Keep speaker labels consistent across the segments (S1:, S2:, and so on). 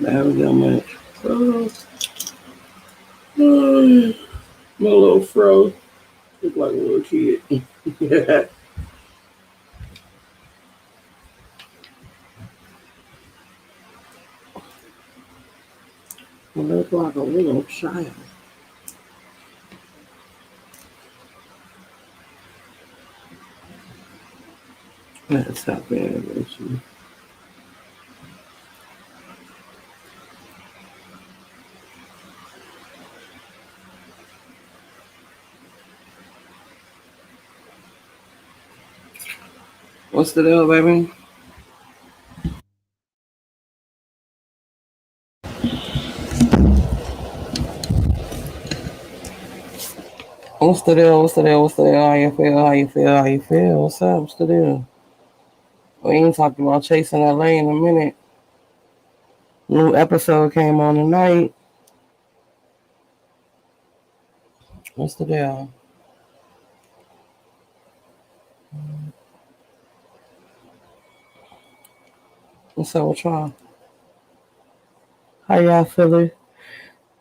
S1: I haven't done much. My little fro look like a little kid. I look like a little child. That's how bad it is. What's the deal, baby? What's the deal? What's the deal? What's the deal? How you feel? How you feel? How you feel? What's up? What's the deal? We ain't talking about chasing LA in a minute. New episode came on tonight. What's the deal? What's up with y'all? How y'all feeling?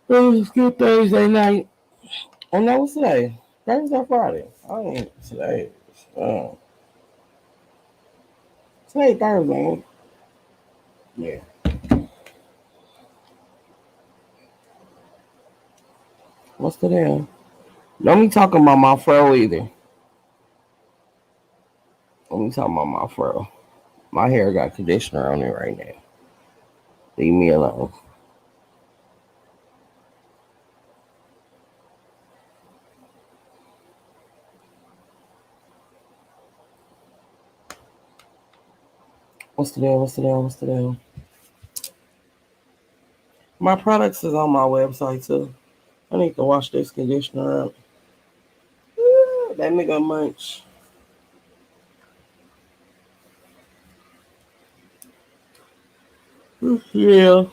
S1: Oh, it's good Thursday night. Oh no, what's today? Thursday, Friday. I ain't today. Uh, Today Thursday. Yeah. What's the deal? Don't be talking about my fro either. Don't be talking about my fro. My hair got conditioner on it right now. Leave me alone. What's the deal? What's the deal? What's the deal? My products is on my website too. I need to wash this conditioner up. That nigga munch. Yeah.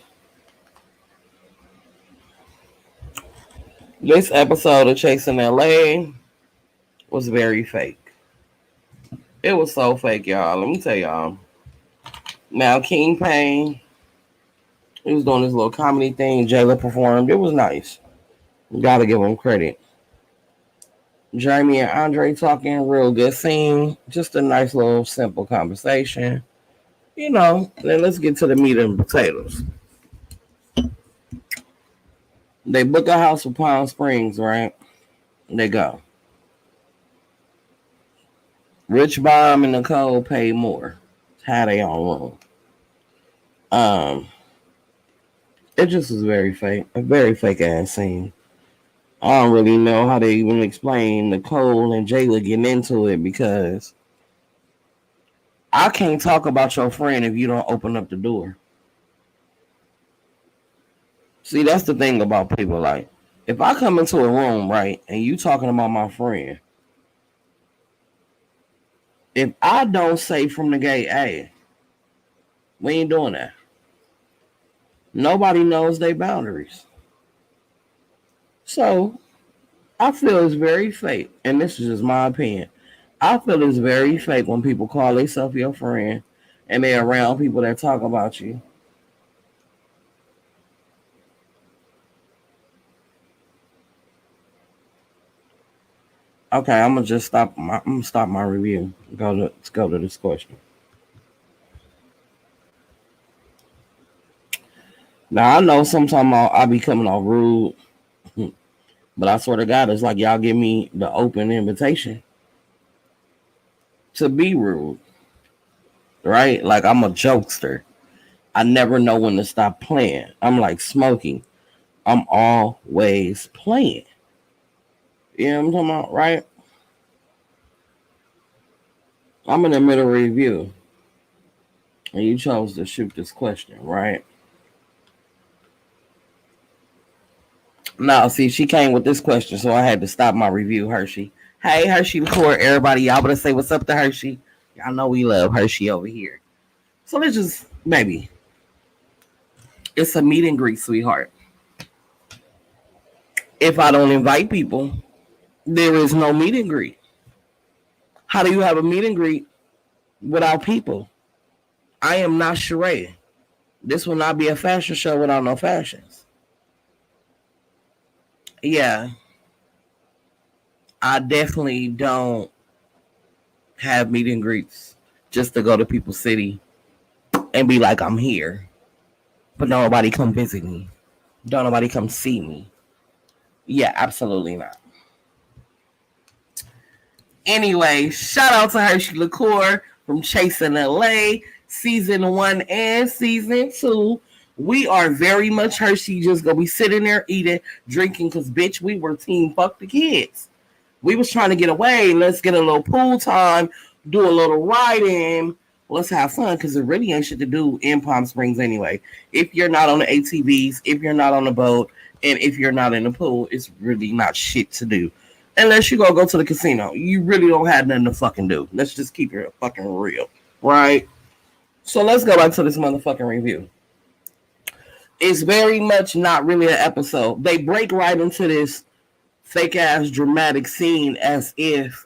S1: This episode of Chasing LA was very fake. It was so fake, y'all. Let me tell y'all. Now, King Payne, he was doing this little comedy thing. Jayla performed. It was nice. Gotta give him credit. Jamie and Andre talking, real good scene. Just a nice little simple conversation. Then let's get to the meat and potatoes. They book a house for Palm Springs, right? They go. Rich Bomb and Nicole pay more. Had they own room. Um, it just was very fake, a very fake ass scene. I don't really know how they even explain Nicole and Jayla getting into it because I can't talk about your friend if you don't open up the door. See, that's the thing about people. Like, if I come into a room, right, and you talking about my friend, if I don't say from the gate, hey, we ain't doing that. Nobody knows their boundaries. So I feel it's very fake, and this is just my opinion. I feel it's very fake when people call themselves your friend and they're around people that talk about you. Okay, I'm gonna just stop. I'm gonna stop my review. Let's go to this question. Now I know sometimes I'll be coming off rude, but I swear to God, it's like y'all give me the open invitation to be rude, right? Like I'm a jokester. I never know when to stop playing. I'm like smoking. I'm always playing. You know what I'm talking about, right? I'm in the middle of a review, and you chose to shoot this question, right? Now, see, she came with this question, so I had to stop my review, Hershey. Hey, Hershey, before everybody, y'all better say what's up to Hershey. Y'all know we love Hershey over here. So let's just, maybe, it's a meet and greet, sweetheart. If I don't invite people, there is no meet and greet. How do you have a meet and greet without people? I am not Sheree. This will not be a fashion show without no fashions. Yeah, I definitely don't have meet and greets just to go to people's city and be like, I'm here. But nobody come visit me. Don't nobody come see me. Yeah, absolutely not. Anyway, shout out to Hershey Liqueur from Chasing LA, season 1 and season 2. We are very much Hershey, just gonna be sitting there eating, drinking, cause bitch, we were team fuck the kids. We was trying to get away. Let's get a little pool time, do a little riding. Let's have fun, cause it really ain't shit to do in Palm Springs anyway. If you're not on the ATVs, if you're not on the boat, and if you're not in the pool, it's really not shit to do. Unless you go to the casino, you really don't have nothing to fucking do. Let's just keep it fucking real, right? So let's go back to this motherfucking review. It's very much not really an episode. They break right into this fake ass dramatic scene as if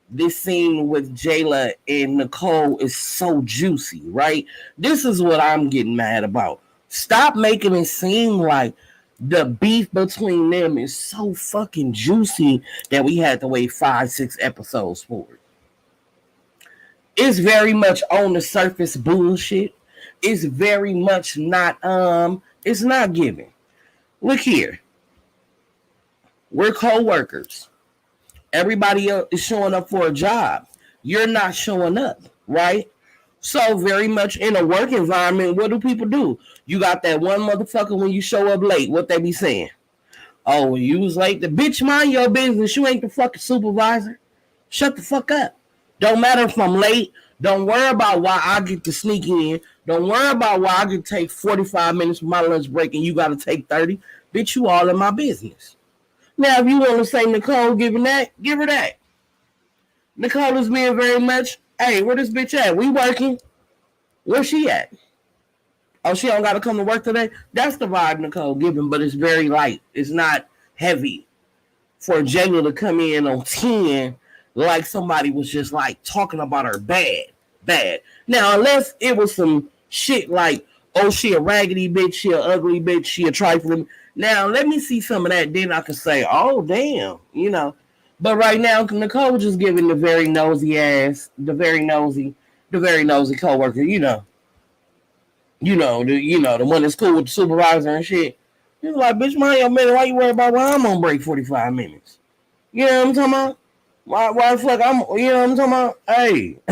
S1: this scene with Jayla and Nicole is so juicy, right? This is what I'm getting mad about. Stop making it seem like the beef between them is so fucking juicy that we had to wait 5-6 episodes for it. It's very much on the surface bullshit. It's very much not it's not giving. Look here. We're co-workers. Everybody else is showing up for a job. You're not showing up, right? So very much in a work environment, what do people do? You got that one motherfucker when you show up late. What they be saying? Oh, you was late. The bitch, mind your business. You ain't the fucking supervisor. Shut the fuck up. Don't matter if I'm late. Don't worry about why I get to sneak in. Don't worry about why I get to take 45 minutes for my lunch break and you got to take 30. Bitch, you all in my business. Now, if you want to say Nicole giving that, give her that. Nicole is being very much, hey, where this bitch at? We working. Where she at? Oh, she don't got to come to work today? That's the vibe Nicole giving, but it's very light. It's not heavy. For Jayla to come in on 10 like somebody was just like talking about her bad. Now, unless it was some shit like, oh, she a raggedy bitch, she a ugly bitch, she a trifling. Now, let me see some of that. Then I can say, oh, damn, you know. But right now, Nicole just giving the very nosy coworker, the one that's cool with the supervisor and shit. He's like, bitch, mind your minute. Why you worry about why I'm on break 45 minutes? You know what I'm talking about? Why the fuck you know what I'm talking about?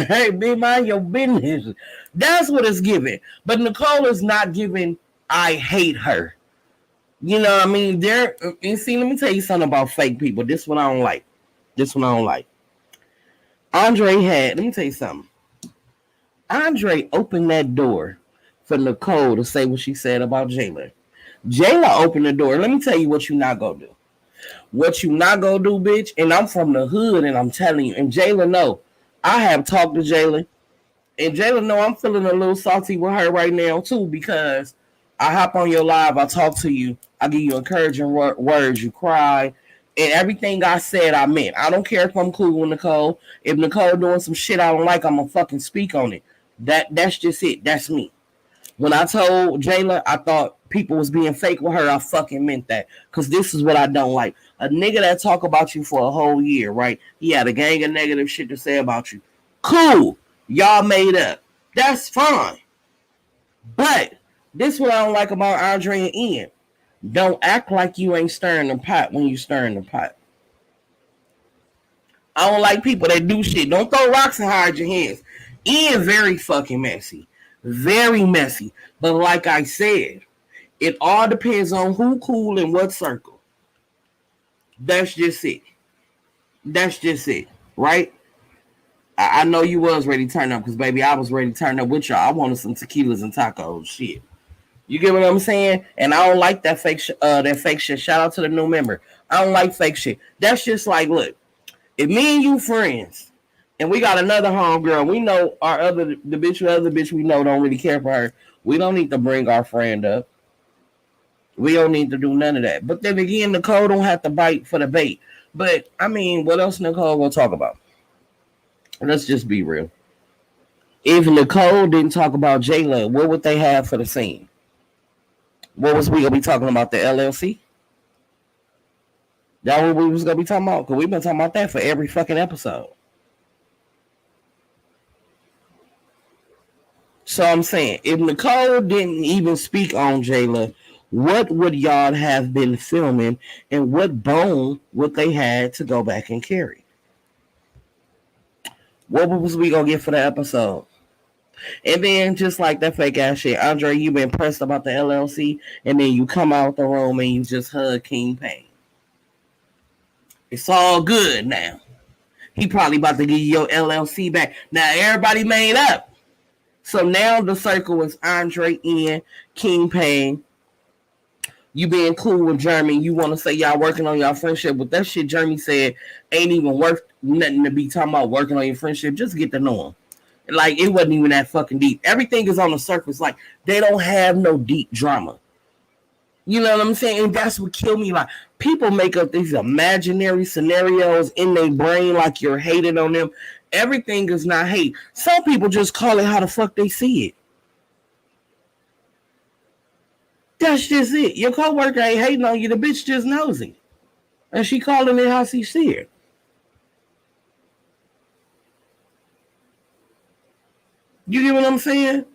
S1: Hey, big mind your business. That's what it's giving. But Nicole is not giving, I hate her. You know what I mean? And see, let me tell you something about fake people. This one I don't like. Let me tell you something. Andre opened that door for Nicole to say what she said about Jayla. Jayla opened the door. Let me tell you what you not gonna do. What you not gonna do, bitch? And I'm from the hood, and I'm telling you. And Jayla know. I have talked to Jayla, and Jayla know I'm feeling a little salty with her right now too because I hop on your live, I talk to you, I give you encouraging words, you cry, and everything I said I meant. I don't care if I'm cool with Nicole. If Nicole doing some shit I don't like, I'm gonna fucking speak on it. That's just it. That's me. When I told Jayla I thought people was being fake with her, I fucking meant that. Because this is what I don't like. A nigga that talk about you for a whole year, right? He had a gang of negative shit to say about you. Cool. Y'all made up. That's fine. But this is what I don't like about Andre and Ian. Don't act like you ain't stirring the pot when you stirring the pot. I don't like people that do shit. Don't throw rocks and hide your hands. Ian very fucking messy. Very messy. But like I said, it all depends on who cool in what circle. That's just it. Right? I know you was ready to turn up because, baby, I was ready to turn up with y'all. I wanted some tequilas and tacos. Shit. You get what I'm saying? And I don't like that fake shit. Shout out to the new member. I don't like fake shit. That's just like, look, if me and you friends and we got another homegirl, we know the other bitch we know don't really care for her. We don't need to bring our friend up. We don't need to do none of that. But then again, Nicole don't have to bite for the bait. But, I mean, what else Nicole gonna talk about? Let's just be real. If Nicole didn't talk about Jayla, what would they have for the scene? What was we gonna be talking about? The LLC? That what we was gonna be talking about? Because we've been talking about that for every fucking episode. So I'm saying, if Nicole didn't even speak on Jayla, what would y'all have been filming, and what bone would they had to go back and carry? What was we gonna get for the episode? And then just like that fake ass shit, Andre, you been pressed about the LLC, and then you come out the room and you just hug King Payne. It's all good now. He probably about to give you your LLC back. Now everybody made up. So now the circle is Andre, Ian, King Payne. You being cool with Jeremy. You want to say y'all working on y'all friendship. But that shit Jeremy said ain't even worth nothing to be talking about working on your friendship. Just get to know him. Like, it wasn't even that fucking deep. Everything is on the surface. Like, they don't have no deep drama. You know what I'm saying? And that's what killed me. Like, people make up these imaginary scenarios in their brain like you're hating on them. Everything is not hate. Some people just call it how the fuck they see it. That's just it. Your coworker ain't hating on you. The bitch just nosy. And she calling it how she see it. You get what I'm saying?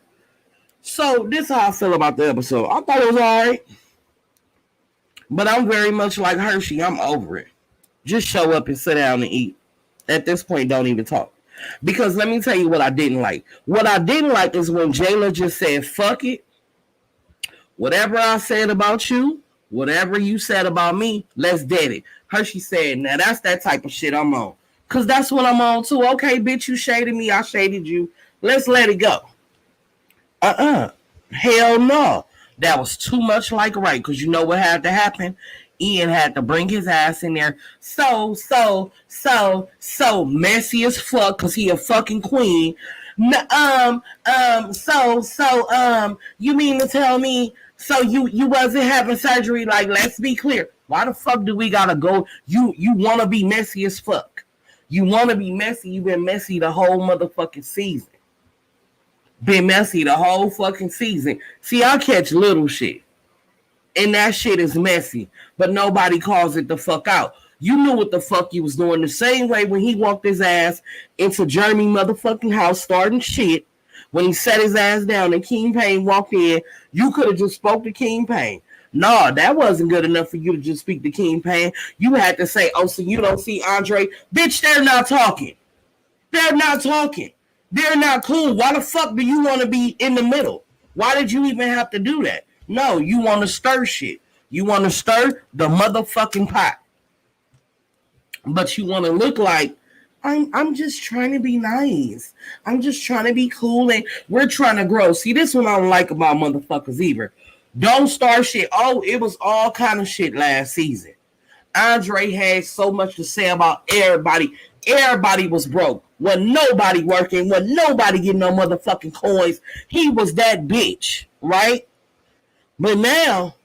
S1: So this is how I feel about the episode. I thought it was alright. But I'm very much like Hershey. I'm over it. Just show up and sit down and eat. At this point, don't even talk. Because let me tell you what I didn't like. What I didn't like is when Jayla just said, fuck it. Whatever I said about you, whatever you said about me, let's dead it. Hershey said, now that's that type of shit I'm on. Because that's what I'm on too. Okay, bitch, you shaded me. I shaded you. Let's let it go. Hell no. That was too much like right. Because you know what had to happen? Ian had to bring his ass in there so messy as fuck because he a fucking queen. You mean to tell me so you wasn't having surgery? Like, let's be clear. Why the fuck do we gotta go? You want to be messy as fuck. You want to be messy. You've been messy the whole motherfucking season. Been messy the whole fucking season. See, I catch little shit. And that shit is messy. But nobody calls it the fuck out. You knew what the fuck you was doing. The same way when he walked his ass into Jeremy motherfucking house starting shit. When he sat his ass down and King Payne walked in, you could have just spoke to King Payne. No, that wasn't good enough for you to just speak to King Payne. You had to say, oh, so you don't see Andre? Bitch, they're not talking. They're not talking. They're not cool. Why the fuck do you want to be in the middle? Why did you even have to do that? No, you want to stir shit. You want to stir the motherfucking pot. But you want to look like, I'm just trying to be nice. I'm just trying to be cool and we're trying to grow. See, this one I don't like about motherfuckers either. Don't start shit. Oh, it was all kind of shit last season. Andre had so much to say about everybody. Everybody was broke. Wasn't nobody working. Wasn't nobody getting no motherfucking coins. He was that bitch, right? But now,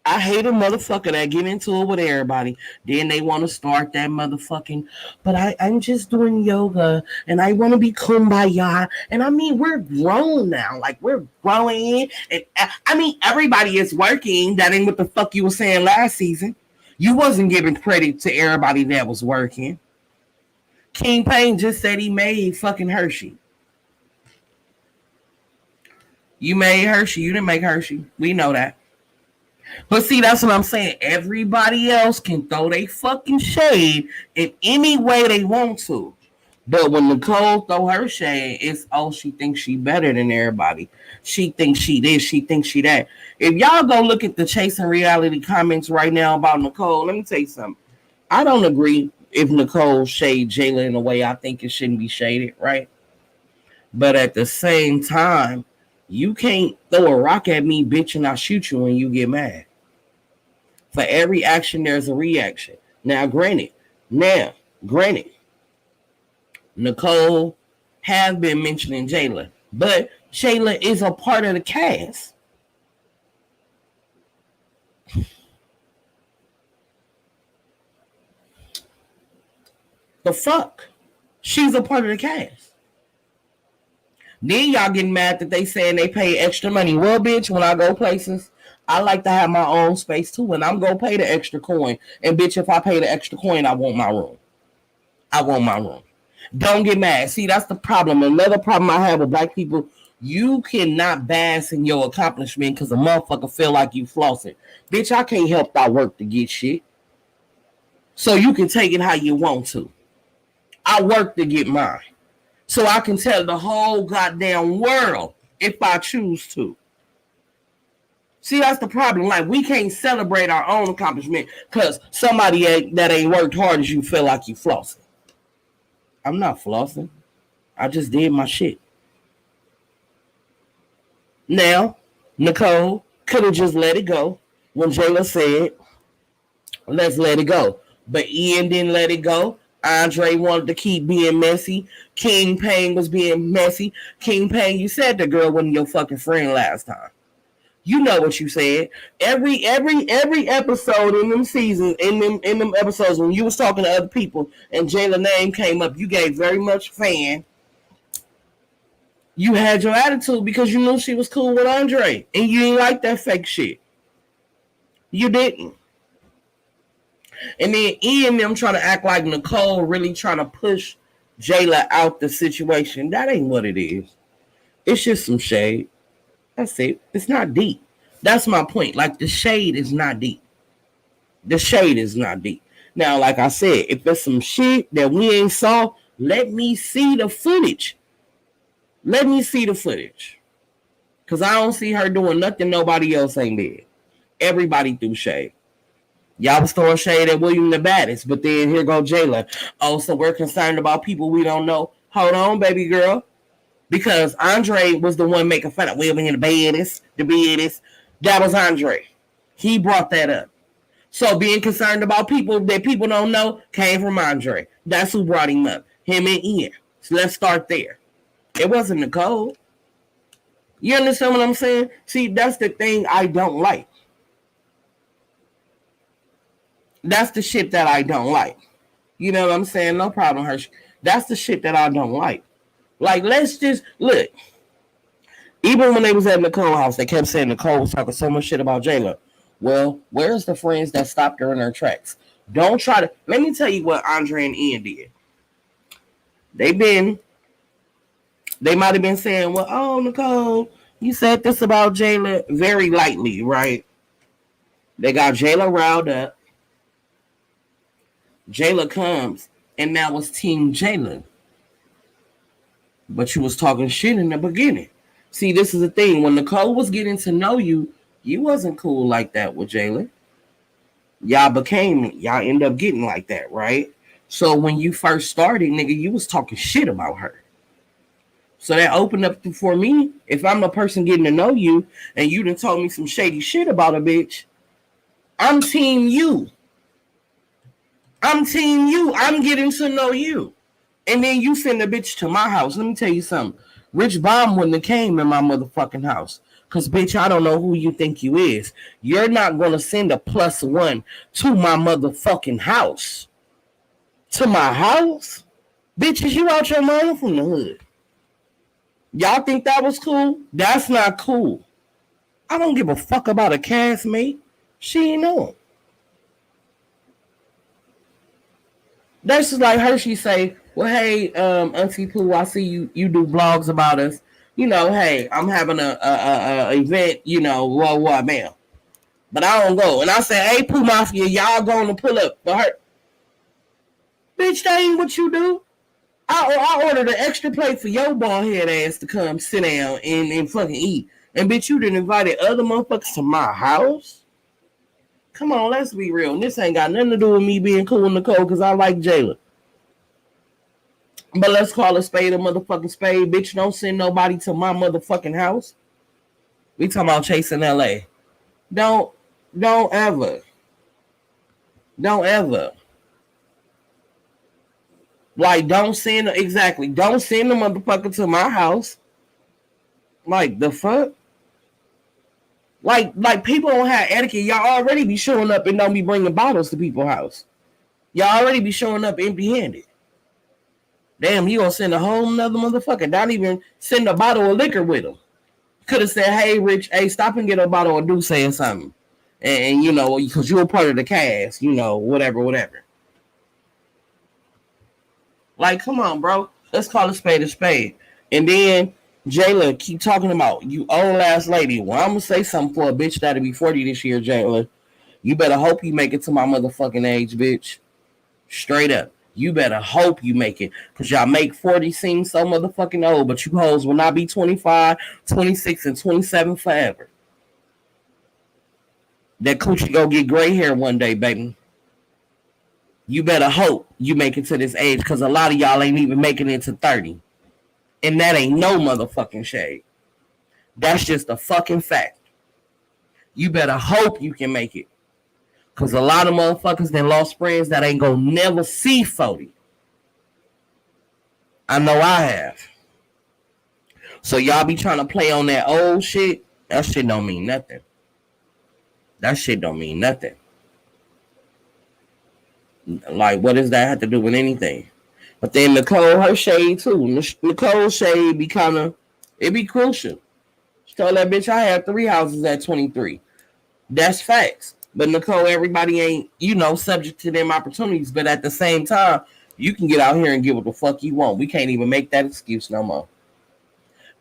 S1: I hate a motherfucker that get into it with everybody. Then they want to start that motherfucking, but I'm just doing yoga and I want to be kumbaya. And I mean, we're grown now. Like, we're growing. And I mean, everybody is working. That ain't what the fuck you were saying last season. You wasn't giving credit to everybody that was working. King Payne just said he made fucking Hershey. You made Hershey. You didn't make Hershey. We know that. But see, that's what I'm saying. Everybody else can throw their fucking shade in any way they want to. But when Nicole throw her shade, it's, oh, she thinks she better than everybody. She thinks she this, she thinks she that. If y'all go look at the Chasing Reality comments right now about Nicole, let me tell you something. I don't agree if Nicole shade Jayla in a way I think it shouldn't be shaded, right? But at the same time, you can't throw a rock at me, bitch, and I'll shoot you when you get mad. For every action, there's a reaction. Now, granted, Nicole have been mentioning Jayla, but Jayla is a part of the cast. The fuck? She's a part of the cast. Then y'all getting mad that they saying they pay extra money. Well, bitch, when I go places, I like to have my own space too, and I'm gonna pay the extra coin. And bitch, if I pay the extra coin, I want my room. I want my room. Don't get mad. See, that's the problem. Another problem I have with black people, you cannot bask in your accomplishment because a motherfucker feel like you flossing. Bitch, I can't help I work to get shit. So you can take it how you want to. I work to get mine. So I can tell the whole goddamn world if I choose to. See, that's the problem. Like, we can't celebrate our own accomplishment because somebody that ain't worked hard as you feel like you flossing. I'm not flossing. I just did my shit. Now, Nicole could have just let it go when Jayla said, let's let it go. But Ian didn't let it go. Andre wanted to keep being messy. King Payne was being messy. King Payne, you said the girl wasn't your fucking friend last time. You know what you said. Every episode in them seasons, in them episodes when you was talking to other people and Jayla's name came up, you gave very much fan. You had your attitude because you knew she was cool with Andre. And you didn't like that fake shit. You didn't. And then Ian and them trying to act like Nicole really trying to push Jayla out the situation. That ain't what it is. It's just some shade. That's it. It's not deep. That's my point. Like, the shade is not deep. The shade is not deep. Now, like I said, if there's some shit that we ain't saw, let me see the footage. Let me see the footage. Because I don't see her doing nothing nobody else ain't did. Everybody threw shade. Y'all was throwing shade at William the Baddest, but then here go Jayla. Oh, so we're concerned about people we don't know. Hold on, baby girl. Because Andre was the one making fun of William the Baddest, the baddest. That was Andre. He brought that up. So being concerned about people that people don't know came from Andre. That's who brought him up. Him and Ian. So let's start there. It wasn't Nicole. You understand what I'm saying? See, that's the thing I don't like. That's the shit that I don't like. You know what I'm saying? No problem, Hershey. That's the shit that I don't like. Like, let's just look. Even when they was at Nicole's house, they kept saying Nicole was talking so much shit about Jayla. Well, where's the friends that stopped her in her tracks? Don't try to. Let me tell you what Andre and Ian did. They might have been saying, well, oh, Nicole, you said this about Jayla very lightly, right? They got Jayla riled up. Jayla comes, and now it's Team Jayla. But you was talking shit in the beginning. See, this is the thing. When Nicole was getting to know you, you wasn't cool like that with Jayla. Y'all end up getting like that, right? So when you first started, nigga, you was talking shit about her. So that opened up for me. If I'm a person getting to know you, and you done told me some shady shit about a bitch, I'm team you. I'm team you. I'm getting to know you. And then you send a bitch to my house. Let me tell you something. Rich Bomb wouldn't have came in my motherfucking house. Because, bitch, I don't know who you think you is. You're not going to send a +1 to my motherfucking house. To my house? Bitches, you out your mind from the hood. Y'all think that was cool? That's not cool. I don't give a fuck about a castmate. She ain't know him. That's just like Hershey say, well, hey, Auntie Pooh, I see you do vlogs about us. You know, hey, I'm having a event, you know, what, man. But I don't go. And I say, hey, Pooh Mafia, y'all going to pull up for her. Bitch, that ain't what you do. I ordered an extra plate for your bald head ass to come sit down and fucking eat. And bitch, you done invited other motherfuckers to my house? Come on, let's be real. And this ain't got nothing to do with me being cool with Nicole because I like Jayla. But let's call a spade a motherfucking spade. Bitch, don't send nobody to my motherfucking house. We talking about chasing LA. Don't ever. Like, don't send the motherfucker to my house. Like, the fuck? Like people don't have etiquette. Y'all already be showing up and don't be bringing bottles to people's house. Y'all already be showing up empty-handed. Damn, you gonna send a whole nother motherfucker. Not even send a bottle of liquor with him. Could have said, hey, Rich, hey, stop and get a bottle of Douce or something. And you know, because you were part of the cast, you know, whatever. Like, come on, bro. Let's call a spade a spade. And then Jayla keep talking about you old ass lady. Well, I'm gonna say something for a bitch that'll be 40 this year, Jayla. You better hope you make it to my motherfucking age, bitch. Straight up. You better hope you make it. Because y'all make 40 seem so motherfucking old, but you hoes will not be 25, 26, and 27 forever. That coochie go get gray hair one day, baby. You better hope you make it to this age, because a lot of y'all ain't even making it to 30. And that ain't no motherfucking shade. That's just a fucking fact. You better hope you can make it. Because a lot of motherfuckers that lost friends that ain't gonna never see 40. I know I have. So y'all be trying to play on that old shit. That shit don't mean nothing. That shit don't mean nothing. Like, what does that have to do with anything? But then Nicole, her shade too. Nicole's shade be kind of, it be crucial. She told that bitch I had 3 houses at 23. That's facts. But Nicole, everybody ain't, you know, subject to them opportunities. But at the same time, you can get out here and get what the fuck you want. We can't even make that excuse no more.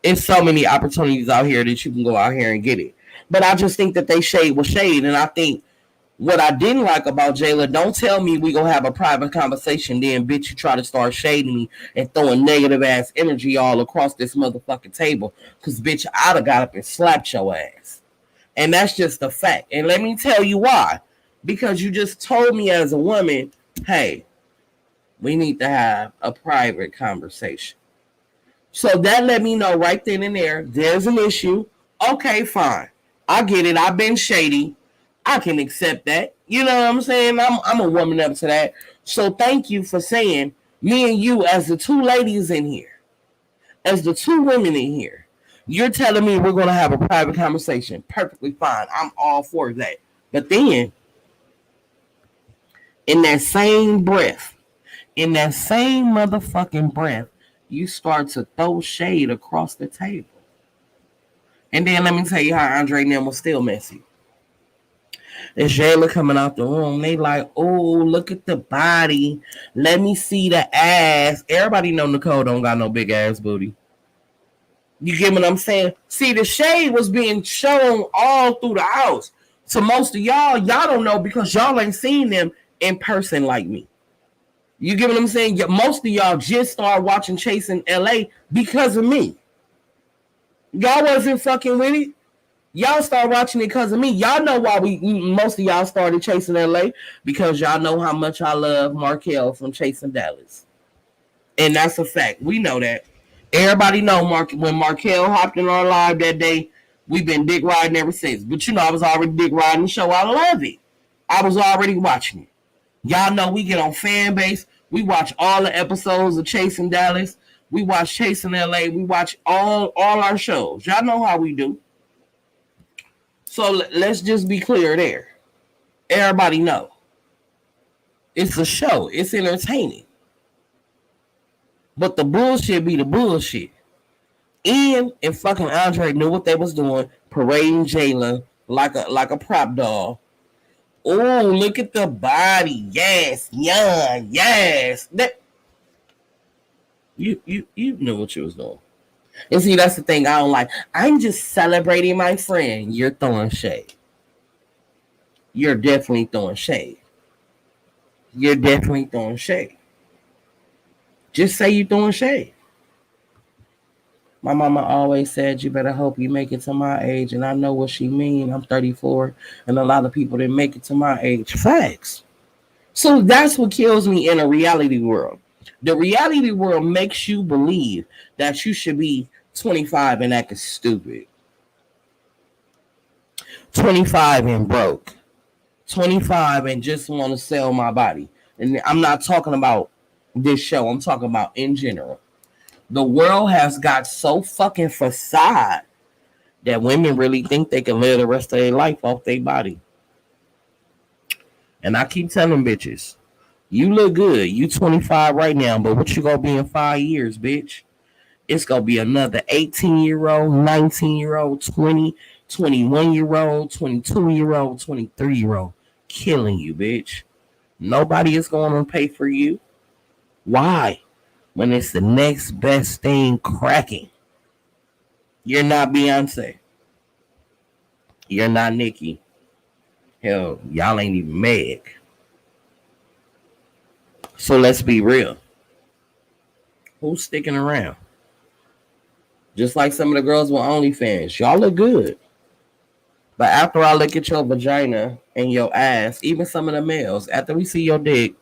S1: It's so many opportunities out here that you can go out here and get it. But I just think that they shade was shade. And I think what I didn't like about Jayla, don't tell me we gonna have a private conversation, then bitch you try to start shading me and throwing negative ass energy all across this motherfucking table. Cause bitch, I'd have got up and slapped your ass. And that's just a fact. And let me tell you why. Because you just told me as a woman, hey, we need to have a private conversation. So that let me know right then and there, there's an issue. Okay, fine. I get it. I've been shady. I can accept that. You know what I'm saying? I'm a woman up to that. So thank you for saying me and you as the 2 ladies in here, as the 2 women in here, you're telling me we're going to have a private conversation. Perfectly fine. I'm all for that. But then, in that same breath, in that same motherfucking breath, you start to throw shade across the table. And then let me tell you how Andre and them was still messy. As Jayla coming out the room, they like, oh, look at the body. Let me see the ass. Everybody know Nicole don't got no big ass booty. You get what I'm saying? See, the shade was being shown all through the house. So most of y'all don't know because y'all ain't seen them in person like me. You get what I'm saying? Most of y'all just started watching Chasing LA because of me. Y'all wasn't fucking with it. Y'all started watching it because of me. Y'all know why most of y'all started Chasing LA, because y'all know how much I love Markel from Chasing Dallas. And that's a fact. We know that. Everybody know when Markel hopped in our live that day, we've been dick riding ever since. But you know, I was already dick riding the show. I love it. I was already watching it. Y'all know we get on fan base. We watch all the episodes of Chasing Dallas. We watch Chasing LA. We watch all our shows. Y'all know how we do. So let's just be clear there. Everybody know. It's a show. It's entertaining. But the bullshit be the bullshit. Ian and fucking Andre knew what they was doing, parading Jayla like a prop doll. Oh, look at the body. Yes, young, yes. That you knew what you was doing. And see, that's the thing I don't like. I'm just celebrating my friend. You're throwing shade. You're definitely throwing shade. You're definitely throwing shade. Just say you're throwing shade. My mama always said, you better hope you make it to my age. And I know what she mean. I'm 34. And a lot of people didn't make it to my age. Facts. So that's what kills me in a reality world. The reality world makes you believe that you should be 25 and acting stupid. 25 and broke. 25 and just want to sell my body. And I'm not talking about this show. I'm talking about in general. The world has got so fucking facade that women really think they can live the rest of their life off their body. And I keep telling bitches, You look good. You 25 right now, but what you gonna be in 5 years, bitch? It's gonna be another 18-year-old, 19-year-old, 20, 21-year-old, 22-year-old, 23-year-old killing you, bitch. Nobody is gonna pay for you. Why? When it's the next best thing cracking. You're not Beyonce. You're not Nicki. Hell, y'all ain't even Meg. So let's be real. Who's sticking around? Just like some of the girls with OnlyFans. Y'all look good. But after I look at your vagina and your ass, even some of the males, after we see your dick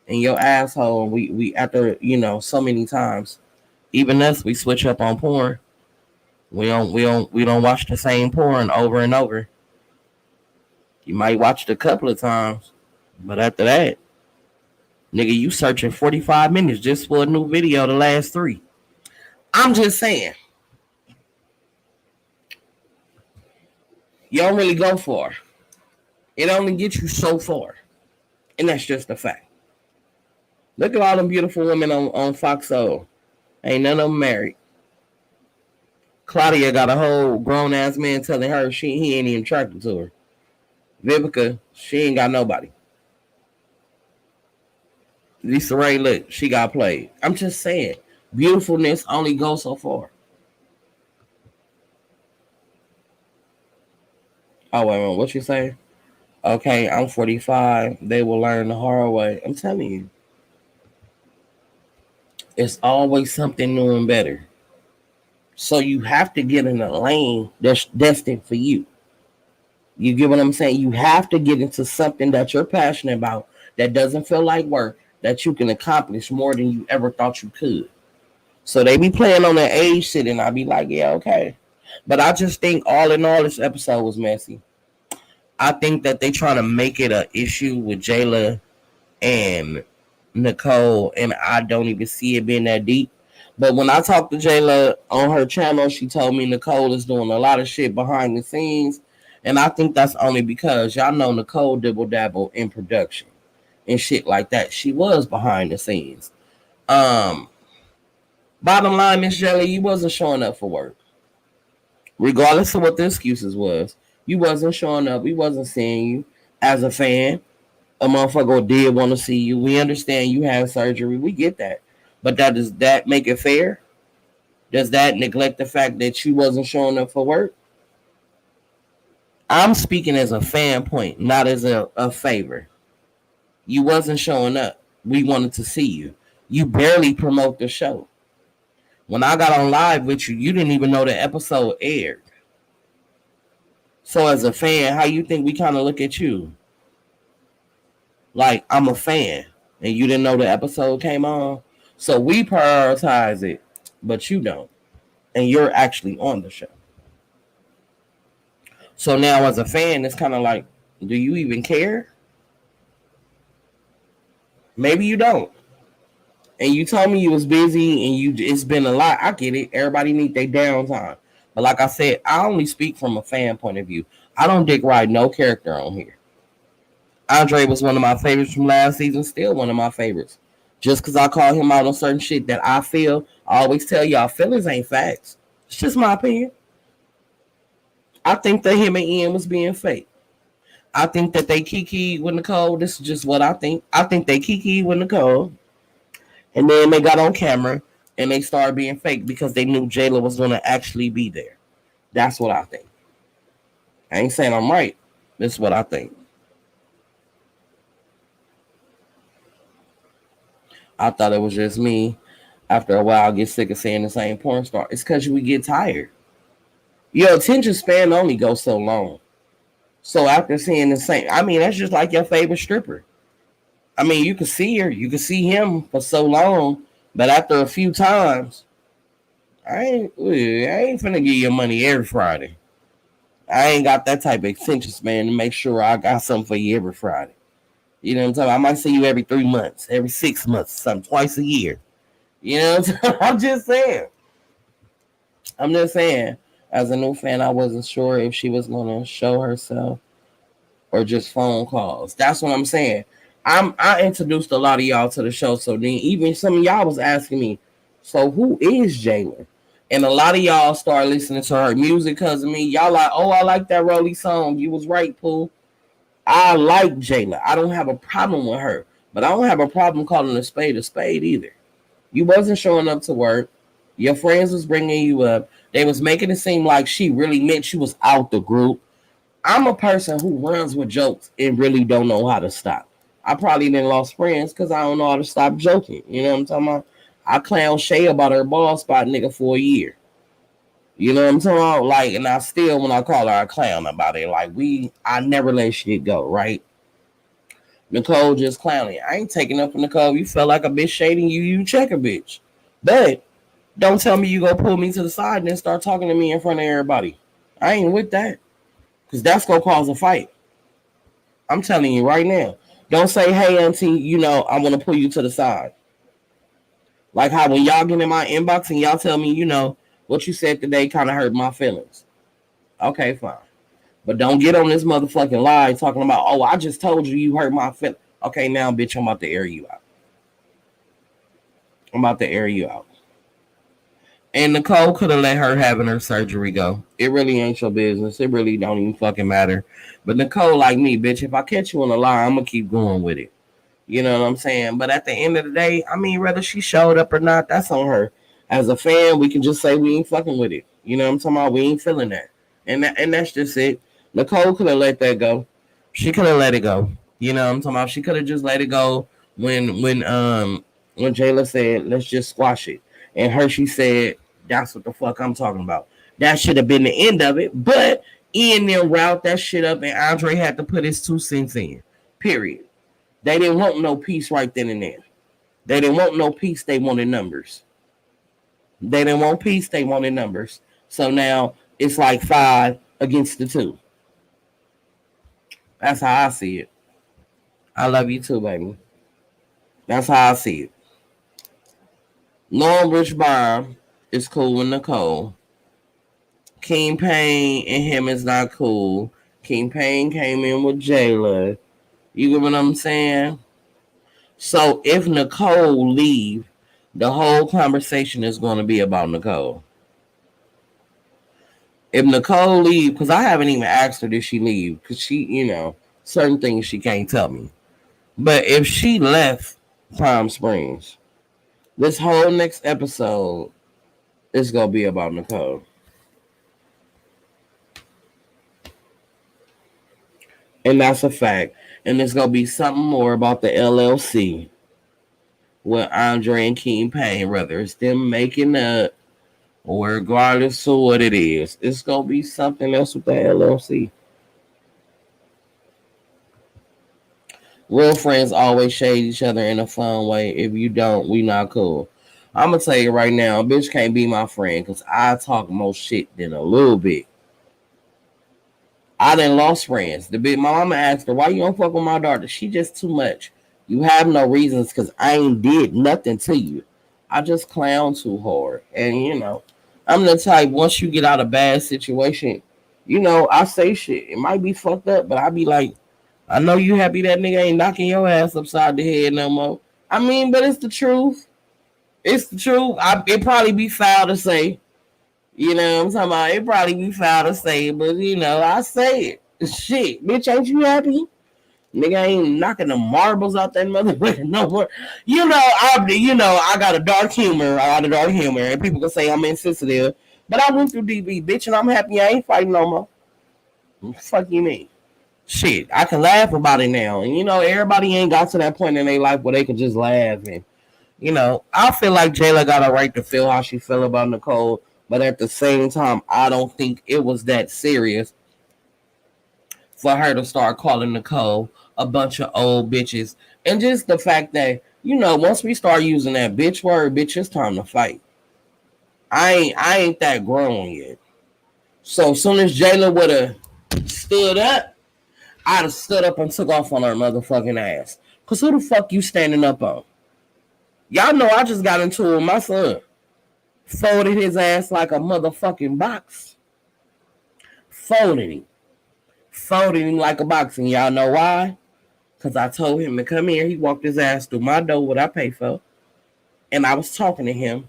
S1: and your asshole, we after, so many times, even us, we switch up on porn. We don't watch the same porn over and over. You might watch it a couple of times, but after that, nigga, you searching 45 minutes just for a new video the last three. I'm just saying. You don't really go far. It only gets you so far. And that's just a fact. Look at all them beautiful women on Fox Soul. Ain't none of them married. Claudia got a whole grown ass man telling her he ain't even attracted to her. Vivica, she ain't got nobody. Lisa Ray, look, she got played. I'm just saying, beautifulness only goes so far. Oh, wait a minute, what you say? Okay, I'm 45. They will learn the hard way. I'm telling you. It's always something new and better. So you have to get in a lane that's destined for you. You get what I'm saying? You have to get into something that you're passionate about, that doesn't feel like work, that you can accomplish more than you ever thought you could. So they be playing on the age shit, and I be like, yeah, okay. But I just think all in all, this episode was messy. I think that they trying to make it an issue with Jayla and Nicole, and I don't even see it being that deep. But when I talked to Jayla on her channel, she told me Nicole is doing a lot of shit behind the scenes. And I think that's only because y'all know Nicole dibble dabble in production and shit like that. She was behind the scenes. Um, Bottom line, Miss Jelly, you wasn't showing up for work. Regardless of what the excuses was. You wasn't showing up. We wasn't seeing you as a fan. A motherfucker did want to see you. We understand you had surgery. We get that. But does that make it fair? Does that neglect the fact that you wasn't showing up for work? I'm speaking as a fan point, not as a favor. You wasn't showing up. We wanted to see you. You barely promote the show. When I got on live with you, you didn't even know the episode aired. So as a fan, how you think we kind of look at you? Like, I'm a fan, and you didn't know the episode came on? So we prioritize it, but you don't. And you're actually on the show. So now as a fan, it's kind of like, do you even care? Maybe you don't. And you told me you was busy and it's been a lot. I get it. Everybody need their downtime. But like I said, I only speak from a fan point of view. I don't dick ride no character on here. Andre was one of my favorites from last season, still one of my favorites. Just because I call him out on certain shit that I feel, I always tell y'all, feelings ain't facts. It's just my opinion. I think that him and Ian was being fake. I think that they kikied with Nicole. This is just what I think. I think they kikied with Nicole. And then they got on camera and they started being fake because they knew Jayla was going to actually be there. That's what I think. I ain't saying I'm right. This is what I think. I thought it was just me. After a while, I get sick of seeing the same porn star. It's because we get tired. Your attention span only goes so long. So after seeing the same, I mean, that's just like your favorite stripper. I mean, you can see her, you can see him for so long, but after a few times, I ain't finna give you money every Friday. I ain't got that type of attention span to make sure I got something for you every Friday. You know what I'm talking about? I might see you every 3 months, every 6 months, something twice a year. You know what I'm talking about? I'm just saying. As a new fan, I wasn't sure if she was gonna show herself or just phone calls. That's what I'm saying. I introduced a lot of y'all to the show, so then even some of y'all was asking me, so who is Jalen? And a lot of y'all started listening to her music because of me. Y'all like, oh, I like that Rolly song. You was right, Pooh. I like Jayla. I don't have a problem with her, but I don't have a problem calling a spade either. You wasn't showing up to work. Your friends was bringing you up. They was making it seem like she really meant you was out the group. I'm a person who runs with jokes and really don't know how to stop. I probably didn't lost friends because I don't know how to stop joking. You know what I'm talking about? I clown Shay about her ball spot nigga for a year. You know what I'm talking about? Like, and I still, when I call her, I clown about it. Like, I never let shit go, right? Nicole just clowning. I ain't taking up for Nicole. You felt like a bitch shading you, you check a bitch. But don't tell me you go pull me to the side and then start talking to me in front of everybody. I ain't with that. Because that's going to cause a fight. I'm telling you right now. Don't say, hey, auntie, I want to pull you to the side. Like how when y'all get in my inbox and y'all tell me, what you said today kind of hurt my feelings. Okay, fine. But don't get on this motherfucking lie talking about, oh, I just told you you hurt my feelings. Okay, now, bitch, I'm about to air you out. I'm about to air you out. And Nicole could have let her having her surgery go. It really ain't your business. It really don't even fucking matter. But Nicole, like me, bitch, if I catch you on a lie, I'm going to keep going with it. You know what I'm saying? But at the end of the day, I mean, whether she showed up or not, that's on her. As a fan, we can just say we ain't fucking with it. You know what I'm talking about? We ain't feeling that. And that's just it. Nicole could have let that go. She could have let it go. You know what I'm talking about? She could have just let it go when Jayla said, let's just squash it. And Hershey said, that's what the fuck I'm talking about. That should have been the end of it. But Ian then route that shit up and Andre had to put his 2 cents in. Period. They didn't want no peace right then and there. They didn't want no peace. They wanted numbers. They didn't want peace. They wanted numbers. So now it's like 5 against the 2. That's how I see it. I love you too, baby. That's how I see it. Lauren Rich Bomb is cool with Nicole. King Payne and him is not cool. King Payne came in with Jayla. You get what I'm saying? So if Nicole leave, the whole conversation is going to be about Nicole. If Nicole leave, because I haven't even asked her did she leave, because she, certain things she can't tell me. But if she left Palm Springs, this whole next episode is going to be about Nicole. And that's a fact. And it's going to be something more about the LLC with Andre and King Payne, whether it's them making up or regardless of what it is. It's going to be something else with the LLC. Real friends always shade each other in a fun way. If you don't, we not cool. I'm going to tell you right now, a bitch can't be my friend because I talk more shit than a little bit. I done lost friends. My mama asked her, why you don't fuck with my daughter? She just too much. You have no reasons because I ain't did nothing to you. I just clown too hard. And, I'm the type, once you get out of a bad situation, I say shit. It might be fucked up, but I be like, I know you happy that nigga ain't knocking your ass upside the head no more. I mean, but it's the truth. It's the truth. It probably be foul to say. You know what I'm talking about? It probably be foul to say, but I say it. Shit, bitch, ain't you happy? Nigga ain't knocking the marbles out that motherfucker no more. I got a dark humor. And people can say I'm insensitive, but I went through DB, bitch, and I'm happy I ain't fighting no more. Fuck you mean? Shit, I can laugh about it now, and everybody ain't got to that point in their life where they can just laugh and. I feel like Jayla got a right to feel how she feel about Nicole, but at the same time, I don't think it was that serious for her to start calling Nicole a bunch of old bitches. And just the fact that, once we start using that bitch word, bitch, it's time to fight. I ain't that grown yet. So as soon as Jayla would have stood up, I'd have stood up and took off on her motherfucking ass. Cause who the fuck you standing up on? Y'all know I just got into it with my son. Folded his ass like a motherfucking box. Folded him. Folded him like a box. And y'all know why? Because I told him to come here. He walked his ass through my door, what I pay for. And I was talking to him.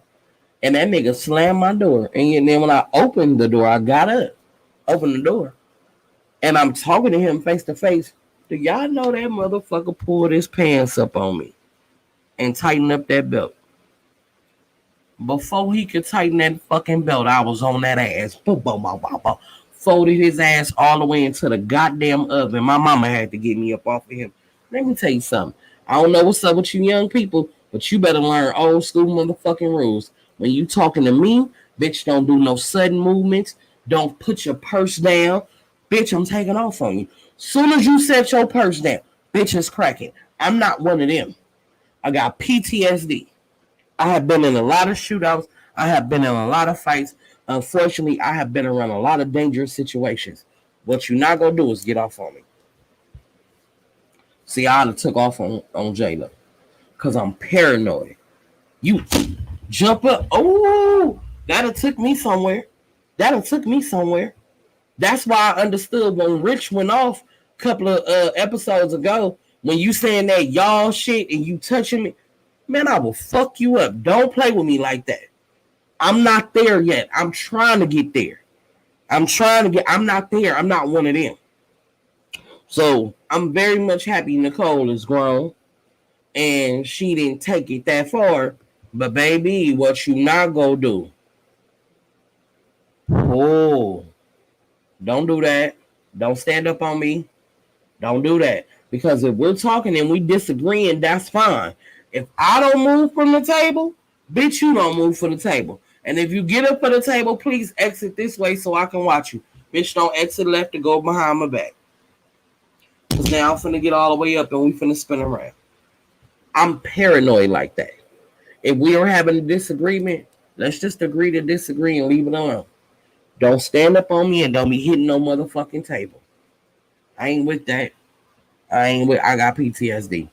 S1: And that nigga slammed my door. And then when I opened the door, I got up, opened the door. And I'm talking to him face to face. Do y'all know that motherfucker pulled his pants up on me and tightened up that belt? Before he could tighten that fucking belt, I was on that ass. Boom, boom, boom, boom, boom. Folded his ass all the way into the goddamn oven. My mama had to get me up off of him. Let me tell you something. I don't know what's up with you young people, but you better learn old school motherfucking rules. When you talking to me, bitch, don't do no sudden movements. Don't put your purse down. Bitch, I'm taking off on you. Soon as you set your purse down, bitch is cracking. I'm not one of them. I got PTSD. I have been in a lot of shootouts. I have been in a lot of fights. Unfortunately, I have been around a lot of dangerous situations. What you're not going to do is get off on me. See, I would have took off on Jayla because I'm paranoid. You jump up. Oh, that'll took me somewhere. That's why I understood when Rich went off a couple of episodes ago, when you saying that y'all shit and you touching me. Man, I will fuck you up. Don't play with me like that. I'm not there yet. I'm trying to get there. I'm not there. I'm not one of them. So I'm very much happy Nicole is grown and she didn't take it that far. But baby, what you not gonna do? Oh, don't do that. Don't stand up on me. Don't do that. Because if we're talking and we disagreeing, that's fine. If I don't move from the table, bitch, you don't move from the table. And if you get up for the table, please exit this way so I can watch you. Bitch, don't exit left to go behind my back. Because now I'm finna get all the way up and we finna spin around. I'm paranoid like that. If we are having a disagreement, let's just agree to disagree and leave it alone. Don't stand up on me and don't be hitting no motherfucking table. I ain't with that. I got PTSD.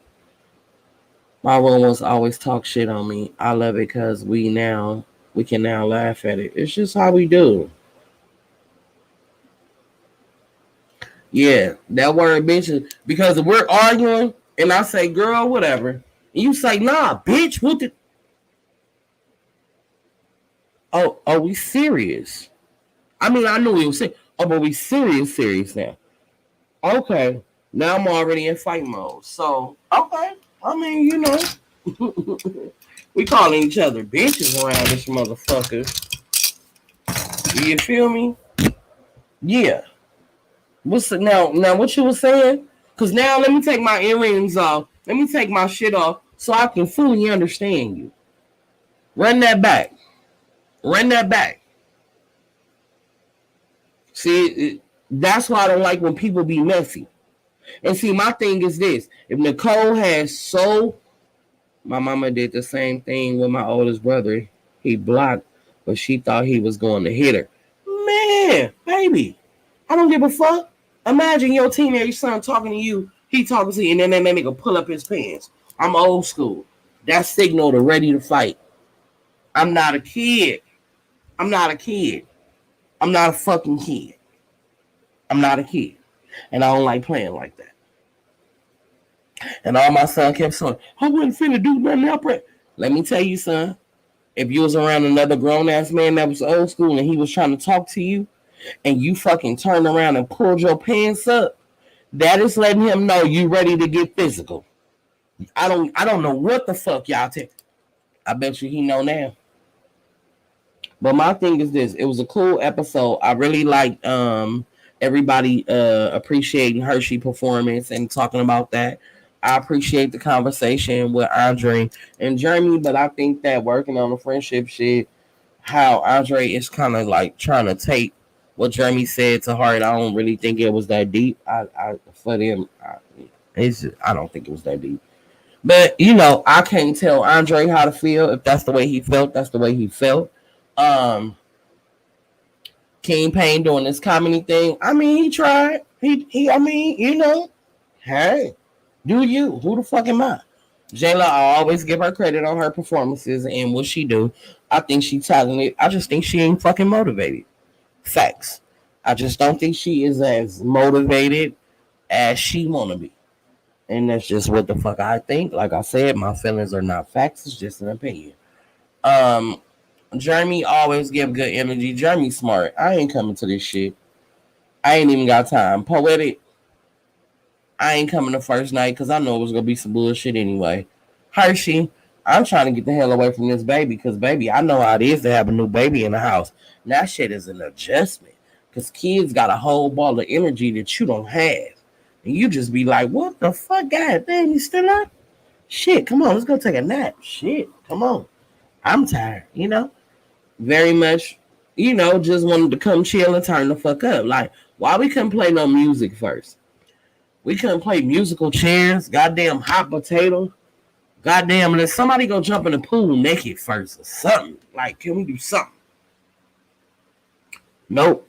S1: My ones always talk shit on me. I love it because we can now laugh at it. It's just how we do. Yeah, that word bitch, because if we're arguing and I say, girl, whatever, and you say, nah, bitch, what the... Oh, are we serious? I mean, I knew we were serious. Oh, but we serious now. Okay, now I'm already in fight mode. So, okay, I mean, you know, we calling each other bitches around this motherfucker. Do you feel me? Yeah. What's now? Now, what you were saying? Because now let me take my earrings off. Let me take my shit off so I can fully understand you. Run that back. See, that's why I don't like when people be messy. And see, my thing is this. If Nicole has my mama did the same thing with my oldest brother. He blocked, but she thought he was going to hit her. Man, baby, I don't give a fuck. Imagine your teenage son talking to you. He talking to you, and then that nigga pull up his pants. I'm old school. That signal to ready to fight. I'm not a kid. I'm not a fucking kid. I'm not a kid. And I don't like playing like that. And all my son kept saying, I wasn't finna do nothing else. Let me tell you, son, if you was around another grown-ass man that was old school and he was trying to talk to you and you fucking turned around and pulled your pants up, that is letting him know you ready to get physical. I don't know what the fuck y'all tell. I bet you he know now. But my thing is this. It was a cool episode. I really liked everybody appreciating Hershey's performance and talking about that. I appreciate the conversation with Andre and Jeremy, but I think that working on the friendship shit, how Andre is kind of like trying to take what Jeremy said to heart. I don't really think it was that deep. I don't think it was that deep. But you know, I can't tell Andre how to feel. If that's the way he felt, that's the way he felt. King Payne doing this comedy thing. I mean, he tried. I mean, you know, hey, do you? Who the fuck am I? Jayla, I always give her credit on her performances and what she do. I think she's talented. I just think she ain't fucking motivated. Facts. I just don't think she is as motivated as she want to be. And that's just what the fuck I think. Like I said, my feelings are not facts, it's just an opinion. Um, Jeremy always give good energy. Jeremy smart. I ain't coming to this shit. I ain't even got time. Poetic, I ain't coming the first night because I know it was gonna be some bullshit anyway. Hershey, I'm trying to get the hell away from this baby because baby, I know how it is to have a new baby in the house. And that shit is an adjustment. Cause kids got a whole ball of energy that you don't have. And you just be like, what the fuck? God damn, you still up? Shit, come on, let's go take a nap. Shit, come on. I'm tired, Very much, just wanted to come chill and turn the fuck up. Like, why we couldn't play no music first? We couldn't play musical chairs, goddamn hot potato. Goddamn, let somebody go jump in the pool naked first or something. Like, can we do something? Nope.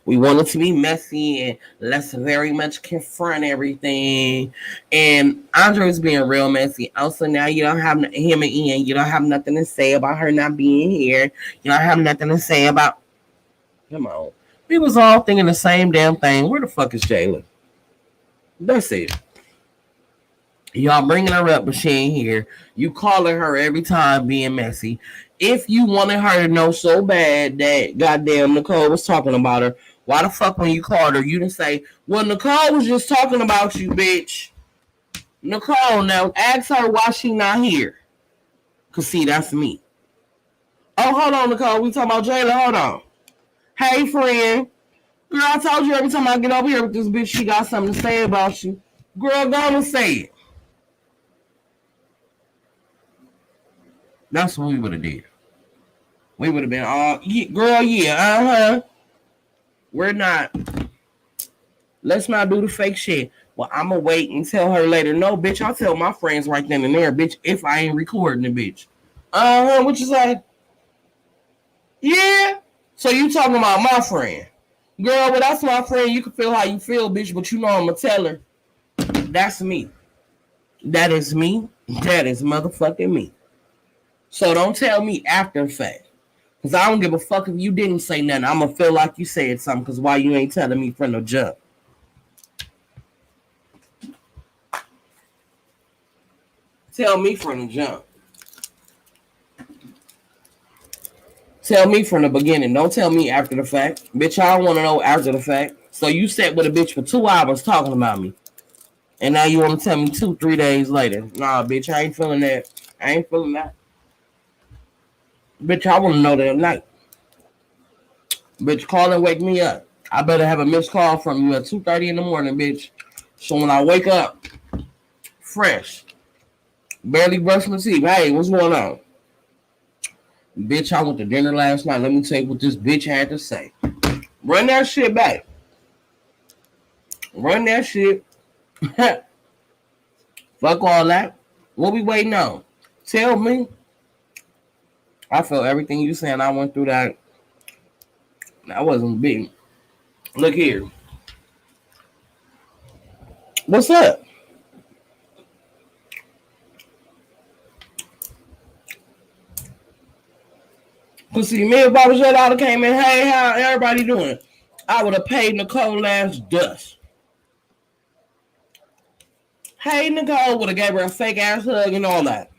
S1: We want it to be messy and let's very much confront everything. And Andre's being real messy. Also, now you don't have him and Ian. You don't have nothing to say about her not being here. You don't have nothing to say about. Come on. We was all thinking the same damn thing. Where the fuck is Jayla? That's it. Y'all bringing her up, but she ain't here. You calling her every time being messy. If you wanted her to know so bad that goddamn Nicole was talking about her, why the fuck when you called her, you didn't say, well, Nicole was just talking about you, bitch. Nicole, now ask her why she not here. Cause see, that's me. Oh, hold on, Nicole. We talking about Jayla. Hold on. Hey, friend. Girl, I told you every time I get over here with this bitch, she got something to say about you. Girl, go and say it. That's what we would have did. We would have been all, girl, yeah, We're not. Let's not do the fake shit. Well, I'm going to wait and tell her later. No, bitch, I'll tell my friends right then and there, bitch, if I ain't recording the bitch. What you say? Yeah. So you talking about my friend. Girl, well, that's my friend. You can feel how you feel, bitch, but you know I'm going to tell her. That's me. That is me. That is motherfucking me. So don't tell me after the fact. Because I don't give a fuck if you didn't say nothing. I'm going to feel like you said something because why you ain't telling me from the jump. Tell me from the jump. Tell me from the beginning. Don't tell me after the fact. Bitch, I don't want to know after the fact. So you sat with a bitch for 2 hours talking about me. And now you want to tell me 2-3 days later. Nah, bitch, I ain't feeling that. I ain't feeling that. Bitch, I want to know that night. Bitch, call and wake me up. I better have a missed call from you at 2:30 in the morning, bitch. So when I wake up, fresh, barely brush my teeth. Hey, what's going on? Bitch, I went to dinner last night. Let me tell you what this bitch had to say. Run that shit back. Run that shit. Fuck all that. What we waiting on? Tell me. I felt everything you saying. I went through that. I wasn't big. Look here. What's up? Cause see, me if I was your daughter came in, hey, how everybody doing? I would have paid Nicole last dust. Hey, Nicole would have gave her a fake ass hug and all that.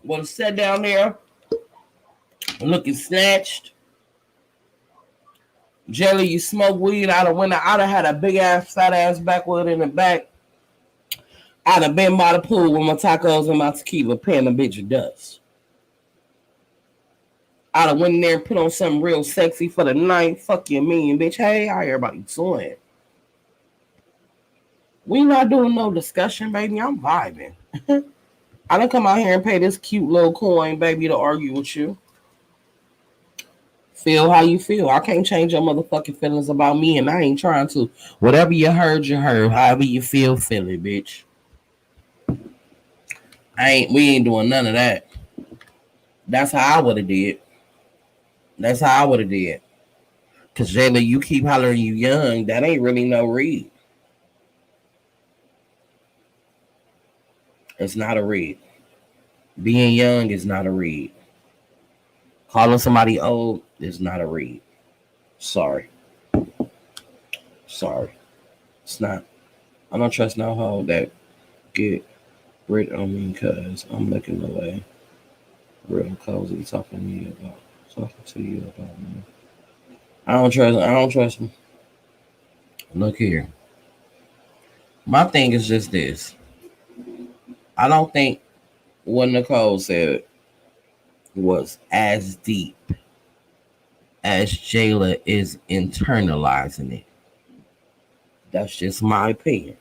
S1: Would have sat down there, looking snatched. Jelly, you smoke weed. I'd have had a big ass, fat ass backwood in the back. I'd have been by the pool with my tacos and my tequila, paying the bitch dust. I'd have went in there and put on something real sexy for the night. Fuck you, mean bitch. Hey, how everybody doing? We not doing no discussion, baby. I'm vibing. I done come out here and pay this cute little coin, baby, to argue with you. Feel how you feel. I can't change your motherfucking feelings about me, and I ain't trying to. Whatever you heard, you heard. However you feel it, bitch. We ain't doing none of that. That's how I would have did. That's how I would have did. Cause Jayla, you keep hollering you young. That ain't really no read. It's not a read. Being young is not a read. Calling somebody old is not a read. Sorry. It's not. I don't trust no hoe that get rid on me because I'm looking away. Real cozy talking to you about me. I don't trust him. Look here. My thing is just this. I don't think what Nicole said was as deep as Jayla is internalizing it. That's just my opinion.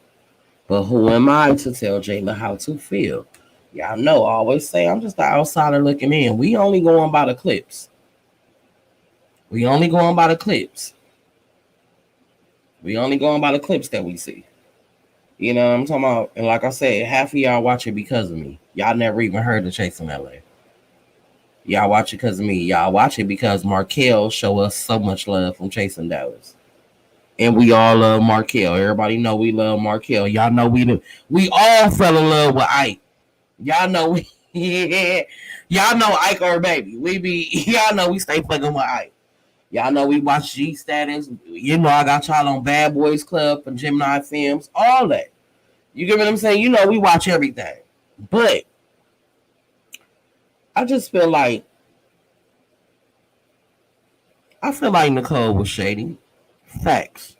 S1: But who am I to tell Jayla how to feel? Y'all know, I always say I'm just the outsider looking in. We only going by the clips. We only going by the clips. We only going by the clips that we see. You know what I'm talking about? And like I said, half of y'all watch it because of me. Y'all never even heard of Chasing LA. Y'all watch it because of me. Y'all watch it because Markel show us so much love from Chasing Dallas. And we all love Markel. Everybody know we love Markel. Y'all know we do. We all fell in love with Ike. Y'all know we yeah. Y'all know Ike our baby. We be y'all know we stay fucking with Ike. Y'all know we watch G Status. You know I got y'all on Bad Boys Club and Gemini Films. All that. You get what I'm saying? You know we watch everything. But I just feel like Nicole was shady. Facts.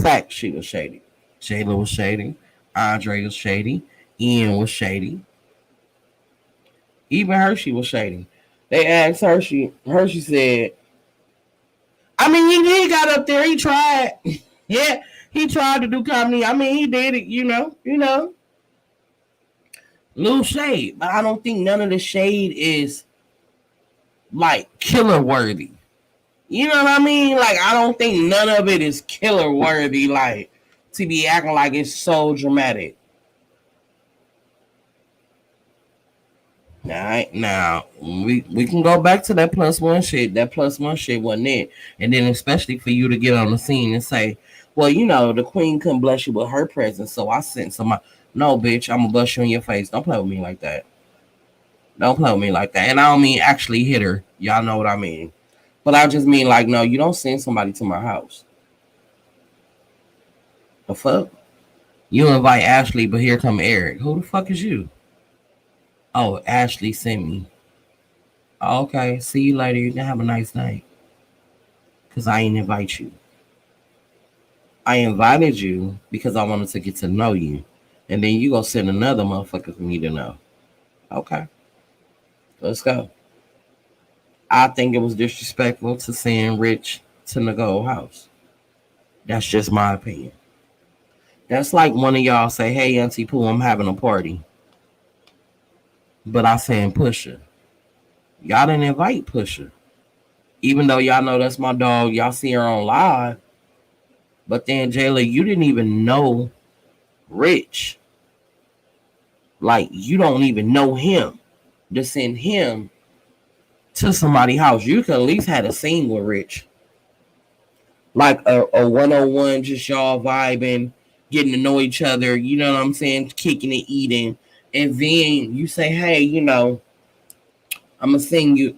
S1: Facts she was shady. Jayla was shady. Andre was shady. Ian was shady. Even Hershey was shady. They asked Hershey said, I mean, he got up there. He tried. Yeah, he tried to do comedy. I mean, he did it. Little shade, but I don't think none of the shade is like killer worthy. You know what I mean? Like, I don't think none of it is killer worthy. Like, to be acting like it's so dramatic. Now we can go back to that plus one shit. That plus one shit wasn't it. And then especially for you to get on the scene and say, well, the queen couldn't bless you with her presence, so I sent somebody. No, bitch, I'm gonna bust you in your face. Don't play with me like that. Don't play with me like that. And I don't mean actually hit her. Y'all know what I mean. But I just mean like, no, you don't send somebody to my house. The fuck? You invite Ashley, but here come Eric. Who the fuck is you? Oh, Ashley sent me. Oh, okay, see you later. You can have a nice night. Because I ain't invite you. I invited you because I wanted to get to know you. And then you gonna send another motherfucker for me to know. Okay, let's go. I think it was disrespectful to send Rich to Nicole house. That's just my opinion. That's like one of y'all say, hey, Auntie Pooh, I'm having a party. But I send Pusha. Y'all didn't invite Pusha. Even though y'all know that's my dog, y'all see her on live. But then, Jayla, you didn't even know Rich. Like, you don't even know him. To send him to somebody's house. You could at least had a scene with Rich. Like a 101, just y'all vibing, getting to know each other, you know what I'm saying? Kicking and eating. And then you say, hey, I'm going to sing you.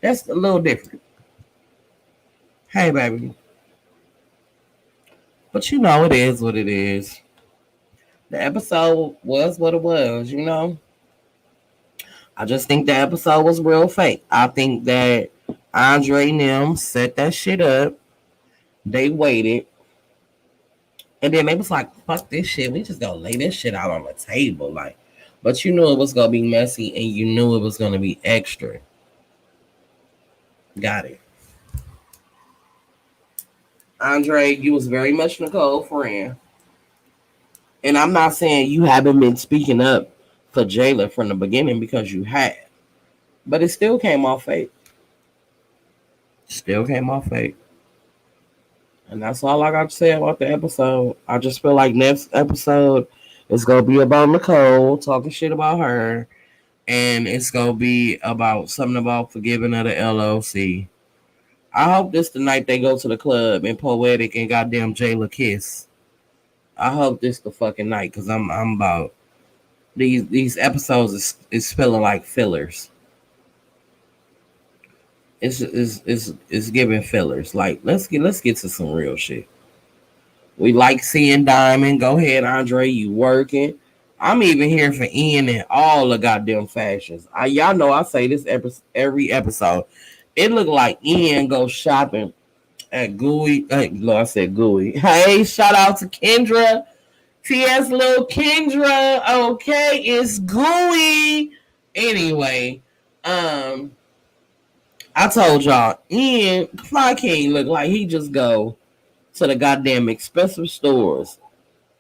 S1: That's a little different. Hey, baby. But it is what it is. The episode was what it was. I just think the episode was real fake. I think that Andre and them set that shit up. They waited. And then they was like, fuck this shit. We just gonna lay this shit out on the table. Like, but you knew it was gonna be messy and you knew it was gonna be extra. Got it. Andre, you was very much Nicole's friend. And I'm not saying you haven't been speaking up for Jayla from the beginning because you had. But it still came off fake. Still came off fake. And that's all I got to say about the episode. I just feel like next episode is going to be about Nicole, talking shit about her. And it's going to be about something about forgiving of the LLC. I hope this the night they go to the club and Poetic and goddamn Jayla kiss. I hope this the fucking night because I'm about these episodes is feeling like fillers. It's giving fillers. Like let's get to some real shit. We like seeing Diamond. Go ahead, Andre. You working? I'm even here for Ian and all the goddamn fashions. Y'all know I say this every episode. It looked like Ian goes shopping at Gooey. No, I said Gooey. Hey, shout out to Kendra. T.S. Little Kendra. Okay, it's Gooey. Anyway, I told y'all, Ian Fly King look like he just go to the goddamn expensive stores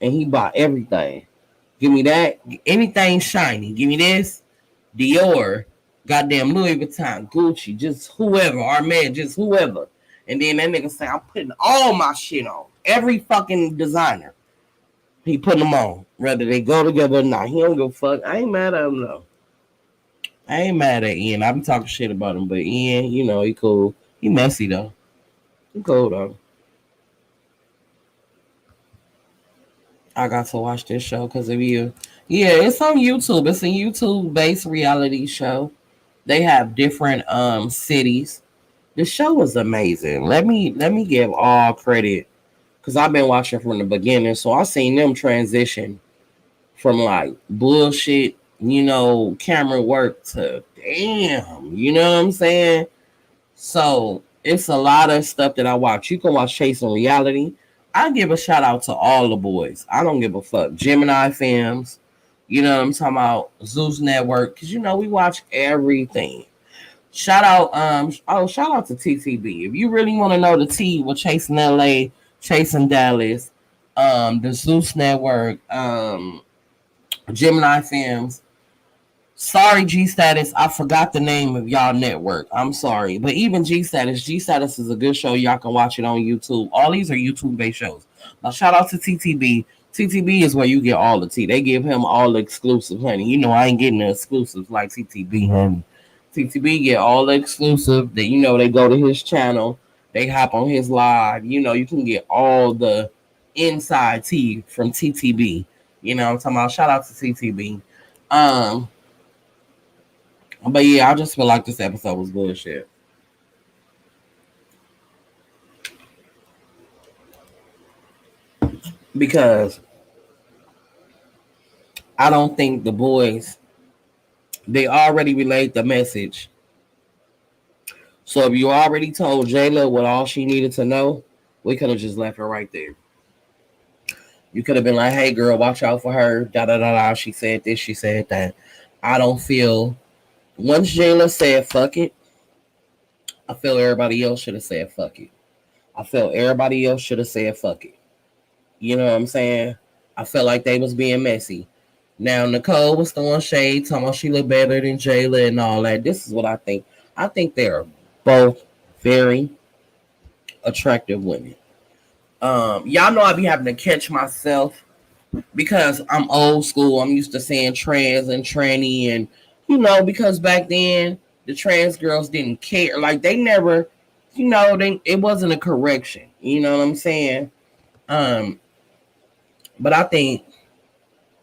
S1: and he bought everything. Give me that. Anything shiny. Give me this. Dior. Goddamn Louis Vuitton. Gucci. Just whoever. Armand. Just whoever. And then that nigga say, I'm putting all my shit on. Every fucking designer. He putting them on. Whether they go together or not. He don't give a fuck. I ain't mad at him though. I ain't mad at Ian. I be talking shit about him. But Ian, you know, he cool. He messy though. He cool though. I got to watch this show because of you. Yeah, it's on YouTube. It's a YouTube-based reality show. They have different cities. The show was amazing. Let me give all credit because I've been watching from the beginning, so I seen them transition from like bullshit, camera work to damn. You know what I'm saying? So it's a lot of stuff that I watch. You can watch Chasing Reality. I give a shout out to all the boys. I don't give a fuck. Gemini Films, you know what I'm talking about? Zeus Network, because we watch everything. Shout out, shout out to TTB. If you really want to know the T with Chasing LA, Chasing Dallas, the Zeus Network, Gemini Films. Sorry, G Status. I forgot the name of y'all network. I'm sorry. But even G Status is a good show. Y'all can watch it on YouTube. All these are YouTube-based shows. Now, shout out to TTB. TTB is where you get all the tea. They give him all the exclusive, honey. I ain't getting the exclusives like TTB, honey. TTB get all the exclusive. That they go to his channel. They hop on his live. You can get all the inside tea from TTB. I'm talking about. Shout out to TTB. But yeah, I just feel like this episode was bullshit. Because I don't think the boys, they already relayed the message. So if you already told Jayla what all she needed to know, we could have just left her right there. You could have been like, hey girl, watch out for her. Da da da da. She said this, she said that. I don't feel. Once Jayla said fuck it, I feel everybody else should have said fuck it. I felt everybody else should have said fuck it. You know what I'm saying? I felt like they was being messy. Now, Nicole was throwing shade, talking about she looked better than Jayla and all that. This is what I think. I think they're both very attractive women. Y'all know I be having to catch myself because I'm old school. I'm used to saying trans and tranny and because back then the trans girls didn't care. Like they never, it wasn't a correction. You know what I'm saying? But I think,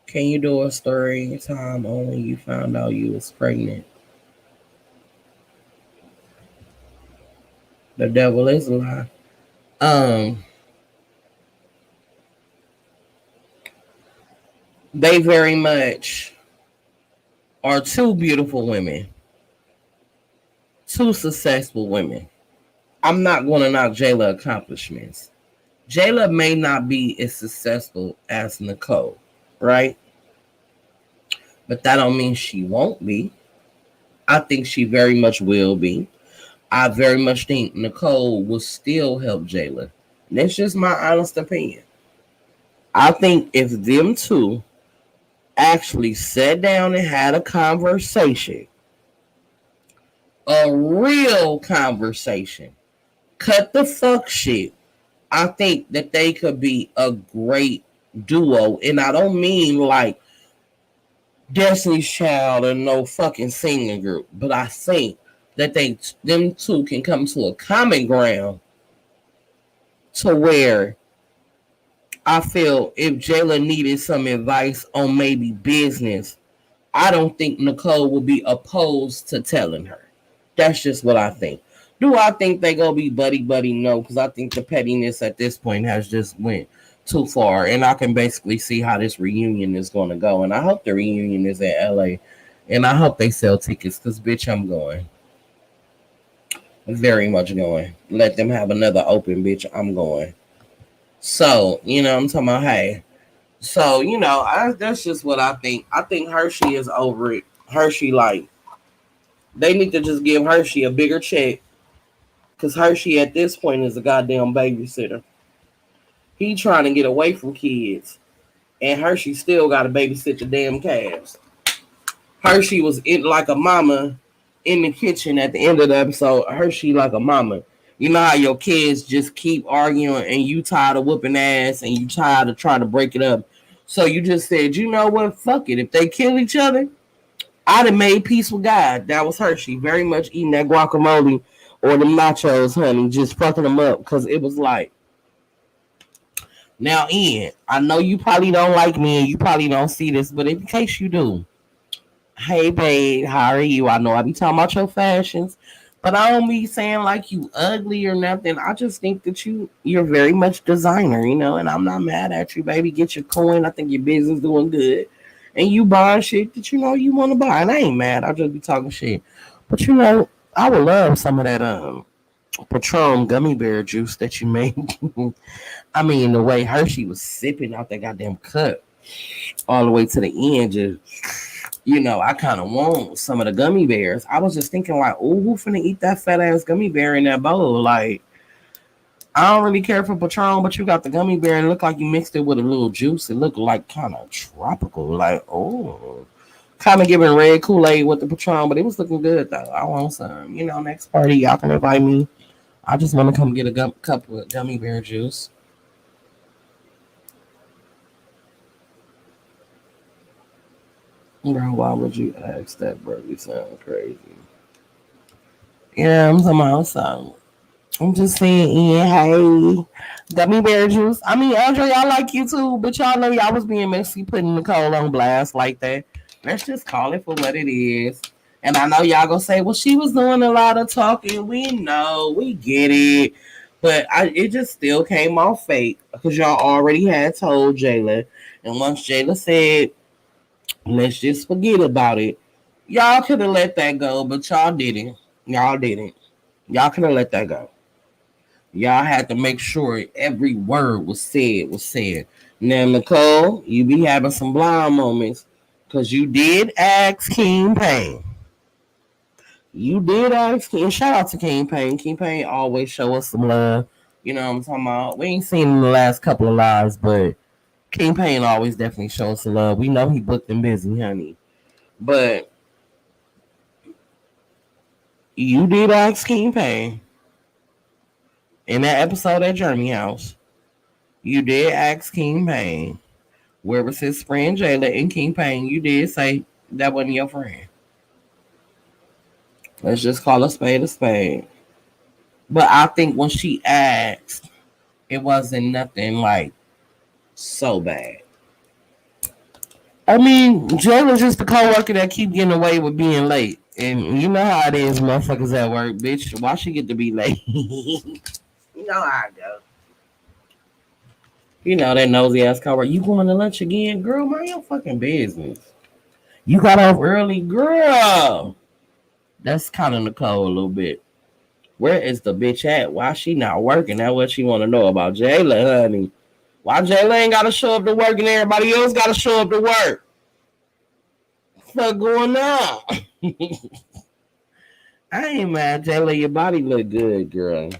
S1: can you do a story time on when you found out you was pregnant? The devil is alive. They very much are two beautiful women, two successful women. I'm not going to knock Jayla's accomplishments. Jayla may not be as successful as Nicole, right? But that don't mean she won't be. I think she very much will be. I very much think Nicole will still help Jayla. That's just my honest opinion. I think if them two actually sat down and had a conversation, a real conversation, cut the fuck shit, I think that they could be a great duo. And I don't mean like Destiny's Child or no fucking singing group, but I think that them two can come to a common ground to where I feel if Jayla needed some advice on maybe business, I don't think Nicole will be opposed to telling her. That's just what I think. Do I think they gonna be buddy buddy? No, because I think the pettiness at this point has just went too far, and I can basically see how this reunion is going to go. And I hope the reunion is in LA, and I hope they sell tickets because, bitch, I'm going. Very much going. Let them have another open, bitch. I'm going. So, I'm talking about, hey. So, that's just what I think. I think Hershey is over it. Hershey, like, they need to just give Hershey a bigger check because Hershey at this point is a goddamn babysitter. He trying to get away from kids, and Hershey still got to babysit the damn calves. Hershey was in like a mama in the kitchen at the end of the episode. Hershey like a mama. You know how your kids just keep arguing and you tired of whooping ass and you tired of trying to break it up. So you just said, you know what? Fuck it. If they kill each other, I'd have made peace with God. That was Hershey. Very much eating that guacamole or the nachos, honey. Just fucking them up because it was like, now, Ian, I know you probably don't like me and you probably don't see this, but in case you do, hey, babe, how are you? I know I be talking about your fashions, but I don't be saying like you ugly or nothing. I just think that you're very much designer, and I'm not mad at you, baby. Get your coin. I think your business doing good, and you buying shit that you want to buy. And I ain't mad. I just be talking shit, but I would love some of that Patron gummy bear juice that you made. I mean, the way Hershey was sipping out that goddamn cup all the way to the end, just I kind of want some of the gummy bears. I was just thinking, like, oh, who finna eat that fat ass gummy bear in that bowl? Like, I don't really care for Patron, but you got the gummy bear and it looked like you mixed it with a little juice. It looked like kind of tropical, like, oh, kind of giving red Kool-Aid with the Patron, but it was looking good though. I want some. Next party, y'all can invite me. I just want to come get a cup of gummy bear juice. Bro, why would you ask that, bro? You sound crazy. Yeah, I'm talking about something. I'm just saying, Ian, hey, gummy bear juice. I mean, Andre, I like you too, but y'all know y'all was being messy putting Nicole on blast like that. Let's just call it for what it is. And I know y'all gonna say, well, she was doing a lot of talking. We know, we get it. But it just still came off fake because y'all already had told Jayla. And once Jayla said, let's just forget about it, y'all could have let that go, but y'all didn't. Y'all didn't. Y'all could have let that go. Y'all had to make sure every word was said was said. Now, Nicole, you be having some blind moments because you did ask King Payne. You did ask King. Shout out to King Payne. King Payne always show us some love. You know what I'm talking about? We ain't seen him the last couple of lives, but King Payne always definitely shows some love. We know he booked and busy, honey. But you did ask King Payne in that episode at Jeremy House. You did ask King Payne where was his friend Jayla and King Payne. You did say that wasn't your friend. Let's just call a spade a spade. But I think when she asked, it wasn't nothing like so bad. I mean, Jayla's just the coworker that keep getting away with being late. And you know how it is, motherfuckers at work, bitch. Why she get to be late? You know how I go. You know that nosy ass coworker. You going to lunch again? Girl, mind your fucking business. You got off early? Girl. That's kind of Nicole a little bit. Where is the bitch at? Why she not working? That's what she want to know about Jayla, honey. Why Jayla ain't got to show up to work and everybody else got to show up to work? What's going on? I ain't mad, Jayla. Your body look good, girl.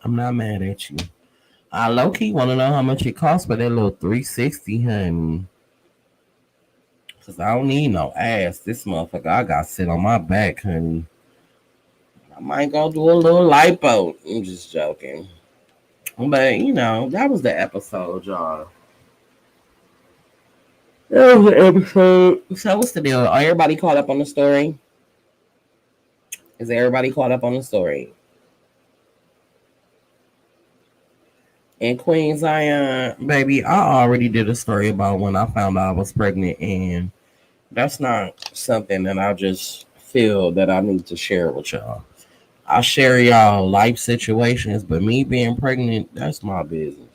S1: I'm not mad at you. I low key want to know how much it costs for that little 360, honey. Cause I don't need no ass. This motherfucker, I got to sit on my back, honey. I might go do a little lipo. I'm just joking. But, that was the episode, y'all. That was the episode. So, what's the deal? Are everybody caught up on the story? Is everybody caught up on the story? And Queen Zion, baby, I already did a story about when I found out I was pregnant, and that's not something that I just feel that I need to share with y'all. I share y'all life situations, but me being pregnant, that's my business.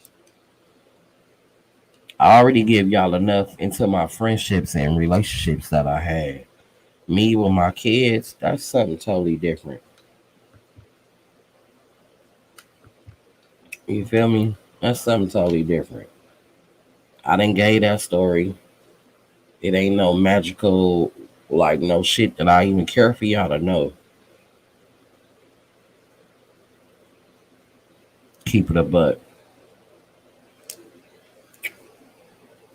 S1: I already give y'all enough into my friendships and relationships that I had. Me with my kids, that's something totally different. You feel me? That's something totally different. I didn't gave that story. It ain't no magical, like no shit that I even care for y'all to know. Keep it a buck.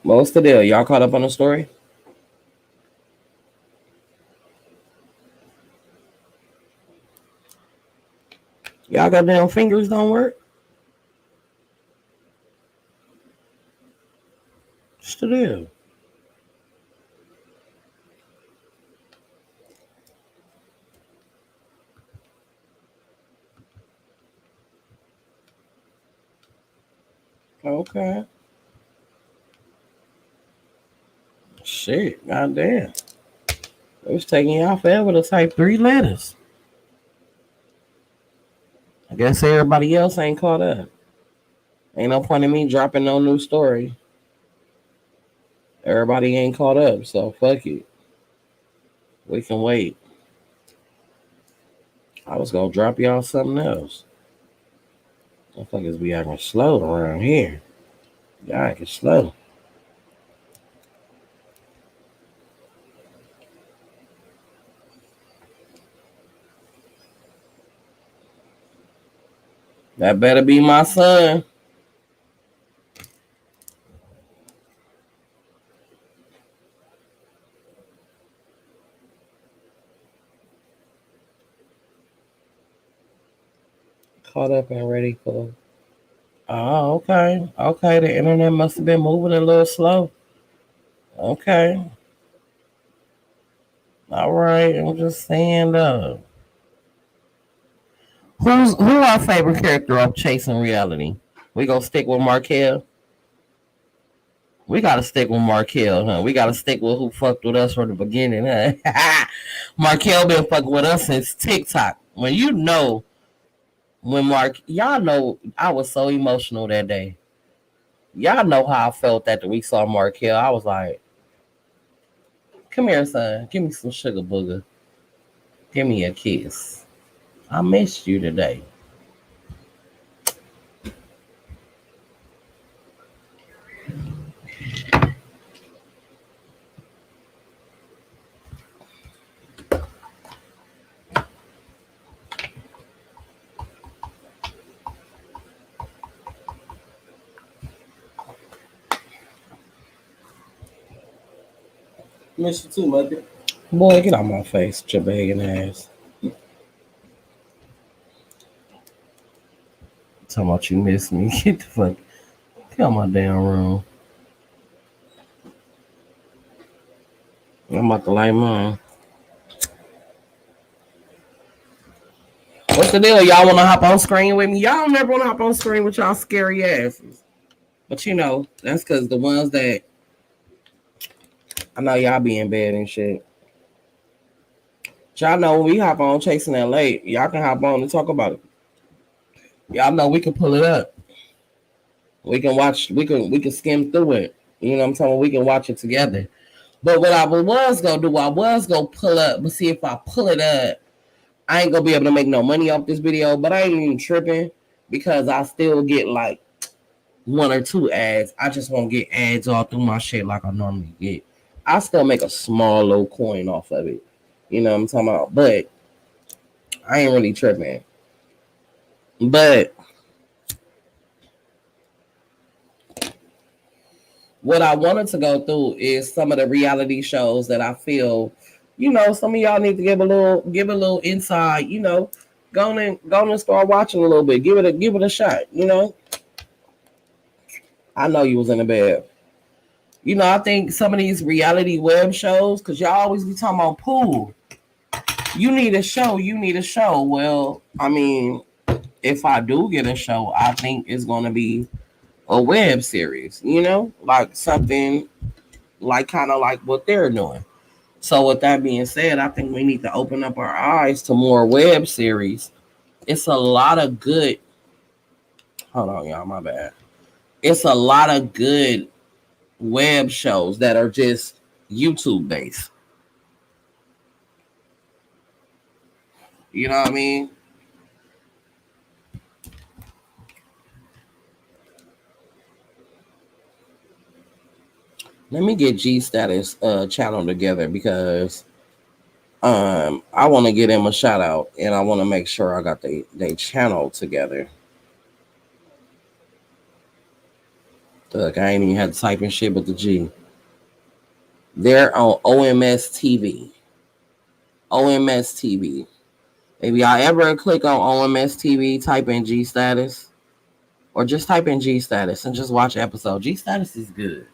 S1: Most of the deal, y'all caught up on the story? Y'all got damn fingers don't work? What's the deal? Okay. Shit, goddamn. It was taking y'all forever to type 3 letters. I guess everybody else ain't caught up. Ain't no point in me dropping no new story. Everybody ain't caught up, so fuck it. We can wait. I was gonna drop y'all something else. Motherfuckers be acting slow around here. Y'all acting slow. That better be my son. Caught up and ready for. Oh, okay. Okay, the internet must have been moving a little slow. Okay. All right. I'm just saying who our favorite character of Chasing Reality? We gonna stick with Markel? We gotta stick with Markel, huh? We gotta stick with who fucked with us from the beginning, huh? Markel been fucking with us since TikTok. When you know when y'all know I was so emotional that day. Y'all know how I felt that we saw Markel. I was like, come here, son. Give me some sugar booger. Give me a kiss. I missed you today. Miss you too, mother. Boy, get out my face, your begging ass. Talking about you miss me. Get the fuck. Get out my damn room. I'm about to light mine. What's the deal? Y'all want to hop on screen with me? Y'all never want to hop on screen with y'all scary asses. But you know, that's because the ones that I know y'all be in bed and shit. Y'all know when we hop on Chasing that late, y'all can hop on and talk about it. Y'all know we can pull it up. We can watch. We can skim through it. You know what I'm talking about? We can watch it together. But what I was gonna do, I was gonna pull up, but see if I pull it up, I ain't gonna be able to make no money off this video. But I ain't even tripping because I still get like 1 or 2 ads. I just won't get ads all through my shit like I normally get. I still make a small little coin off of it. You know what I'm talking about? But I ain't really tripping. But what I wanted to go through is some of the reality shows that I feel, some of y'all need to give a little insight, go and start watching a little bit. Give it a shot, I know you was in the bed. I think some of these reality web shows, because y'all always be talking about pool. You need a show. Well, I mean, if I do get a show, I think it's gonna be a web series, like something like kind of like what they're doing. So with that being said, I think we need to open up our eyes to more web series. It's a lot of good. Hold on, y'all, my bad. It's a lot of good web shows that are just YouTube based. You know what I mean? Let me get G Status channel together because I want to get him a shout out and I want to make sure I got they channel together. Look, I ain't even had to type in shit but the G. They're on OMS TV. OMS TV. If y'all ever click on OMS TV, type in G Status. Or just type in G Status and just watch an episode. G Status is good.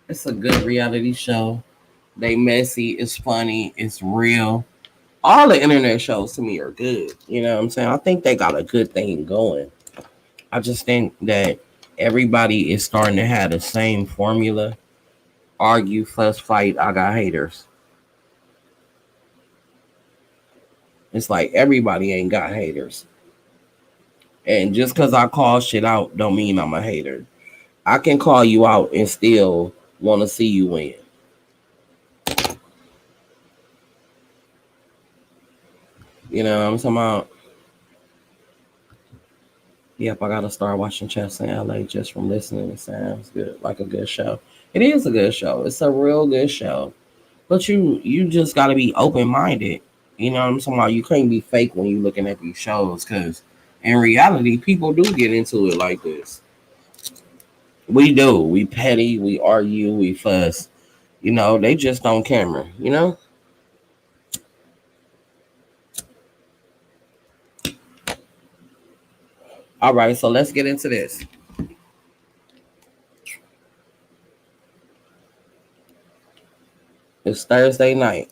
S1: It's a good reality show. They messy, it's funny, it's real. All the internet shows to me are good. You know what I'm saying? I think they got a good thing going. I just think that everybody is starting to have the same formula. Argue, fuss, fight, I got haters. It's like everybody ain't got haters. And just because I call shit out don't mean I'm a hater. I can call you out and still want to see you win. You know what I'm talking about? Yep, I gotta start watching Chess in LA just from listening. It sounds good, like a good show. It is a good show. It's a real good show. But you just gotta be open minded. You know what I'm talking about? You can't be fake when you looking at these shows because in reality, people do get into it like this. We do. We petty. We argue. We fuss. You know, they just on camera. You know. All right, so let's get into this. It's Thursday night,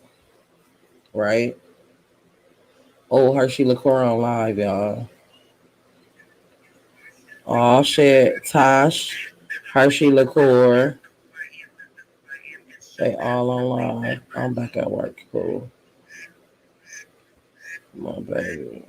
S1: right? Oh, Hershey Liqueur on live, y'all. Oh shit, Tosh, Hershey Liqueur, they all on live. I'm back at work. Cool. My baby.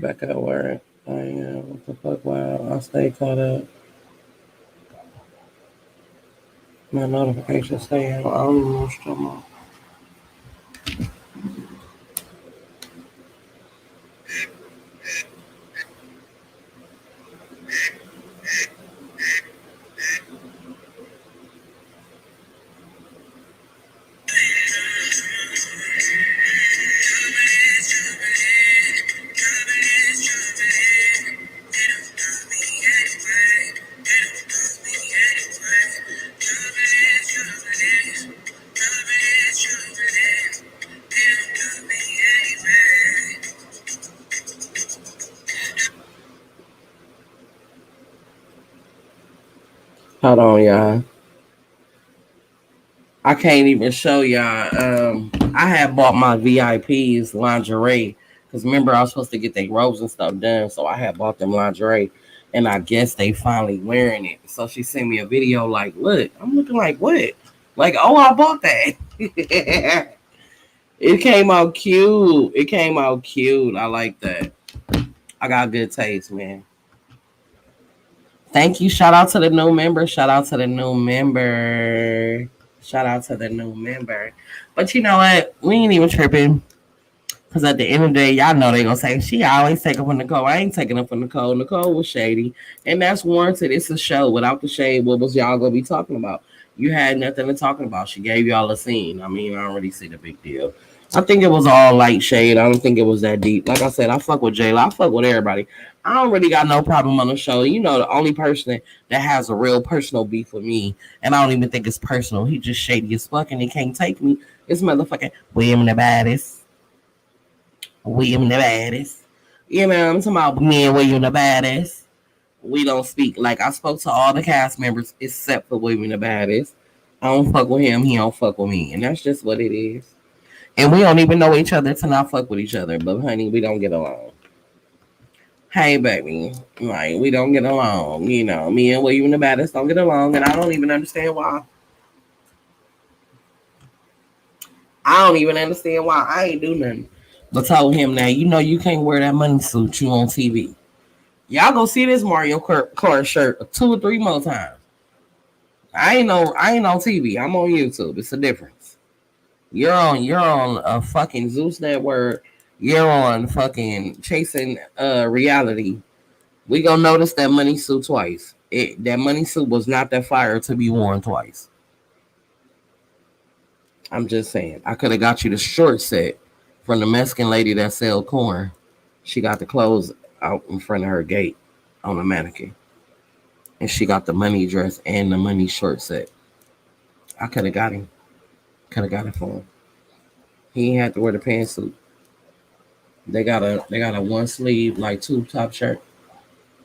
S1: Back at work. I am. What the fuck? Wow. I stay caught up. My notifications stay on. I don't even know what's going on. Hold on, y'all. I can't even show y'all. I had bought my VIPs lingerie because remember I was supposed to get their robes and stuff done, so I had bought them lingerie, and I guess they finally wearing it. So she sent me a video like, "Look, I'm looking like what? Like, oh, I bought that." It came out cute. It came out cute. I like that. I got good taste, man. Thank you. Shout out to the new member. Shout out to the new member. Shout out to the new member. But you know what? We ain't even tripping. Because at the end of the day, y'all know they going to say, she always taking from Nicole. I ain't taking up for Nicole. Nicole was shady. And that's warranted. It's a show. Without the shade, what was y'all going to be talking about? You had nothing to talk about. She gave y'all a scene. I mean, I don't really see the big deal. I think it was all light shade. I don't think it was that deep. Like I said, I fuck with Jayla. I fuck with everybody. I don't really got no problem on the show. You know, the only person that has a real personal beef with me, and I don't even think it's personal. He just shady as fuck and he can't take me. It's motherfucking William the baddest. William the baddest. You know, I'm talking about me and William the baddest. We don't speak. Like, I spoke to all the cast members except for William the baddest. I don't fuck with him. He don't fuck with me. And that's just what it is. And we don't even know each other to not fuck with each other. But, honey, we don't get along. hey baby, like we don't get along. You know, me and William the Baddest don't get along, and I don't even understand why. I don't even understand why. I ain't do nothing. But told him now, you know you can't wear that money suit you on TV. Y'all go see this Mario Kart shirt 2 or 3 more times. I ain't on TV. I'm on YouTube. It's a difference. You're on a fucking Zeus network. You're on fucking chasing reality. We gonna notice that money suit twice. That money suit was not that fire to be worn twice. I'm just saying. I could have got you the short set from the Mexican lady that sell corn. She got the clothes out in front of her gate on a mannequin. And she got the money dress and the money short set. I could have got him. Could have got it for him. He ain't had to wear the pantsuit. They got a one sleeve like tube top shirt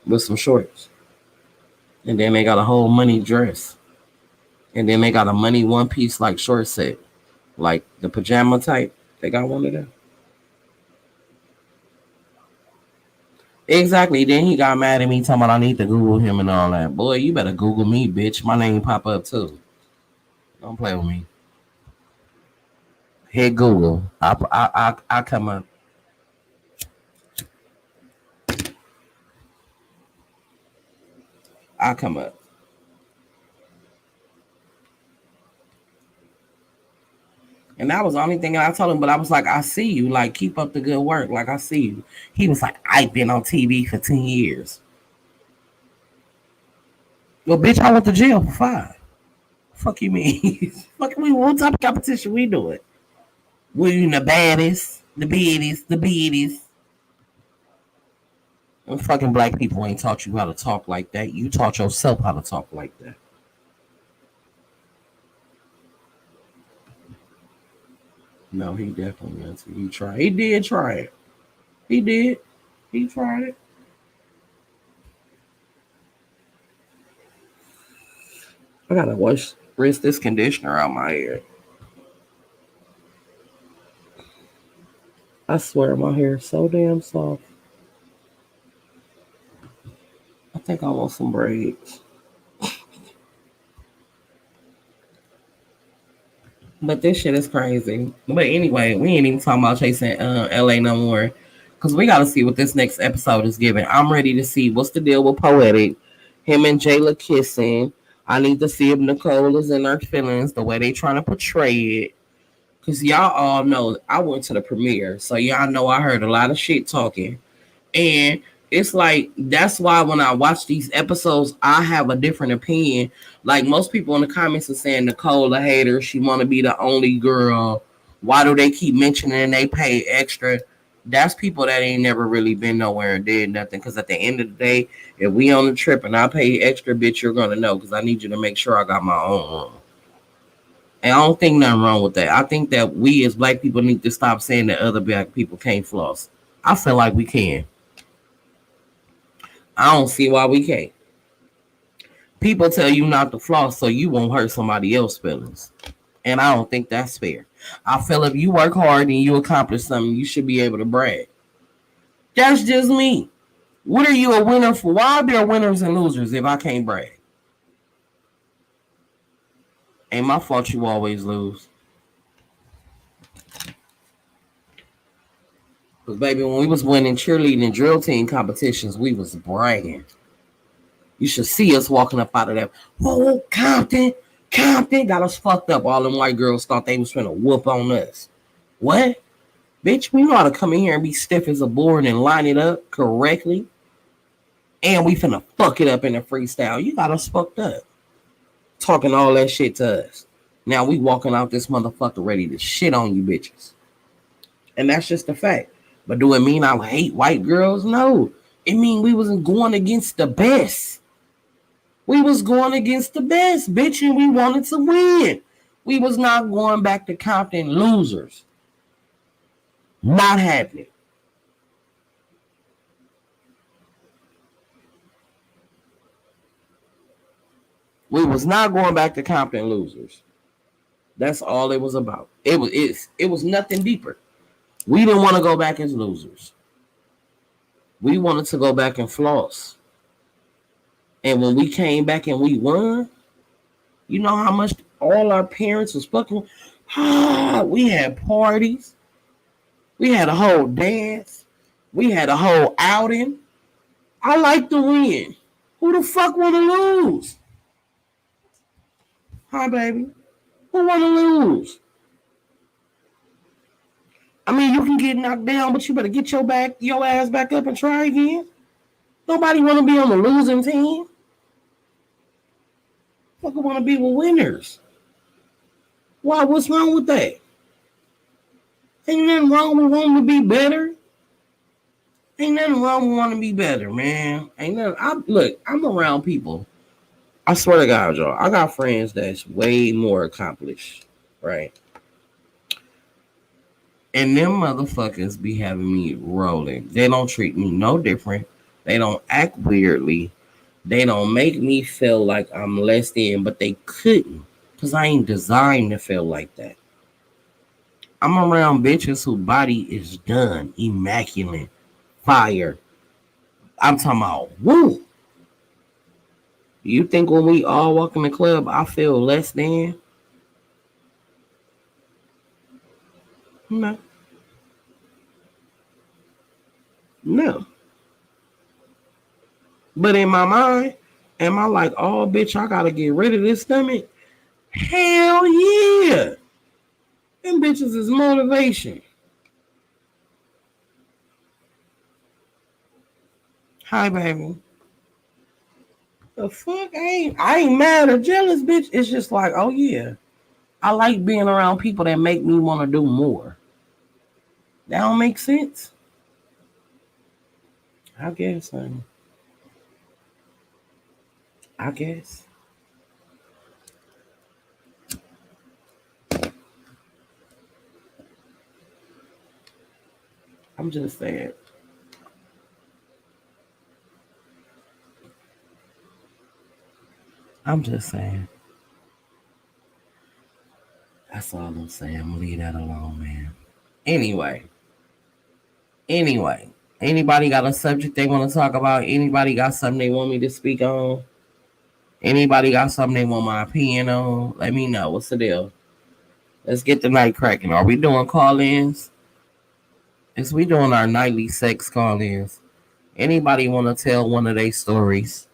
S1: with some shorts. And then they got a whole money dress. And then they got a money one piece like short set. Like the pajama type. They got one of them. Exactly. Then he got mad at me talking about I need to Google him and all that. Boy, you better Google me, bitch. My name pop up too. Don't play with me. Hit Google. I come up. I come up. And that was the only thing I told him. But I was like, I see you. Like, keep up the good work. Like, I see you. He was like, I've been on TV for 10 years. Well, bitch, I went to jail for 5. Fuck you mean? Fuck we what type of competition we doing? We the baddest, the biggest, the biggest. And fucking black people ain't taught you how to talk like that. You taught yourself how to talk like that. No, he definitely meant to. He tried. He did try it. He did. He tried it. I gotta rinse this conditioner out my hair. I swear my hair is so damn soft. I think I want some braids. But this shit is crazy. But anyway, we ain't even talking about chasing LA no more. Cause we gotta see what this next episode is giving. I'm ready to see what's the deal with Poetic. Him and Jayla kissing. I need to see if Nicole is in her feelings, the way they trying to portray it. Cause y'all all know I went to the premiere. So y'all know I heard a lot of shit talking. And it's like that's why when I watch these episodes, I have a different opinion. Like most people in the comments are saying Nicole a hater, she wanna be the only girl. Why do they keep mentioning they pay extra? That's people that ain't never really been nowhere and did nothing. Cause at the end of the day, if we on the trip and I pay extra, bitch, you're gonna know. Cause I need you to make sure I got my own room. And I don't think nothing wrong with that. I think that we as black people need to stop saying that other black people can't floss. I feel like we can. I don't see why we can't. People tell you not to floss so you won't hurt somebody else's feelings. And I don't think that's fair. I feel if you work hard and you accomplish something, you should be able to brag. That's just me. What are you a winner for? Why are there winners and losers if I can't brag? Ain't my fault you always lose. Because baby, when we was winning cheerleading and drill team competitions, we was bragging. You should see us walking up out of that. Whoa, Compton, Compton got us fucked up. All them white girls thought they was trying to whoop on us. What? Bitch, we know how to come in here and be stiff as a board and line it up correctly. And we finna fuck it up in a freestyle. You got us fucked up. Talking all that shit to us. Now we walking out this motherfucker ready to shit on you bitches. And that's just a fact. But do it mean I hate white girls? No. It mean we wasn't going against the best. We was going against the best, bitch, and we wanted to win. We was not going back to Compton losers. Not happening. We was not going back to Compton losers. That's all it was about. It was nothing deeper. We didn't want to go back as losers. We wanted to go back and floss. And when we came back and we won, you know how much all our parents was fucking. We had parties. We had a whole dance. We had a whole outing. I like to win. Who the fuck want to lose? Hi, baby. Who want to lose? I mean, you can get knocked down, but you better get your ass back up and try again. Nobody want to be on the losing team. Fucker want to be with winners. Why? What's wrong with that? Ain't nothing wrong with wanting to be better. Ain't nothing wrong with wanting to be better, man. Ain't nothing. Look, I'm around people. I swear to God, y'all. I got friends that's way more accomplished, right? And them motherfuckers be having me rolling. They don't treat me no different. They don't act weirdly. They don't make me feel like I'm less than, but they couldn't. Because I ain't designed to feel like that. I'm around bitches whose body is done, immaculate, fire. I'm talking about, woo. You think when we all walk in the club, I feel less than? No. No. But in my mind, am I like, oh, bitch, I gotta get rid of this stomach? Hell yeah. Them bitches is motivation. Hi, baby. The fuck? I ain't mad or jealous, bitch. It's just like, oh yeah. I like being around people that make me want to do more. That don't make sense? I guess, honey. I guess. I'm just saying. I'm just saying. That's all I'm saying. I'm gonna leave that alone, man. Anyway, anyway. Anybody got a subject they want to talk about? Anybody got something they want me to speak on? Anybody got something they want my opinion on? Let me know. What's the deal? Let's get the night cracking. Are we doing call-ins? Is we doing our nightly sex call-ins? Anybody want to tell one of their stories?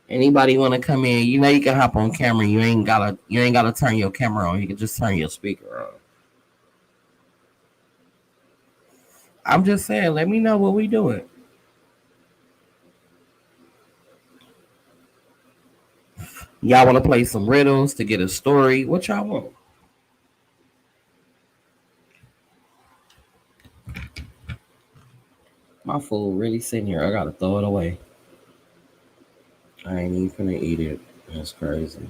S1: Anybody want to come in? You know you can hop on camera. You ain't gotta turn your camera on. You can just turn your speaker on. I'm just saying. Let me know what we doing. Y'all want to play some riddles to get a story? What y'all want? My food really sitting here. I gotta throw it away. I ain't even gonna eat it. That's crazy.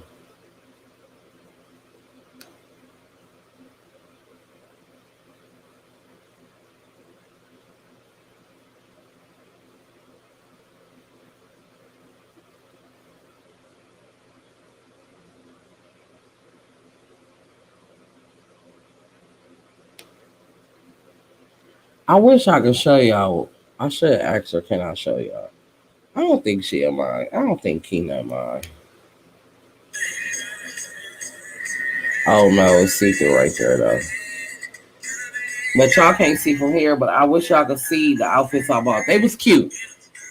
S1: I wish I could show y'all. I should ask her, can I show y'all? I don't think she'll mind. I don't think Keena mind. Oh no, it's secret right there though. But y'all can't see from here. But I wish y'all could see the outfits I bought. They was cute.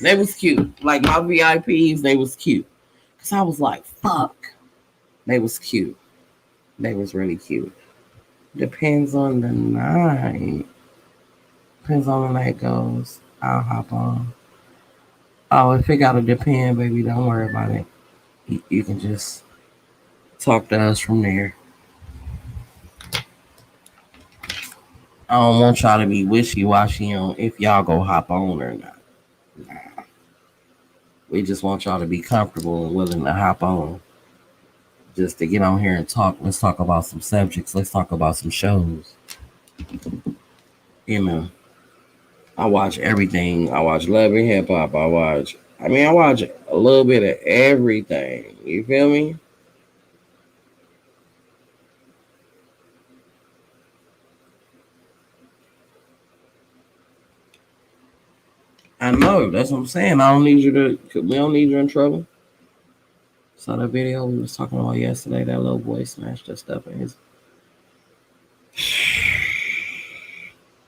S1: They was cute. Like my VIPs, they was cute. Cause I was like, fuck. They was cute. They was really cute. Depends on the night. Depends on the night goes. I'll hop on. Oh, if it gotta depend, baby, don't worry about it. You can just talk to us from there. I don't want y'all to be wishy washy on if y'all go hop on or not. We just want y'all to be comfortable and willing to hop on. Just to get on here and talk. Let's talk about some subjects. Let's talk about some shows. You know, I watch everything. I watch Love and Hip Hop. I watch a little bit of everything. You feel me? I know. That's what I'm saying. I don't need you to. We don't need you in trouble. Saw that video we was talking about yesterday. That little boy smashed that stuff in his.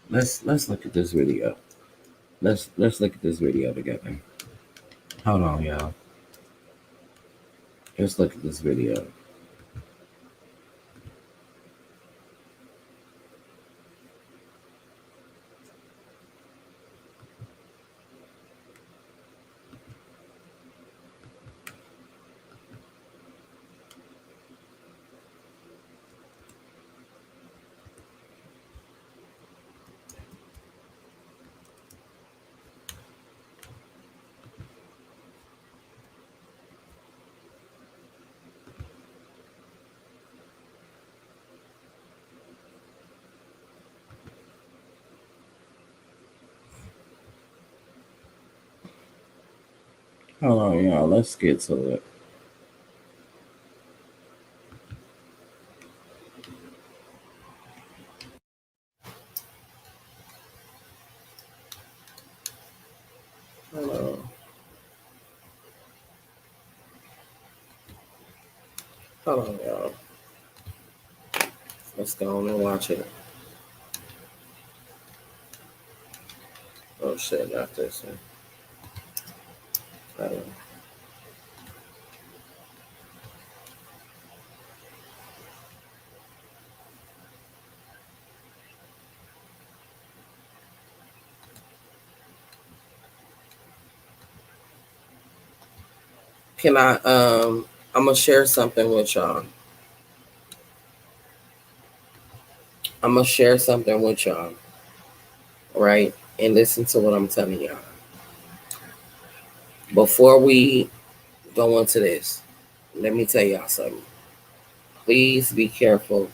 S1: Let's look at this video. Let's look at this video together. Hold on, y'all. Let's look at this video. Hold on, y'all. Let's get to it. Hold on. Hold on, y'all. Let's go on and watch it. Oh shit, not this one. Hold on. Can I I'm gonna share something with y'all. I'm gonna share something with y'all, right? And listen to what I'm telling y'all. Before we go into this, let me tell y'all something. Please be careful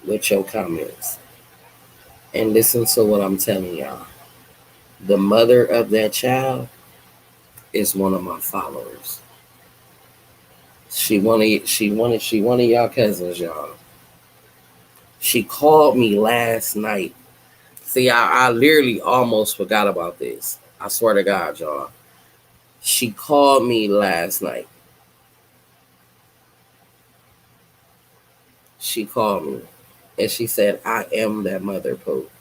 S1: with your comments and listen to what I'm telling y'all. The mother of that child is one of my followers. She one of y'all cousins, y'all. She called me last night. See, I literally almost forgot about this. I swear to God, y'all. She called me last night. She called me and she said, I am that mother, Pope.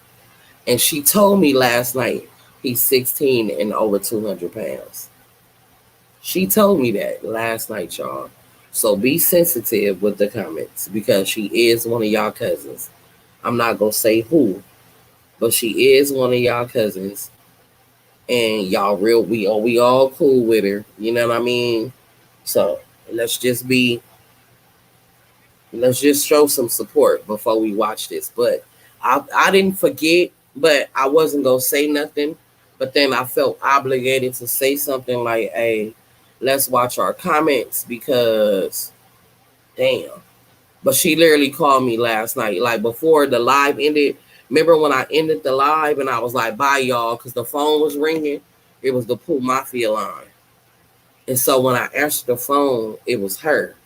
S1: And she told me last night he's 16 and over 200 pounds. She told me that last night, y'all. So be sensitive with the comments because she is one of y'all cousins. I'm not going to say who, but she is one of y'all cousins. And y'all we all cool with her. You know what I mean? So let's just be let's just show some support before we watch this. But I didn't forget, but I wasn't gonna say nothing. But then I felt obligated to say something like, hey, let's watch our comments because damn. But she literally called me last night, like before the live ended. Remember when I ended the live and I was like, bye y'all, because the phone was ringing. It was the Pool Mafia line. And so when I answered the phone, it was her.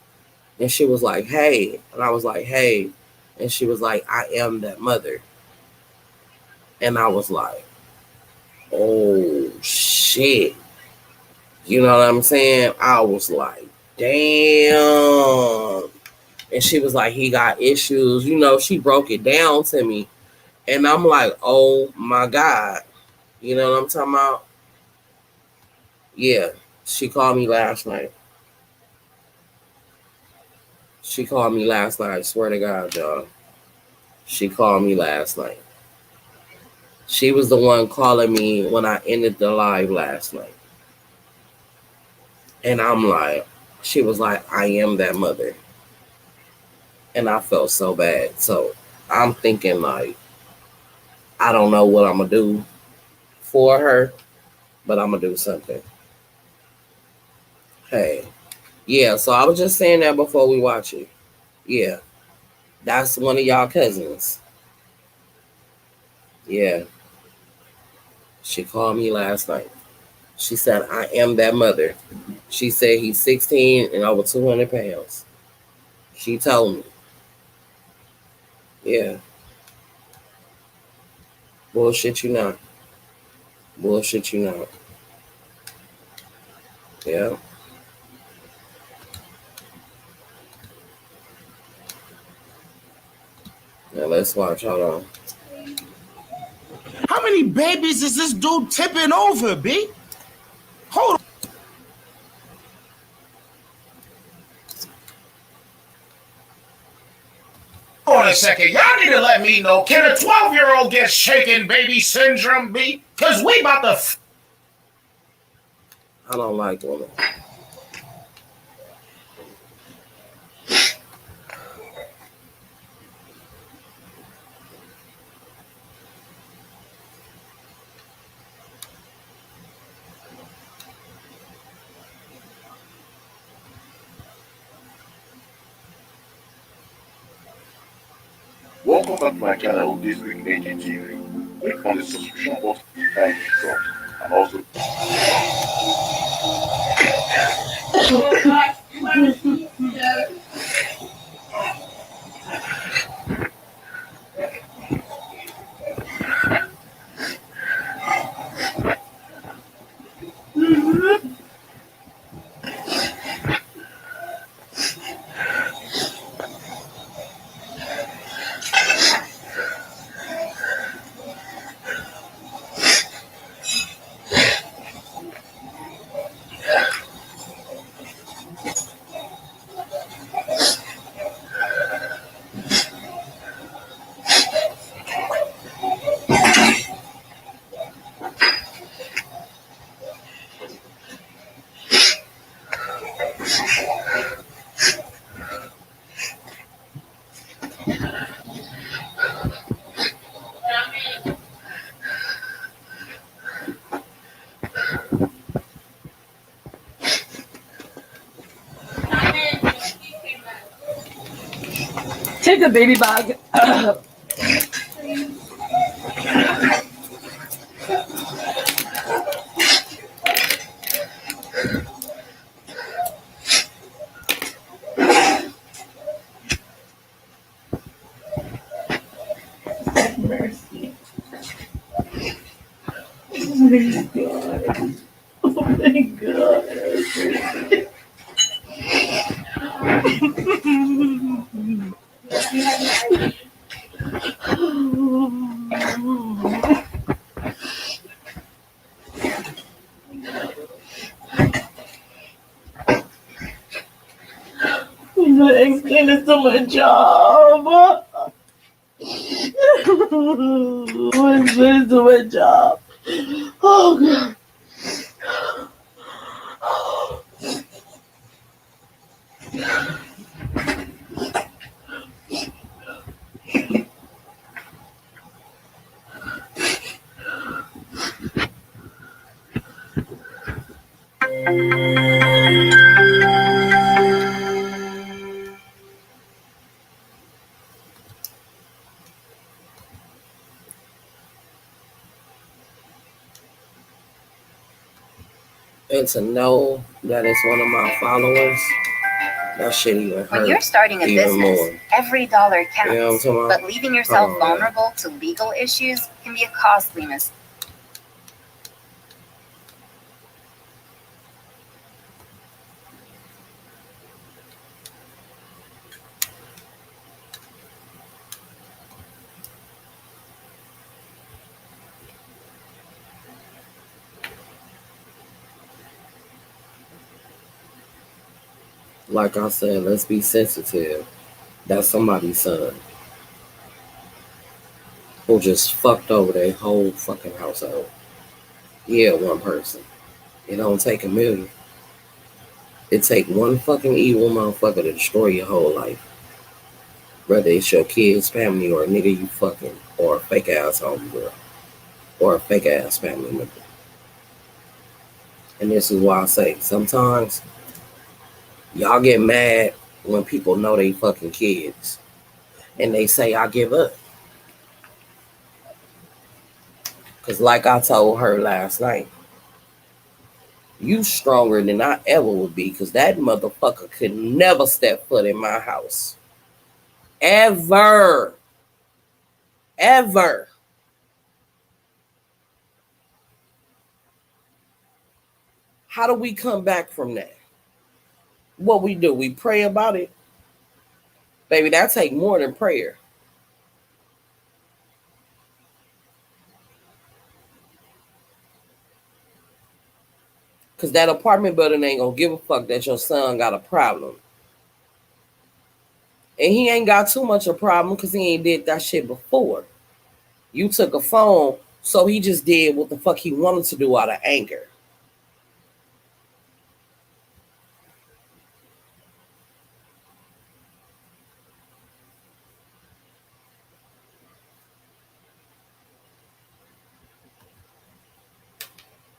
S1: And she was like, hey. And I was like, hey. And she was like, I am that mother. And I was like, oh, shit. You know what I'm saying? I was like, damn. And she was like, he got issues. You know, she broke it down to me. And I'm like, oh, my God. You know what I'm talking about? Yeah. She called me last night. She called me last night. I swear to God, y'all. She called me last night. She was the one calling me when I ended the live last night. And I'm like, she was like, I am that mother. And I felt so bad. So I'm thinking like, I don't know what I'm going to do for her, but I'm going to do something. Hey. Yeah, so I was just saying that before we watch it. Yeah. That's one of y'all cousins. Yeah. She called me last night. She said, I am that mother. She said he's 16 and over 200 pounds. She told me. Yeah. Bullshit you not. Bullshit you not. Yeah. Now let's watch. Hold on.
S2: How many babies is this dude tipping over, B? Hold on a second. Y'all need to let me know. Can a 12-year-old get shaken baby syndrome, B? Because we about to...
S1: I don't like women.
S3: Welcome back to my channel, This Week in TV. Click on the subscription button to find subs. And also
S4: take the baby bag. Mercy. Oh my god. Oh my god. I'm gonna explain this to my job. I'm explaining to my job. Oh god.
S1: And to know that it's one of my followers, that shit even hurt.
S5: When you're starting a business,
S1: more.
S5: every dollar counts.
S1: You know what I'm talking about?
S5: But leaving yourself vulnerable to legal issues can be a costly mistake.
S1: Like I said, let's be sensitive. That's somebody's son who just fucked over their whole fucking household. Yeah, one person. It don't take a million. It take one fucking evil motherfucker to destroy your whole life. Whether it's your kids, family, or a nigga you fucking, or a fake ass homegirl, or a fake ass family member. And this is why I say sometimes y'all get mad when people know they fucking kids and they say I give up. Cause like I told her last night, you stronger than I ever would be, cause that motherfucker could never step foot in my house. Ever. Ever. How do we come back from that? What we do? We pray about it? Baby, that take more than prayer. Because that apartment building ain't going to give a fuck that your son got a problem. And he ain't got too much of a problem because he ain't did that shit before. You took a phone, so he just did what the fuck he wanted to do out of anger.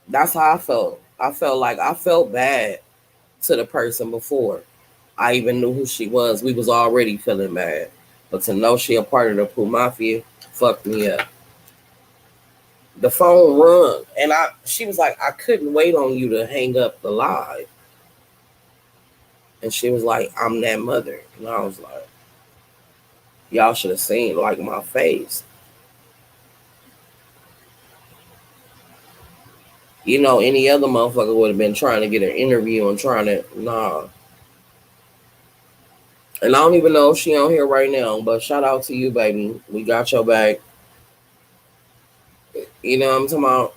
S1: That's how I felt. I felt bad to the person before I even knew who she was. We was already feeling bad. But to know she a part of the Pooh Mafia fucked me up. The phone rung and she was like, I couldn't wait on you to hang up the live. And she was like, I'm that mother. And I was like, y'all should have seen like my face. You know, any other motherfucker would have been trying to get an interview and trying to, nah. And I don't even know if she on here right now, but shout out to you, baby. We got your back. You know what I'm talking about?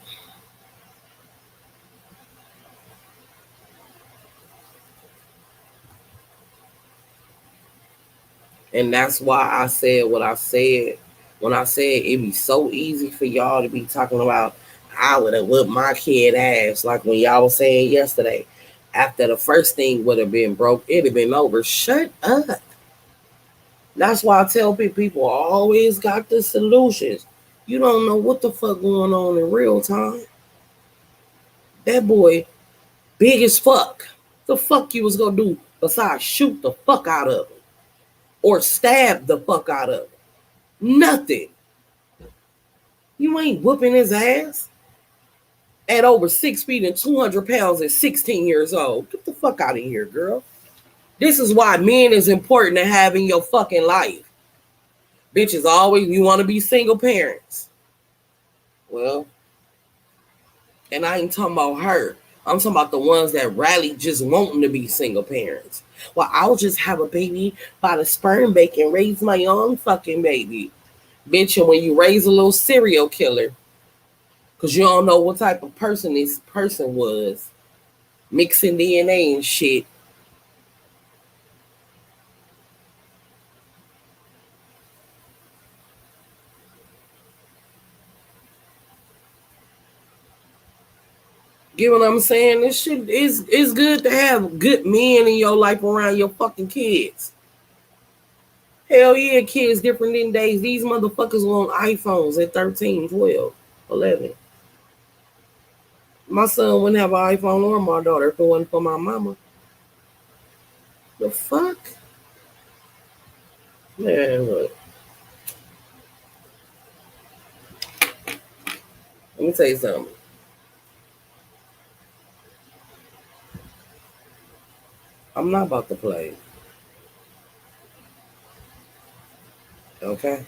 S1: And that's why I said what I said when I said it'd be so easy for y'all to be talking about I would have whipped my kid ass, like when y'all was saying yesterday. After the first thing would have been broke, it'd have been over. Shut up. That's why I tell people always got the solutions. You don't know what the fuck going on in real time. That boy big as fuck. The fuck you was gonna do besides shoot the fuck out of him or stab the fuck out of him? Nothing. You ain't whooping his ass at over 6 feet and 200 pounds at 16 years old. Get the fuck out of here, girl. This is why men is important to have in your fucking life. Bitches always, you want to be single parents. Well, and I ain't talking about her. I'm talking about the ones that rally just wanting to be single parents. Well, I'll just have a baby by the sperm bank and raise my own fucking baby. Bitch, and when you raise a little serial killer, because you don't know what type of person this person was, mixing DNA and shit. Get what I'm saying? This shit is good to have good men in your life around your fucking kids. Hell yeah, kids different than days. These motherfuckers were on iPhones at 13, 12, 11. My son wouldn't have an iPhone or my daughter if it wasn't for my mama. The fuck? Man, look. Let me tell you something. I'm not about to play. Okay?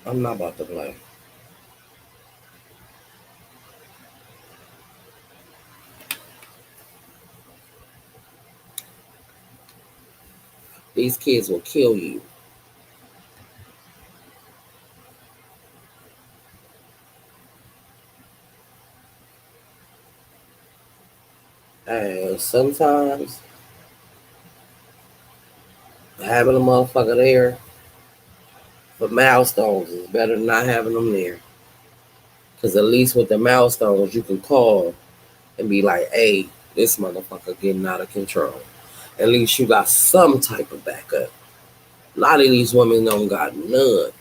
S1: I'm not about to play. These kids will kill you. And sometimes having a motherfucker there for milestones is better than not having them there. Because at least with the milestones, you can call and be like, hey, this motherfucker getting out of control. At least you got some type of backup. A lot of these women don't got none.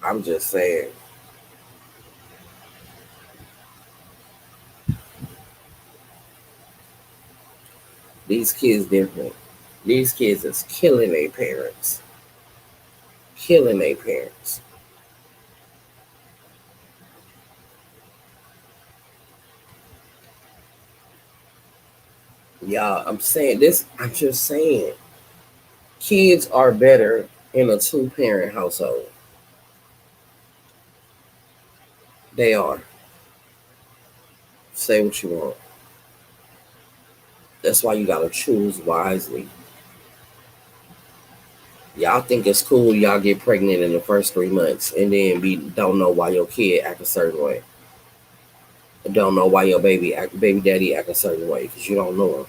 S1: I'm just saying. These kids different. These kids is killing their parents. Killing their parents. Y'all, I'm just saying, kids are better in a two-parent household. They are. Say what you want. That's why you gotta choose wisely. Y'all think it's cool y'all get pregnant in the first 3 months and then don't know why your kid act a certain way. Don't know why your baby daddy act a certain way because you don't know him.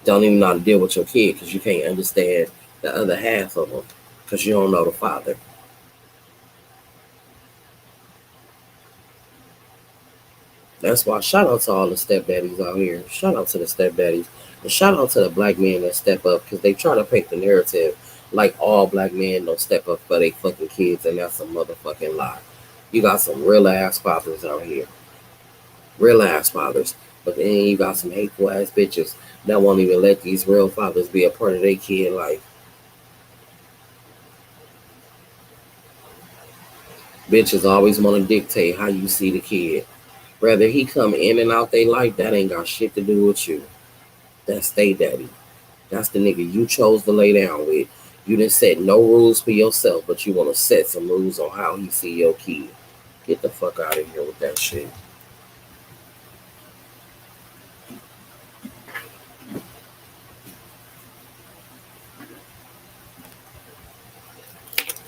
S1: Don't even know how to deal with your kid because you can't understand the other half of them because you don't know the father. That's why shout out to all the stepdaddies out here. Shout out to the stepdaddies. And shout out to the black men that step up because they try to paint the narrative like all black men don't step up for their fucking kids, and that's a motherfucking lie. You got some real ass fathers out here. Real ass fathers. But then you got some hateful ass bitches that won't even let these real fathers be a part of their kid life. Bitches always want to dictate how you see the kid. Whether he come in and out their life, that ain't got shit to do with you. That's they daddy. That's the nigga you chose to lay down with. You didn't set no rules for yourself, but you want to set some rules on how he see your kid. Get the fuck out of here with that shit.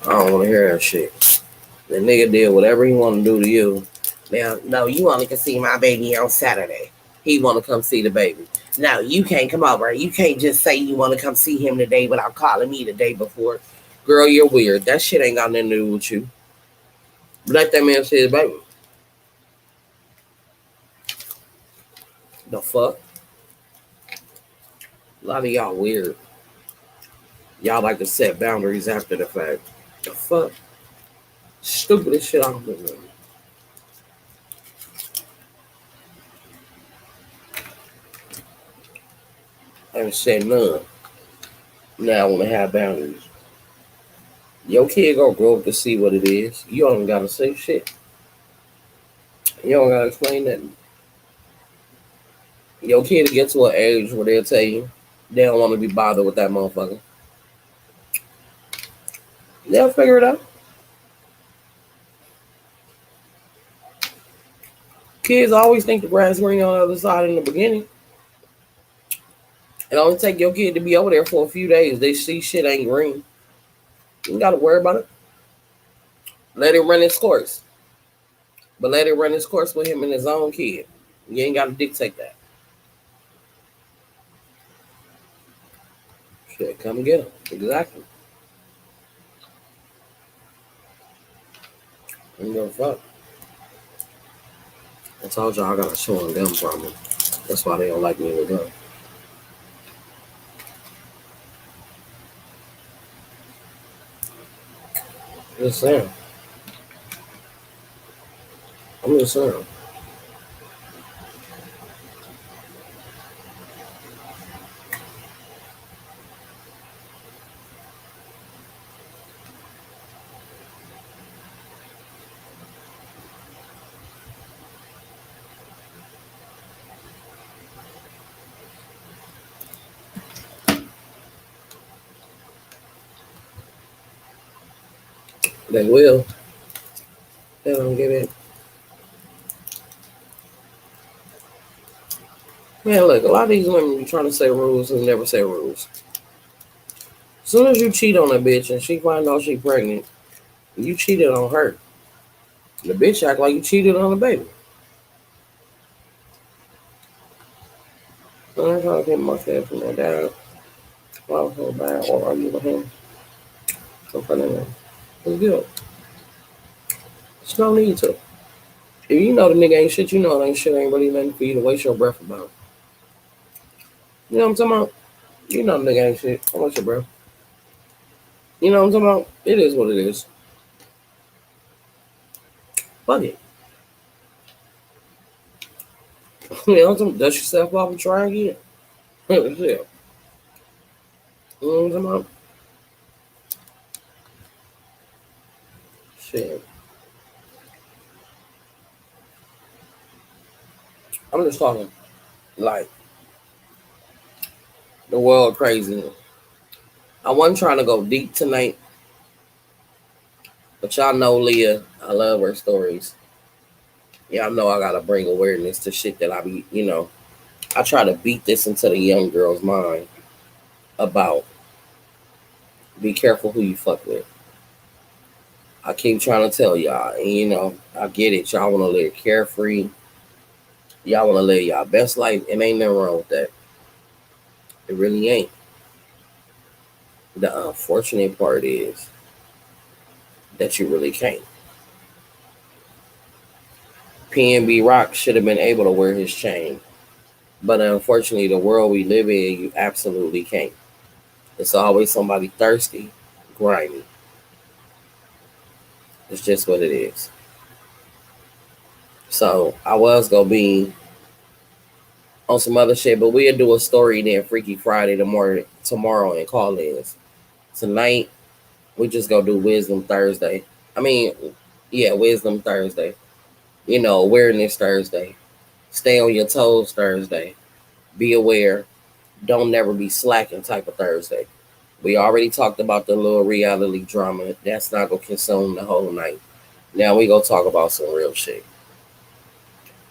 S1: I don't want to hear that shit. The nigga did whatever he want to do to you. Now, no, you only can see my baby on Saturday. He want to come see the baby. No, you can't come over. You can't just say you want to come see him today without calling me the day before. Girl, you're weird. That shit ain't got nothing to do with you. Let that man see his baby. The fuck? A lot of y'all weird. Y'all like to set boundaries after the fact. The fuck? Stupidest shit I've been doing. I haven't said none. Now I want to have boundaries. Your kid gonna grow up to see what it is. You don't gotta say shit. You don't gotta explain nothing. Your kid will get to an age where they'll tell you they don't want to be bothered with that motherfucker. They'll figure it out. Kids always think the grass green on the other side in the beginning. It only take your kid to be over there for a few days. They see shit ain't green. You ain't gotta worry about it. Let it run its course. But let it run its course with him and his own kid. You ain't gotta dictate that. Shit, come and get him. Exactly. I don't give a fuck. I told y'all I got a chewing gum problem. That's why they don't like me with gum. I'm just saying. I'm just saying. They will. They don't get it. Man, look, a lot of these women be trying to say rules and never say rules. As soon as you cheat on a bitch and she find out she pregnant, you cheated on her. The bitch act like you cheated on the baby. I'm trying to get my kid from my dad. Why was so bad? What are you with him? So funny, man. It's good. There's no need to. If you know the nigga ain't shit, you know it ain't shit. Ain't really nothing for you to waste your breath about. You know what I'm talking about? You know the nigga ain't shit. Don't waste your breath. You know what I'm talking about? It is what it is. Fuck it. You know what I'm talking about? Dust yourself off and try again. Shit. You know what I'm talking about? Shit. I'm just talking. Like, the world crazy. I wasn't trying to go deep tonight, but y'all know Leah. I love her stories. Y'all know I gotta bring awareness to shit that I be, I try to beat this into the young girl's mind about be careful who you fuck with. I keep trying to tell y'all, and I get it. Y'all want to live carefree. Y'all want to live y'all best life, and ain't nothing wrong with that. It really ain't. The unfortunate part is that you really can't. PNB Rock should have been able to wear his chain, but unfortunately, the world we live in, you absolutely can't. It's always somebody thirsty, grimy. It's just what it is. So I was gonna be on some other shit, but we'll do a story then Freaky Friday tomorrow and call ins. Tonight we just gonna do Wisdom Thursday. I mean, yeah, Wisdom Thursday. Awareness Thursday. Stay on your toes Thursday. Be aware. Don't never be slacking type of Thursday. We already talked about the little reality drama. That's not gonna consume the whole night. Now we gonna talk about some real shit.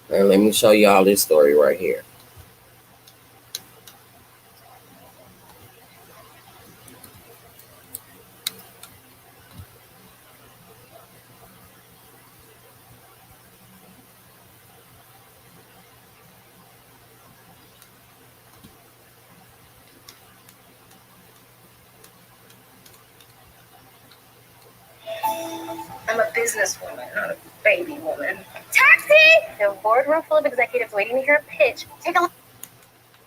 S1: And let me show y'all this story right here.
S5: I'm a businesswoman, not a baby woman. Taxi! A boardroom full of executives waiting to hear a pitch. Take a look.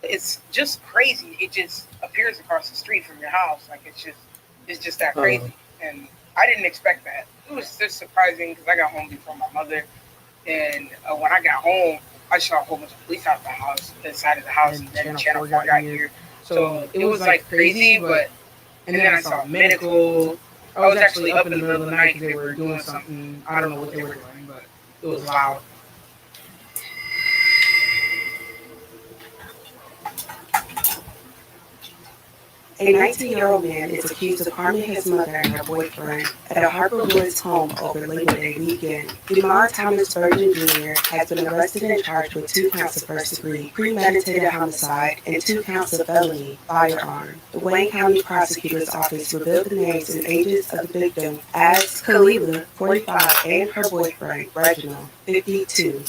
S6: It's just crazy. It just appears across the street from your house. Like it's just that crazy. And I didn't expect that. It was just surprising because I got home before my mother, and when I got home, I saw a whole bunch of police out the house, inside of the house, and then Channel 4 got here. So it was like crazy, and then I saw medical. I was actually up in the middle of the night because they were doing something. I don't know what they were doing, but it was loud.
S7: A 19-year-old man is accused of harming his mother and her boyfriend at a Harper Woods home over Labor Day weekend. DeMar Thomas Virgin Jr. has been arrested and charged with 2 counts of first-degree premeditated homicide and 2 counts of felony firearm. The Wayne County Prosecutor's Office revealed the names and ages of the victim as Kalila, 45, and her boyfriend, Reginald, 52.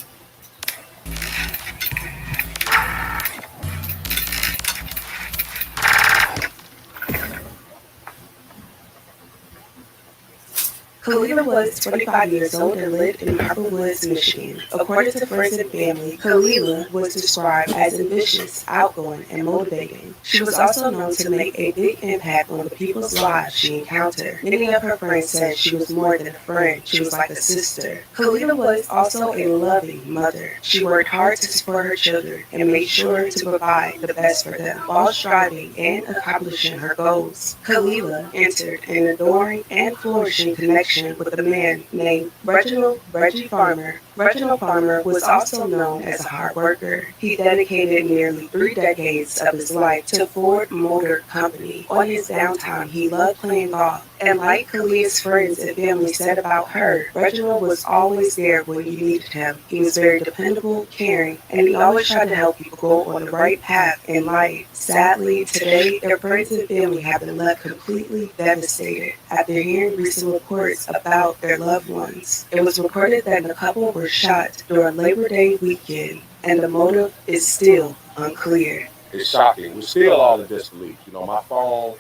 S7: Kalila was 25 years old and lived in Harper Woods, Michigan. According to friends and family, Kalila was described as ambitious, outgoing, and motivating. She was also known to make a big impact on the people's lives she encountered. Many of her friends said she was more than a friend, she was like a sister. Kalila was also a loving mother. She worked hard to support her children and made sure to provide the best for them while striving and accomplishing her goals. Kalila entered an adoring and flourishing connection with a man named Reginald Reggie Farmer. Reginald Farmer was also known as a hard worker. He dedicated nearly 3 decades of his life to Ford Motor Company. On his downtime, he loved playing golf. And like Kalia's friends and family said about her, Reginald was always there when you needed him. He was very dependable, caring, and he always tried to help people go on the right path in life. Sadly, today, their friends and family have been left completely devastated after hearing recent reports about their loved ones. It was reported that the couple were shot during Labor Day weekend, and the motive is still unclear.
S8: It's shocking. We're still all in disbelief. My phone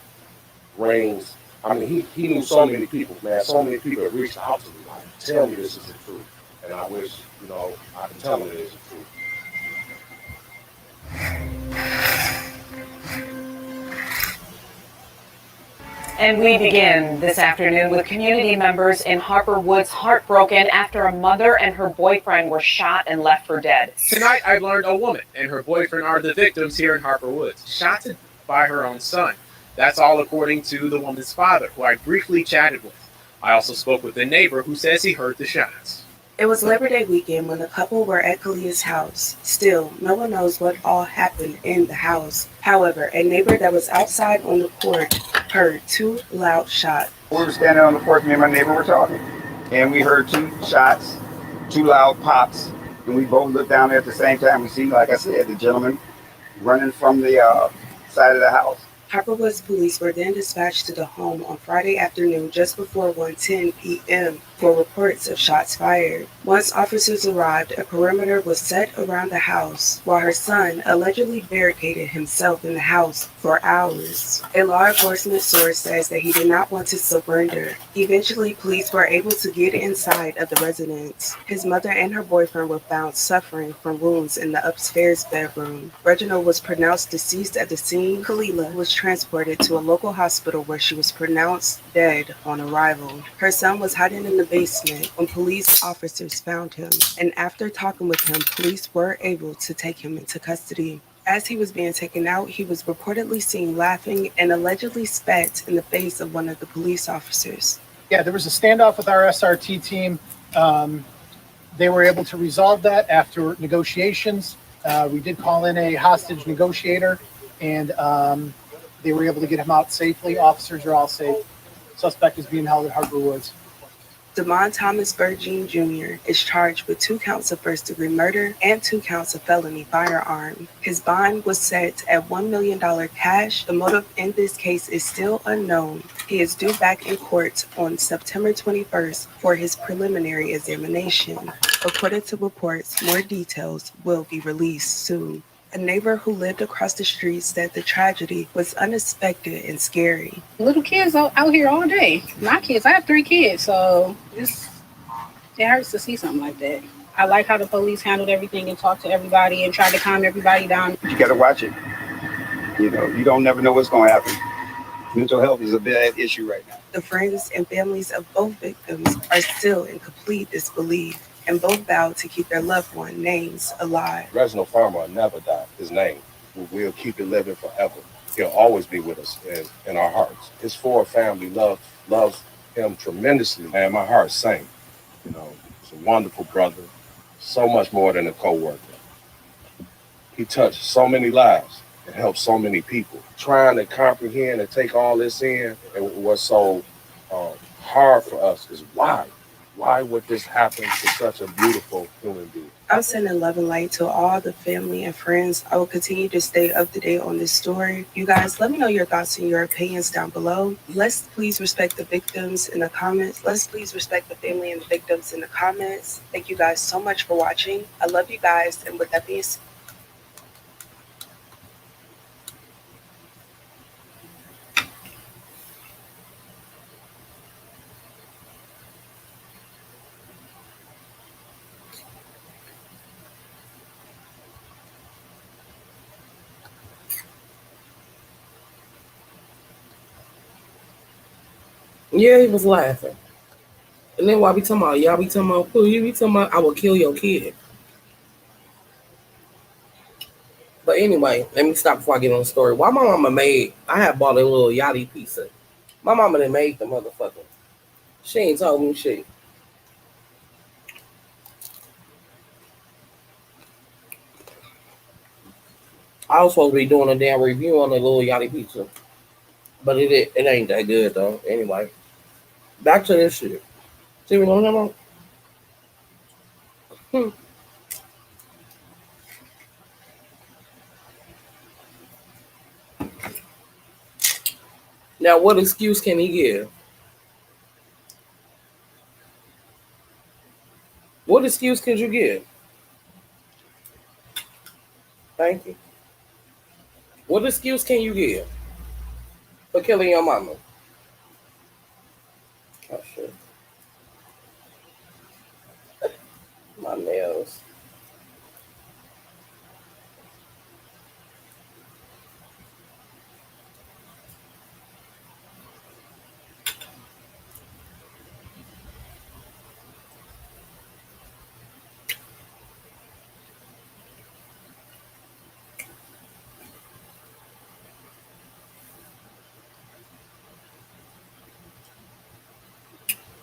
S8: rings. I mean, he knew so many people, man. So many people have reached out to me, like, tell me this is the truth. And I wish, I can tell them it is the truth.
S9: And we begin this afternoon with community members in Harper Woods heartbroken after a mother and her boyfriend were shot and left for dead.
S10: Tonight, I've learned a woman and her boyfriend are the victims here in Harper Woods, shot by her own son. That's all according to the woman's father, who I briefly chatted with. I also spoke with the neighbor who says he heard the shots.
S7: It was Labor Day weekend when the couple were at Kalia's house. Still, no one knows what all happened in the house. However, a neighbor that was outside on the porch heard two loud shots.
S11: We were standing on the porch, me and my neighbor were talking, and we heard two shots, two loud pops, and we both looked down there at the same time. We see, like I said, the gentleman running from the side of the house.
S7: Harperwoods police were then dispatched to the home on Friday afternoon just before 1:10 p.m. for reports of shots fired. Once officers arrived, a perimeter was set around the house, while her son allegedly barricaded himself in the house for hours. A law enforcement source says that he did not want to surrender. Eventually, police were able to get inside of the residence. His mother and her boyfriend were found suffering from wounds in the upstairs bedroom. Reginald was pronounced deceased at the scene. Kalila was transported to a local hospital where she was pronounced dead on arrival. Her son was hiding in the basement when police officers found him, and after talking with him, police were able to take him into custody. As he was being taken out, he was reportedly seen laughing and allegedly spat in the face of one of the police officers.
S12: Yeah, there was a standoff with our SRT team. They were able to resolve that after negotiations. We did call in a hostage negotiator, and they were able to get him out safely. Officers are all safe. Suspect is being held at Harper Woods.
S7: Damon Thomas Virgin Jr. is charged with 2 counts of first-degree murder and 2 counts of felony firearm. His bond was set at $1 million cash. The motive in this case is still unknown. He is due back in court on September 21st for his preliminary examination. According to reports, more details will be released soon. A neighbor who lived across the street said the tragedy was unexpected and scary.
S13: Little kids out here all day. My kids, I have 3 kids, so it hurts to see something like that. I like how the police handled everything and talked to everybody and tried to calm everybody down.
S11: You got to watch it. You know, you don't never know what's going to happen. Mental health is a bad issue right now.
S7: The friends and families of both victims are still in complete disbelief, and both vowed to keep their loved one names alive.
S8: Reginald Farmer will never die. His name, we'll keep it living forever. He'll always be with us in our hearts. His Ford family loves him tremendously, man. My heart sank. You know, he's a wonderful brother, so much more than a co-worker. He touched so many lives and helped so many people. Trying to comprehend and take all this in, and what's so hard for us is why. Why would this happen to such a beautiful human being?
S7: I'm sending love and light to all the family and friends. I will continue to stay up to date on this story. You guys, let me know your thoughts and your opinions down below. Let's please respect the victims in the comments. Let's please respect the family and the victims in the comments. Thank you guys so much for watching. I love you guys. And with that being said,
S1: Yeah, he was laughing. And then while we talking about, y'all be talking about, who you be talking about, I will kill your kid. But anyway, let me stop before I get on the story. Why my mama made, I had bought a little yachty pizza. My mama done made the motherfucker. She ain't told me shit. I was supposed to be doing a damn review on the little yachty pizza. But it ain't that good though. Anyway, back to this shit. See what I'm talking about? Now, what excuse can he give? What excuse could you give? Thank you. What excuse can you give for killing your mama? Oh, shit. My nails.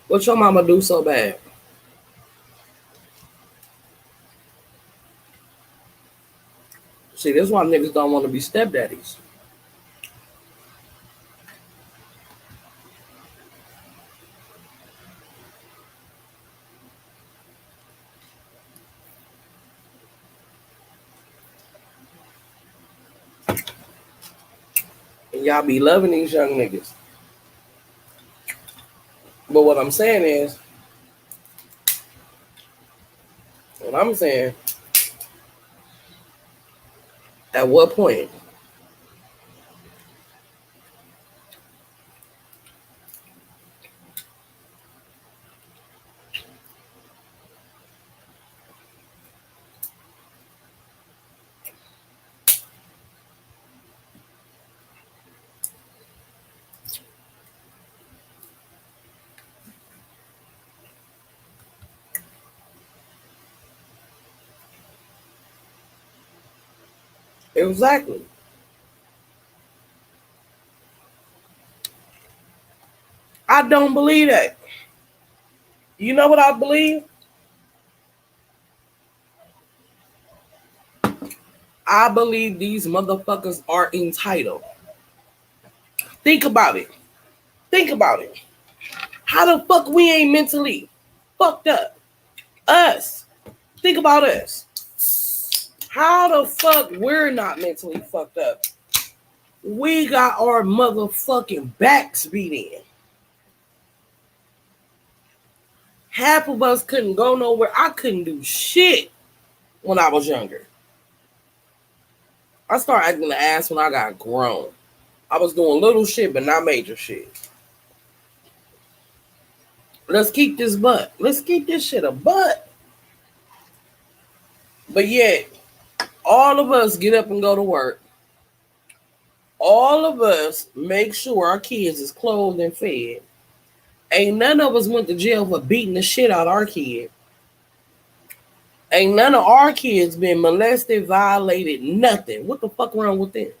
S1: What your mama do so bad? See, this is why niggas don't want to be stepdaddies. And y'all be loving these young niggas. But what I'm saying is, at what point? Exactly. I don't believe that. You know what I believe? I believe these motherfuckers are entitled. Think about it. Think about it. How the fuck we ain't mentally fucked up? Us. Think about us. How the fuck we're not mentally fucked up? We got our motherfucking backs beat in. Half of us couldn't go nowhere. I couldn't do shit when I was younger. I started acting the ass when I got grown. I was doing little shit, but not major shit. Let's keep this butt. Let's keep this shit a butt. But yet, all of us get up and go to work. All of us make sure our kids is clothed and fed. Ain't none of us went to jail for beating the shit out of our kid. Ain't none of our kids been molested, violated, nothing. What the fuck wrong with them?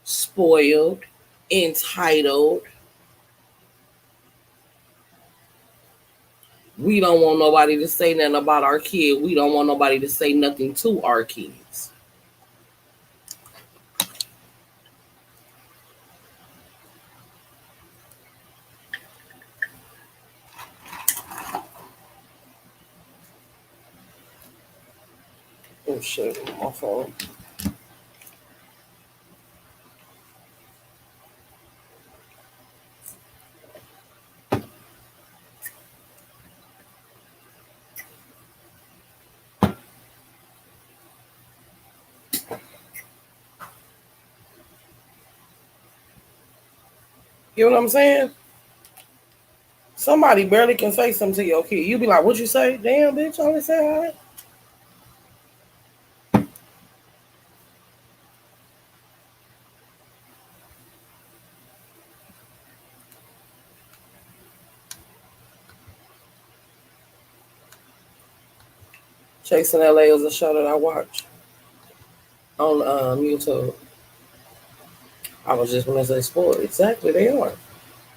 S1: Spoiled, entitled. We don't want nobody to say nothing about our kid. We don't want nobody to say nothing to our kids. Oh shit, my phone. You know what I'm saying? Somebody barely can say something to your kid. You be like, "What you say?" Damn, bitch, I only say all right. Chasing LA is a show that I watch on YouTube. I was just going to say sport. Exactly, they are.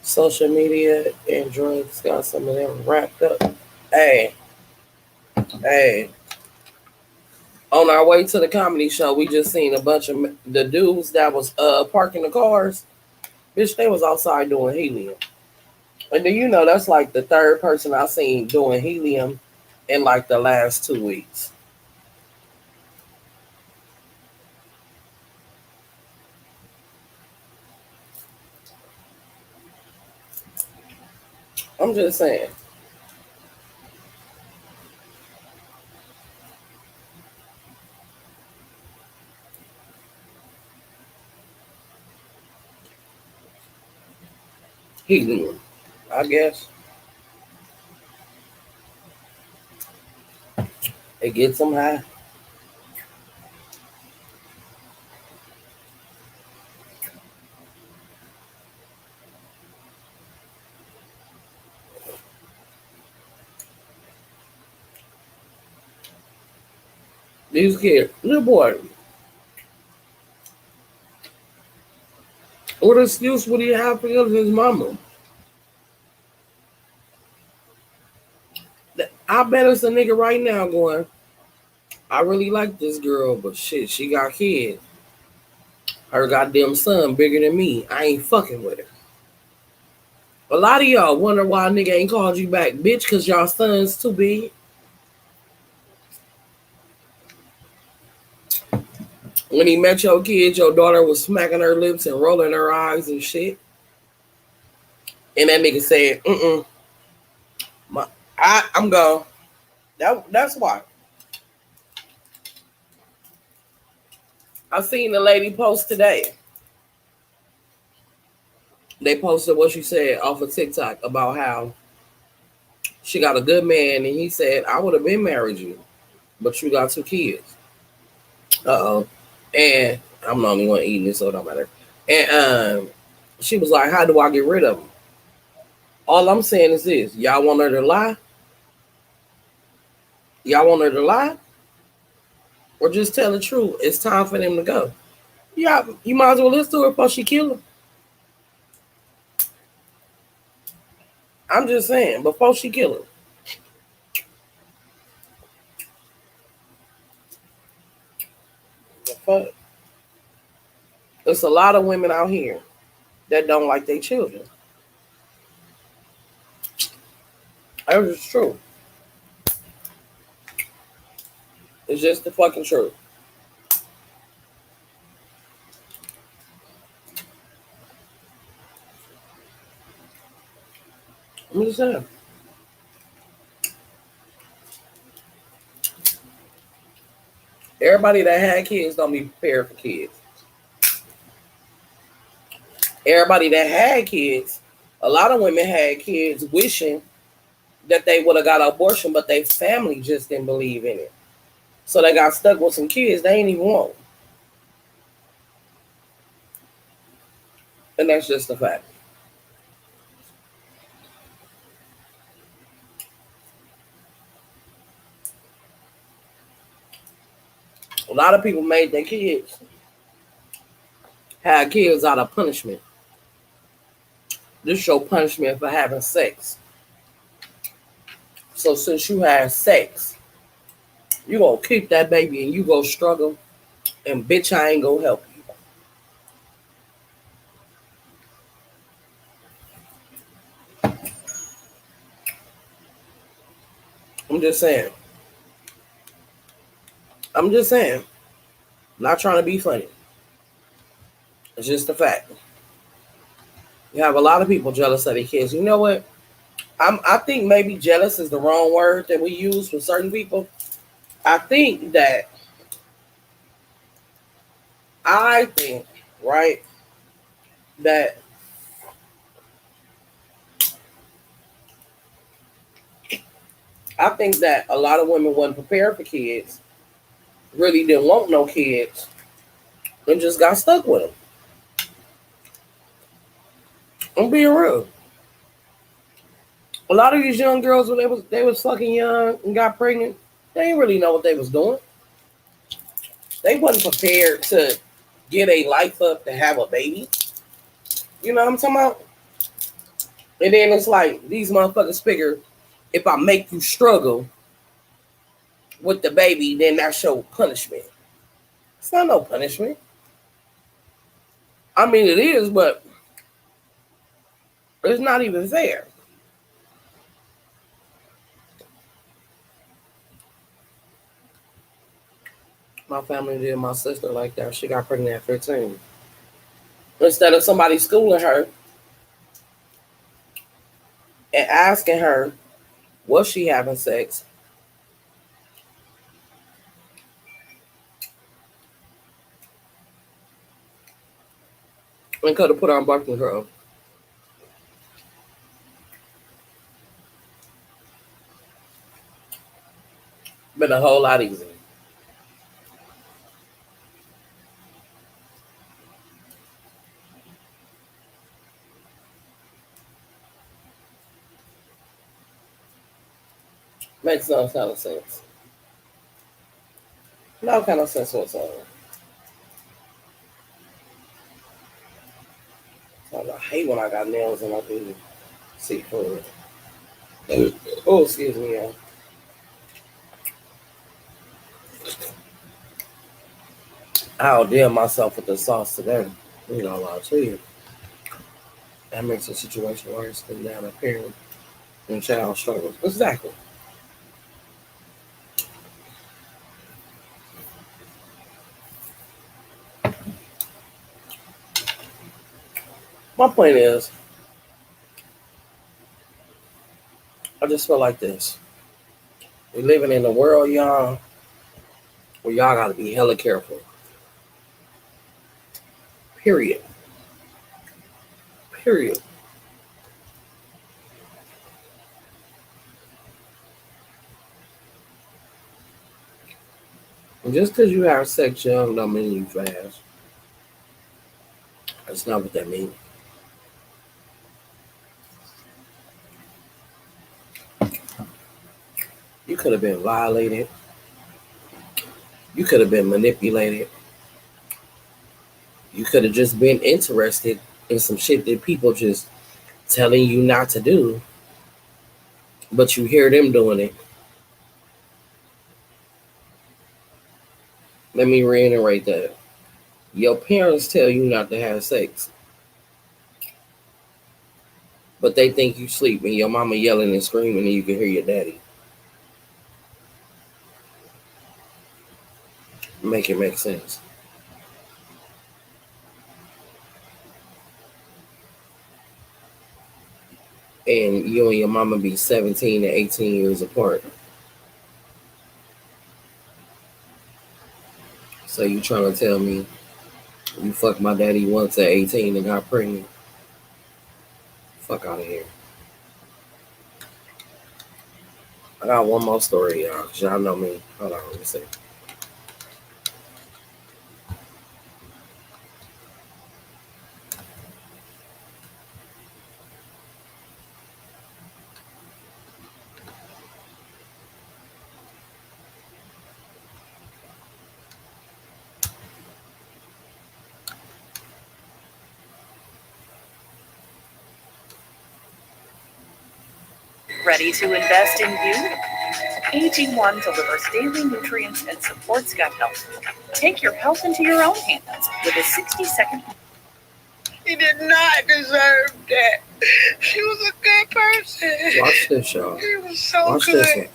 S1: Social media and drugs got some of them wrapped up. Hey. On our way to the comedy show, we just seen a bunch of the dudes that was parking the cars. Bitch, they was outside doing helium. And do you know that's like the third person I seen doing helium in like the last 2 weeks. I'm just saying. Helium, I guess. It gets them high. These kids, little boy, what excuse would he have for his mama? I bet it's a nigga right now going, I really like this girl, but shit, she got kids. Her goddamn son bigger than me. I ain't fucking with her. A lot of y'all wonder why a nigga ain't called you back, bitch, because y'all son's too big. When he met your kid, your daughter was smacking her lips and rolling her eyes and shit. And that nigga said, I'm gone. That's why. I seen the lady post today. They posted what she said off of TikTok about how she got a good man, and he said, I would have been married you, but you got 2 kids. Uh-oh. And I'm the only one eating this, so it don't matter. And she was like, how do I get rid of them? All I'm saying is this. Y'all want her to lie? Y'all want her to lie? Or just tell the truth? It's time for them to go. Yeah, you might as well listen to her before she kill him. I'm just saying, before she kill him. The fuck? There's a lot of women out here that don't like their children. That is true. It's just the fucking truth. I'm just saying. Everybody that had kids don't be prepared for kids. Everybody that had kids, a lot of women had kids wishing that they would have got an abortion, but their family just didn't believe in it. So they got stuck with some kids they ain't even want. And that's just a fact. A lot of people made their kids, had kids out of punishment. This show punishment for having sex. So since you had sex, you gonna keep that baby and you go struggle, and bitch, I ain't gonna help you. I'm just saying. I'm just saying. Not trying to be funny. It's just a fact. You have a lot of people jealous of their kids. You know what? I think maybe jealous is the wrong word that we use for certain people. I think, right, that I think that a lot of women wasn't prepared for kids, really didn't want no kids, and just got stuck with them. I'm being real. A lot of these young girls, when they was fucking young and got pregnant, they didn't really know what they was doing. They wasn't prepared to get a life up to have a baby. You know what I'm talking about? And then it's like these motherfuckers figure if I make you struggle with the baby, then that's your punishment. It's not no punishment. I mean, it is, but it's not even fair. My family did my sister like that. She got pregnant at 15. Instead of somebody schooling her and asking her, was she having sex? And could have put her on birth control. Been a whole lot easier. Makes no kind of sense. No kind of sense whatsoever. I hate when I got nails and I do seafood. Oh, excuse me, y'all. I outdid myself with the sauce today. You know, I'll tell you. That makes the situation worse than down a parent and child struggles. Exactly. My point is, I just feel like this. We're living in a world, y'all, where y'all gotta be hella careful. Period. Period. And just because you have sex young don't mean you fast. That's not what that means. You could have been violated. You could have been manipulated. You could have just been interested in some shit that people just telling you not to do, but you hear them doing it. Let me reiterate that. Your parents tell you not to have sex, but they think you sleep and your mama yelling and screaming and you can hear your daddy. Make it make sense. And you and your mama be 17 and 18 years apart. So you trying to tell me you fucked my daddy once at 18 and got pregnant? Fuck out of here. I got one more story, y'all, because y'all know me. Hold on, let me see.
S14: Ready to invest in you? AG1 delivers daily nutrients and supports gut health. Take your health into your own hands with a 60-second.
S6: He did not deserve that. She was a good person.
S1: Watch this, y'all.
S6: He was so
S1: Watch
S6: good.
S1: this one.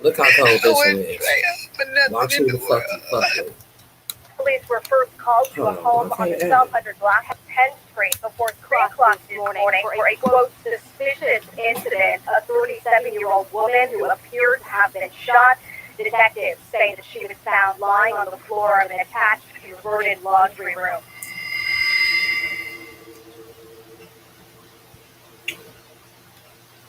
S1: Look how cold this one is.
S6: For nothing
S1: Watch
S6: in
S1: who
S6: the
S1: the fuck
S6: world.
S1: you fuck with.
S5: Police were first called to a home on the 1200 block of 10th Street before 3 o'clock this morning for a, quote, suspicious incident. A 37-year-old woman who appeared to have been shot. Detectives say that she was found lying on the floor of an attached converted laundry room.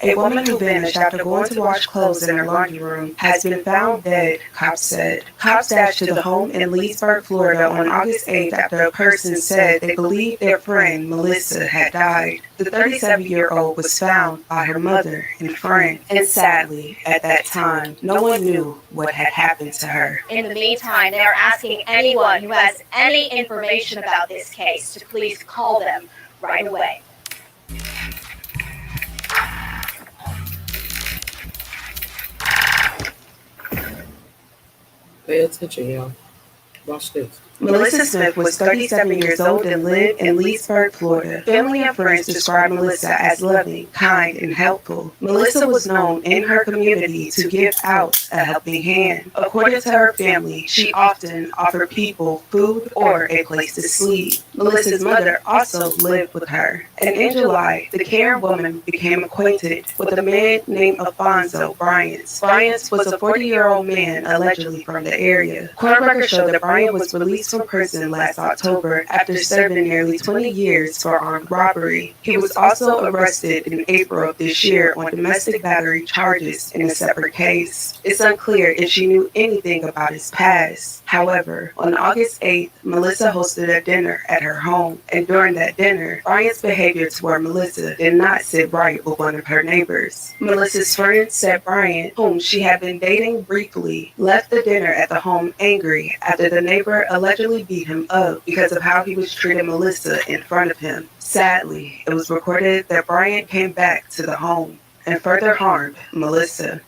S7: A woman who vanished after going to wash clothes in her laundry room has been found dead, cops said. Cops dashed to the home in Leesburg, Florida on August 8th after a person said they believed their friend Melissa had died. The 37-year-old was found by her mother and friend, and sadly, at that time, no one knew what had happened to her.
S5: In the meantime, they are asking anyone who has any information about this case to please call them right away.
S1: Pay attention, y'all. Watch this.
S7: Melissa Smith was 37 years old and lived in Leesburg, Florida. Family and friends described Melissa as loving, kind, and helpful. Melissa was known in her community to give out a helping hand. According to her family, she often offered people food or a place to sleep. Melissa's mother also lived with her. And in July, the caring woman became acquainted with a man named Alfonso Bryant. Bryant was a 40-year-old man allegedly from the area. Court records show that Bryant was released from prison last October after serving nearly 20 years for armed robbery. He was also arrested in April of this year on domestic battery charges in a separate case. It's unclear if she knew anything about his past. However, on August 8th, Melissa hosted a dinner at her home, and during that dinner, Bryant's behavior toward Melissa did not sit right with one of her neighbors. Melissa's friend said Bryant, whom she had been dating briefly, left the dinner at the home angry after the neighbor allegedly beat him up because of how he was treating Melissa in front of him. Sadly, it was recorded that Bryant came back to the home and further harmed Melissa.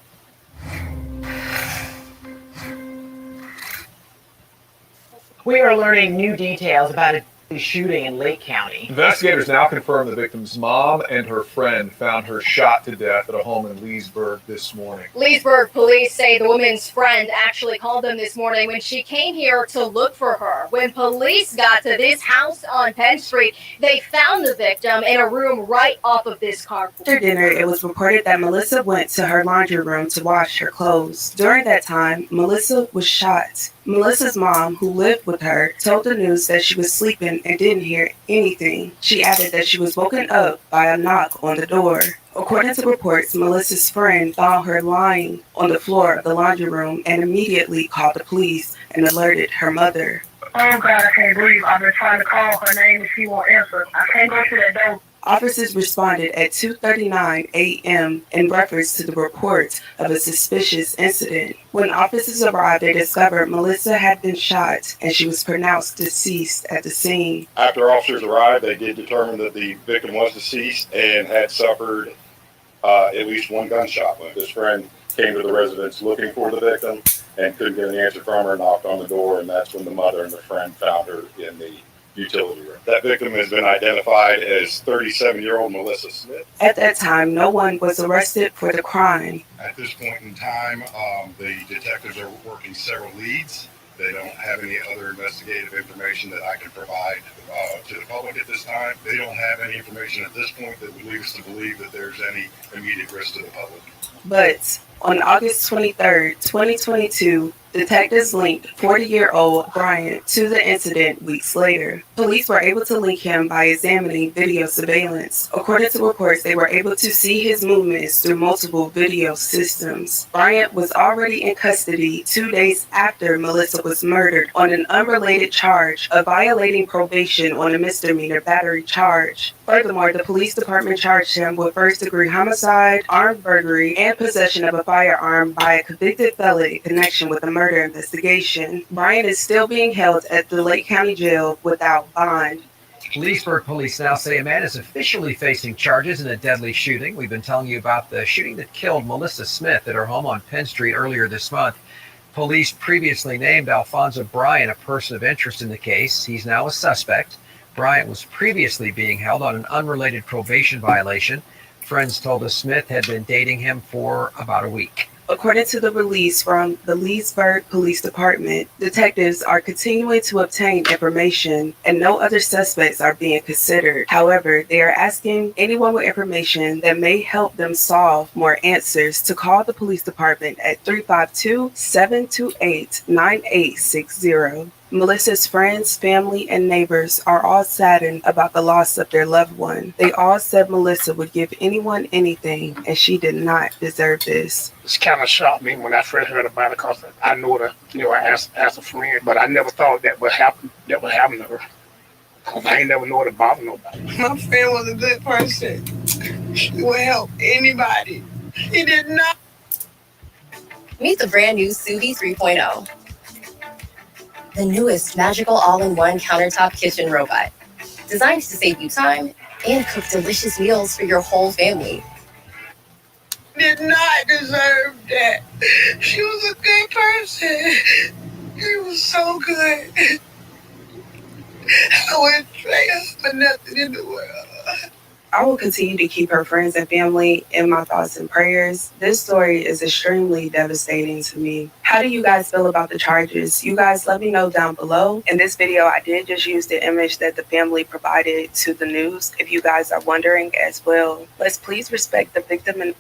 S9: We are learning new details about a shooting in Lake County.
S15: Investigators now confirm the victim's mom and her friend found her shot to death at a home in Leesburg this morning.
S5: Leesburg police say the woman's friend actually called them this morning when she came here to look for her. When police got to this house on Penn Street, they found the victim in a room right off of this car.
S7: After dinner, it was reported that Melissa went to her laundry room to wash her clothes. During that time, Melissa was shot. Melissa's mom, who lived with her, told the news that she was sleeping and didn't hear anything. She added that she was woken up by a knock on the door. According to reports, Melissa's friend found her lying on the floor of the laundry room and immediately called the police and alerted her mother.
S16: Oh God, I can't breathe. I've been trying to call her name and she won't answer. I can't go to that door.
S7: Officers responded at 2:39 a.m. in reference to the report of a suspicious incident. When officers arrived, they discovered Melissa had been shot and she was pronounced deceased at the scene.
S3: After officers arrived, they did determine that the victim was deceased and had suffered at least one gunshot wound. His friend came to the residence looking for the victim and couldn't get an answer from her, knocked on the door, and that's when the mother and the friend found her in the utility room. That victim has been identified as 37-year-old Melissa Smith.
S7: At that time, no one was arrested for the crime.
S3: At this point in time, the detectives are working several leads. They don't have any other investigative information that I can provide to the public at this time. They don't have any information at this point that would lead us to believe that there's any immediate risk to the public.
S7: But on August 23, 2022, detectives linked 40-year-old Bryant to the incident weeks later. Police were able to link him by examining video surveillance. According to reports, they were able to see his movements through multiple video systems. Bryant was already in custody 2 days after Melissa was murdered on an unrelated charge of violating probation on a misdemeanor battery charge. Furthermore, the police department charged him with first-degree homicide, armed burglary, and possession of a firearm by a convicted felon in connection with a murder investigation. Bryant is still being held at the Lake County Jail without bond.
S17: Leesburg police now say a man is officially facing charges in a deadly shooting. We've been telling you about the shooting that killed Melissa Smith at her home on Penn Street earlier this month. Police previously named Alfonso Bryant a person of interest in the case. He's now a suspect. Bryant was previously being held on an unrelated probation violation. Friends told us Smith had been dating him for about a week.
S7: According to the release from the Leesburg Police Department, detectives are continuing to obtain information and no other suspects are being considered. However, they are asking anyone with information that may help them solve more answers to call the police department at 352-728-9860. Melissa's friends, family, and neighbors are all saddened about the loss of their loved one. They all said Melissa would give anyone anything, and she did not deserve this.
S16: It's kind of shocked me when I first heard about it because I know her, I asked a friend, but I never thought that would happen to her. Because I ain't never know it bother nobody.
S18: My friend was a good person. He would help anybody. He did not.
S19: Meet the brand new Sudi 3.0. The newest magical all-in-one countertop kitchen robot. Designed to save you time and cook delicious meals for your whole family.
S18: Did not deserve that. She was a good person. He was so good. I wouldn't trade her for nothing in the world.
S7: I will continue to keep her friends and family in my thoughts and prayers. This story is extremely devastating to me. How do you guys feel about the charges? You guys let me know down below. In this video, I did just use the image that the family provided to the news. If you guys are wondering as well, let's please respect the victim and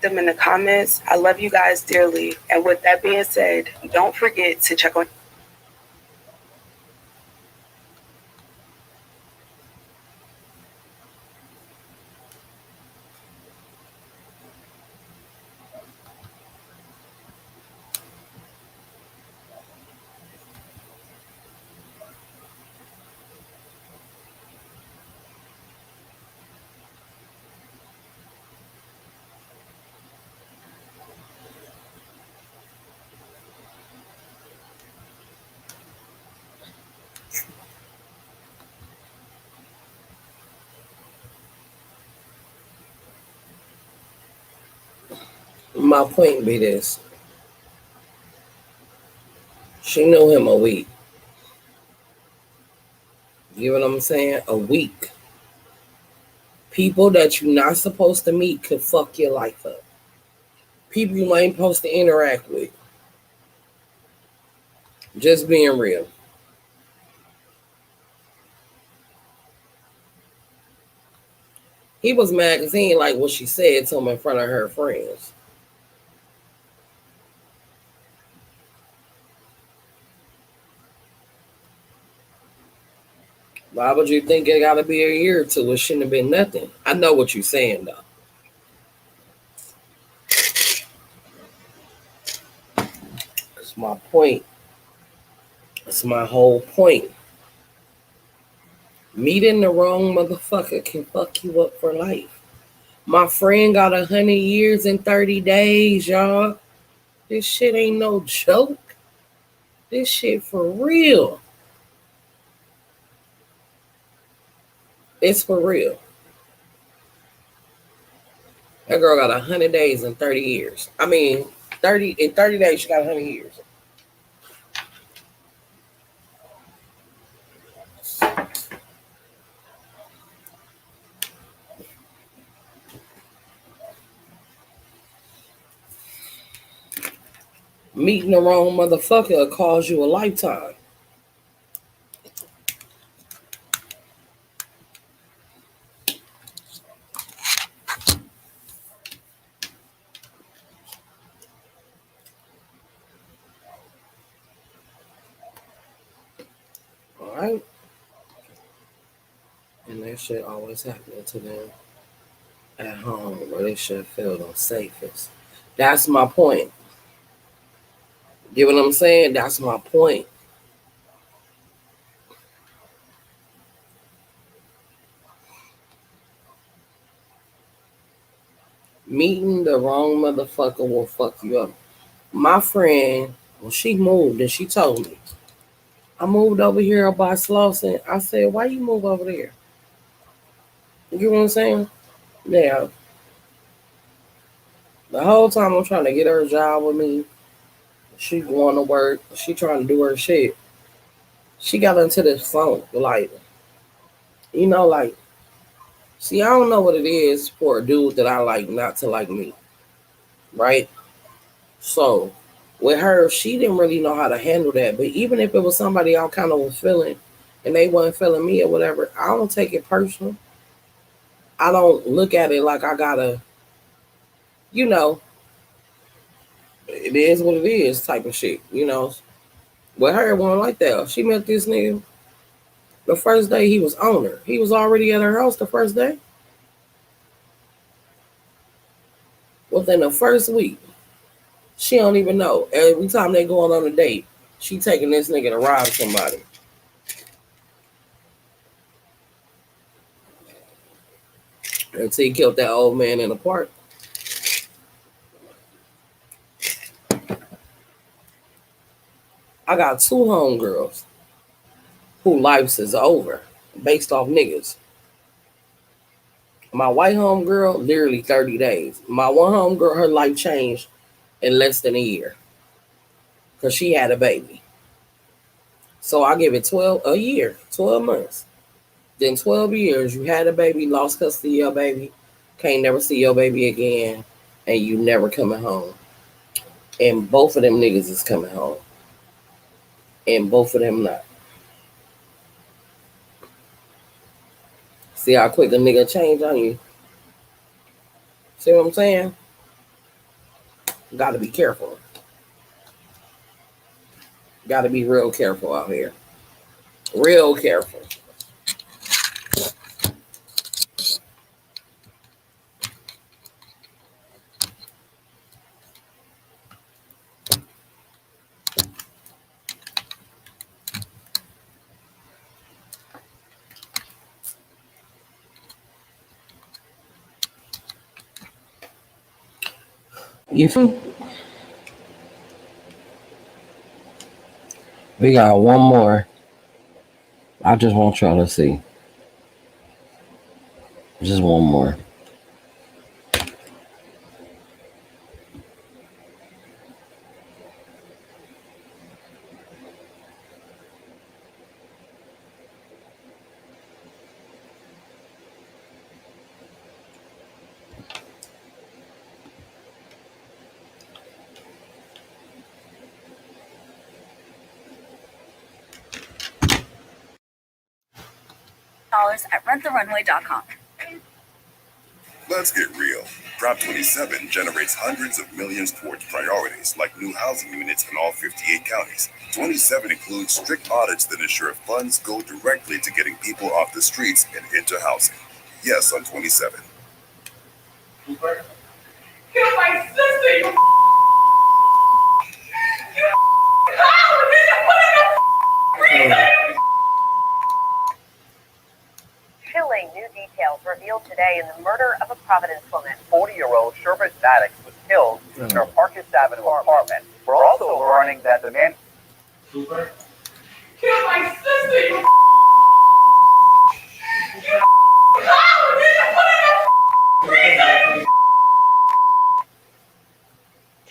S7: them in the comments. I love you guys dearly. And with that being said, don't forget to check on
S1: My point be this. She knew him a week. You know what I'm saying? A week. People that you're not supposed to meet could fuck your life up. People you ain't supposed to interact with. Just being real. He was mad because he ain't like what she said to him in front of her friends. Why would you think it gotta be a year or two? It shouldn't have been nothing. I know what you're saying though. It's my point. It's my whole point. Meeting the wrong motherfucker can fuck you up for life. My friend got 100 years and 30 days, y'all. This shit ain't no joke. This shit for real. It's for real. That girl got 100 days and 30 years. I mean, 30 days, she got 100 years. Meeting the wrong motherfucker will cause you a lifetime. All right? And that shit always happening to them at home where they should feel the safest. That's my point. You know what I'm saying? That's my point. Meeting the wrong motherfucker will fuck you up. My friend, when she moved and she told me, I moved over here by Slauson. I said, why you move over there? You know what I'm saying? Yeah. The whole time I'm trying to get her a job with me. She going to work. She trying to do her shit. She got into this phone. Like, like, see, I don't know what it is for a dude that I like not to like me. Right? So, with her, she didn't really know how to handle that. But even if it was somebody I kind of was feeling and they wasn't feeling me or whatever, I don't take it personal. I don't look at it like I gotta, you know, it is what it is type of shit, With her, it wasn't like that. She met this nigga the first day he was on her. He was already at her house the first day. Within the first week, she don't even know. Every time they going on a date, she taking this nigga to rob somebody. Until he killed that old man in the park. I got two homegirls who lives is over based off niggas. My white homegirl, literally 30 days. My one homegirl, her life changed in less than a year. Because she had a baby. So I give it 12 months. Then 12 years, you had a baby, lost custody of your baby, can't never see your baby again, and you never coming home. And both of them niggas is coming home. And both of them not. See how quick a nigga change on you? See what I'm saying? Gotta be careful. Gotta be real careful out here. Real careful. You feel? We got one more. I just want y'all to see. Just one more.
S14: at renttherunway.com.
S20: Let's get real. Prop 27 generates hundreds of millions towards priorities like new housing units in all 58 counties. 27 includes strict audits that ensure funds go directly to getting people off the streets and into housing. Yes, on 27.
S18: Kill my sister, you
S5: Chilling new details revealed today in the murder of a Providence woman.
S21: 40-year-old Sherbert Maddox was killed in her Parkes Avenue apartment. We're also learning that the man...
S18: Kill my sister, you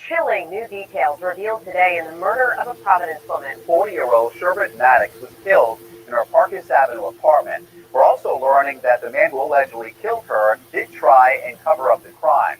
S5: Chilling new details revealed today in the murder of a Providence woman.
S21: 40-year-old Sherbert Maddox was killed in her Parkes Avenue apartment. We're also learning that the man who allegedly killed her did try and cover up the crime.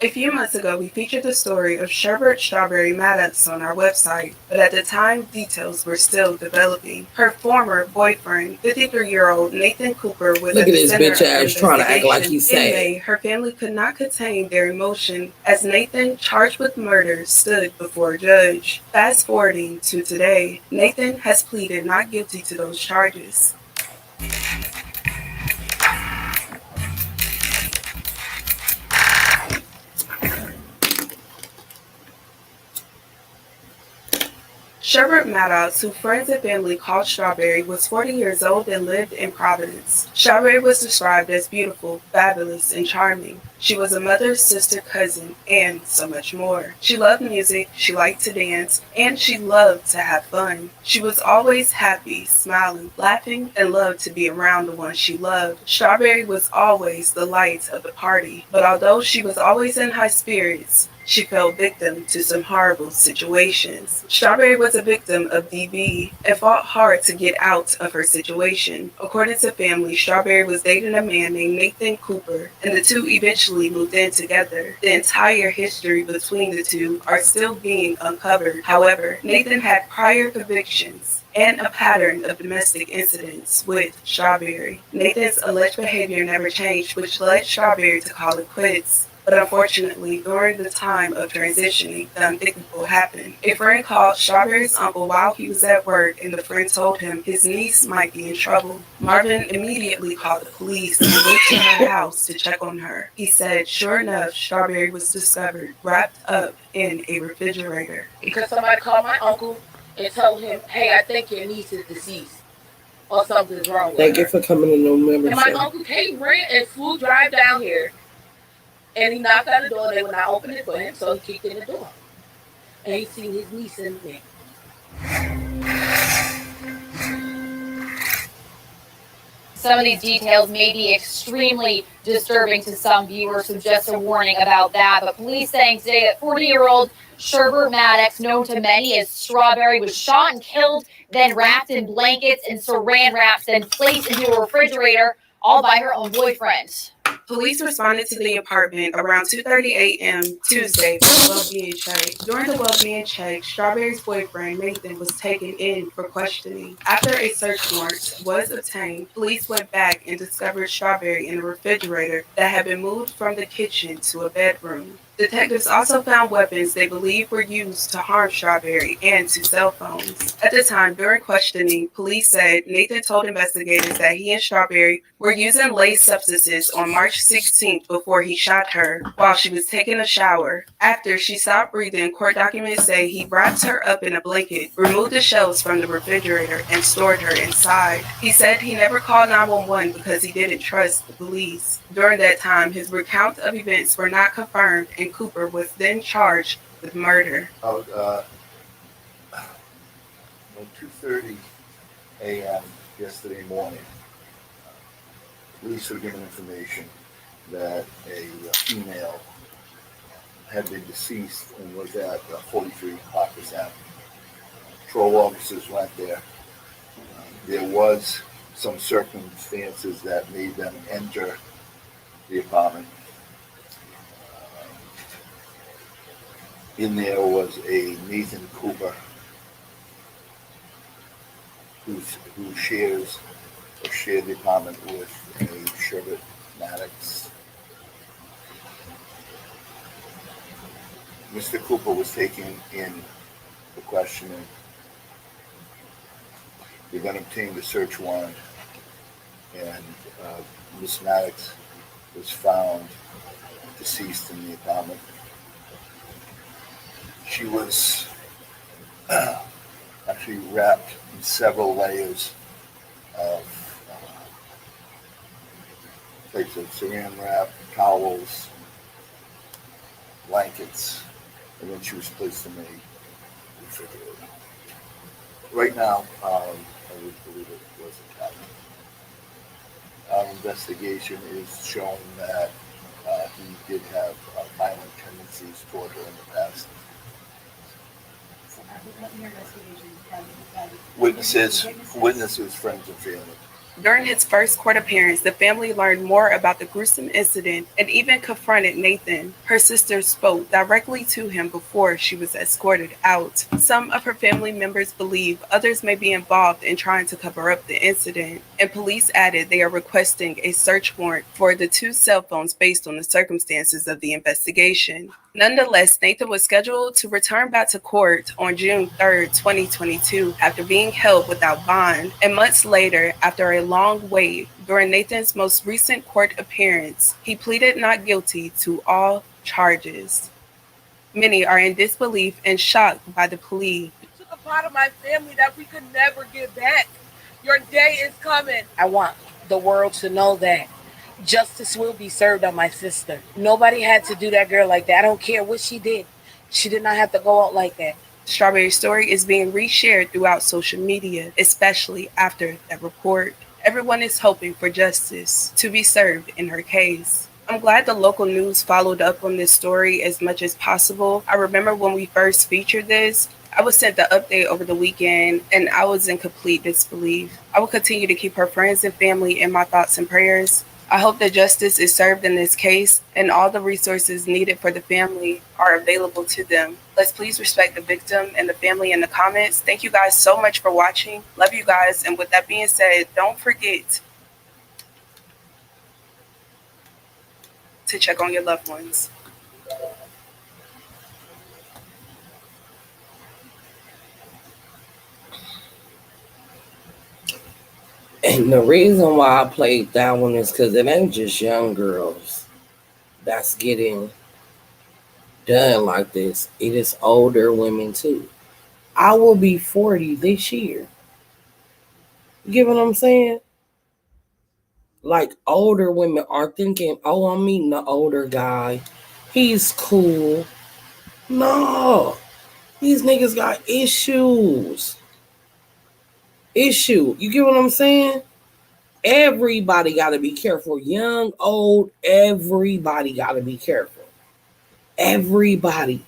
S7: A few months ago, we featured the story of Sherbert Strawberry Maddox on our website, but at the time, details were still developing. Her former boyfriend, 53-year-old Nathan Cooper, was
S1: Look
S7: at
S1: at
S7: the
S1: this
S7: center
S1: bitch
S7: of
S1: ass
S7: the
S1: trying to act like
S7: investigation.
S1: he's
S7: In
S1: sad.
S7: May, her family could not contain their emotion as Nathan, charged with murder, stood before a judge. Fast forwarding to today, Nathan has pleaded not guilty to those charges. Sherbert Maddox, who friends and family called Strawberry, was 40 years old and lived in Providence. Strawberry was described as beautiful, fabulous, and charming. She was a mother, sister, cousin, and so much more. She loved music, she liked to dance, and she loved to have fun. She was always happy, smiling, laughing, and loved to be around the ones she loved. Strawberry was always the light of the party, but although she was always in high spirits, she fell victim to some horrible situations. Strawberry was a victim of DV and fought hard to get out of her situation. According to family, Strawberry was dating a man named Nathan Cooper, and the two eventually moved in together. The entire history between the two are still being uncovered. However, Nathan had prior convictions and a pattern of domestic incidents with Strawberry. Nathan's alleged behavior never changed, which led Strawberry to call it quits. But unfortunately, during the time of transitioning, the unthinkable happened. A friend called Strawberry's uncle while he was at work, and the friend told him his niece might be in trouble. Marvin immediately called the police and went to her house to check on her. He said, sure enough, Strawberry was discovered wrapped up in a refrigerator.
S4: Because somebody called my uncle and told him, hey, I think your niece is deceased or something's wrong with
S1: Thank
S4: her.
S1: you for coming to know
S4: And my
S1: membership.
S4: uncle came, ran, and flew drive down here. And he knocked on the door, and they would not open it for him, so he kicked in the door. And he seen his niece in there.
S22: Some of these details may be extremely disturbing to some viewers, so just a warning about that. But police saying today that 40-year-old Sherbert Maddox, known to many as Strawberry, was shot and killed, then wrapped in blankets and saran wraps, then placed into a refrigerator, all by her own boyfriend.
S7: Police responded to the apartment around 2:30 a.m. Tuesday for a well-being check. During the well-being check, Strawberry's boyfriend, Nathan, was taken in for questioning. After a search warrant was obtained, police went back and discovered Strawberry in a refrigerator that had been moved from the kitchen to a bedroom. Detectives also found weapons they believed were used to harm Strawberry and 2 cell phones. At the time, during questioning, police said Nathan told investigators that he and Strawberry were using laced substances on March 16th before he shot her while she was taking a shower. After she stopped breathing, court documents say he wrapped her up in a blanket, removed the shelves from the refrigerator, and stored her inside. He said he never called 911 because he didn't trust the police. During that time, his recount of events were not confirmed, and Cooper was then charged with murder.
S23: Around 2:30 a.m. yesterday morning, police were given information that a female had been deceased and was at 43 Parkes Avenue. Patrol officers went there. There was some circumstances that made them enter the apartment. In there was a Nathan Cooper who shares or shared the apartment with a Sherbert Maddox. Mr. Cooper was taken in for questioning. They then obtained a search warrant, and Miss Maddox was found deceased in the apartment. She was actually wrapped in several layers of types of saran wrap, towels, blankets, and then she was placed in a refrigerator. Right now, I would believe it was a cat. Our investigation is showing that he did have violent tendencies toward her in the past. Witnesses, friends, and family.
S7: During his first court appearance, the family learned more about the gruesome incident and even confronted Nathan. Her sister spoke directly to him before she was escorted out. Some of her family members believe others may be involved in trying to cover up the incident, and police added they are requesting a search warrant for the 2 cell phones based on the circumstances of the investigation. Nonetheless, Nathan was scheduled to return back to court on June 3, 2022, after being held without bond. And months later, after a long wait, during Nathan's most recent court appearance, he pleaded not guilty to all charges. Many are in disbelief and shocked by the plea.
S4: You took a part of my family that we could never get back. Your day is coming. I want the world to know that justice will be served on my sister. Nobody had to do that girl like that. I don't care what she did. She did not have to go out like that.
S7: Strawberry's story is being reshared throughout social media, especially after that report. Everyone is hoping for justice to be served in her case. I'm glad the local news followed up on this story as much as possible. I remember when we first featured this, I was sent the update over the weekend, and I was in complete disbelief. I will continue to keep her friends and family in my thoughts and prayers. I hope that justice is served in this case and all the resources needed for the family are available to them. Let's please respect the victim and the family in the comments. Thank you guys so much for watching. Love you guys. And with that being said, don't forget to check on your loved ones.
S1: And the reason why I played that one is because it ain't just young girls that's getting done like this. It is older women too. I will be 40 this year. You get what I'm saying? Like, older women are thinking, oh, I'm meeting the older guy. He's cool. No. These niggas got issues. You get what I'm saying? Everybody got to be careful. Young, old, everybody got to be careful. Everybody.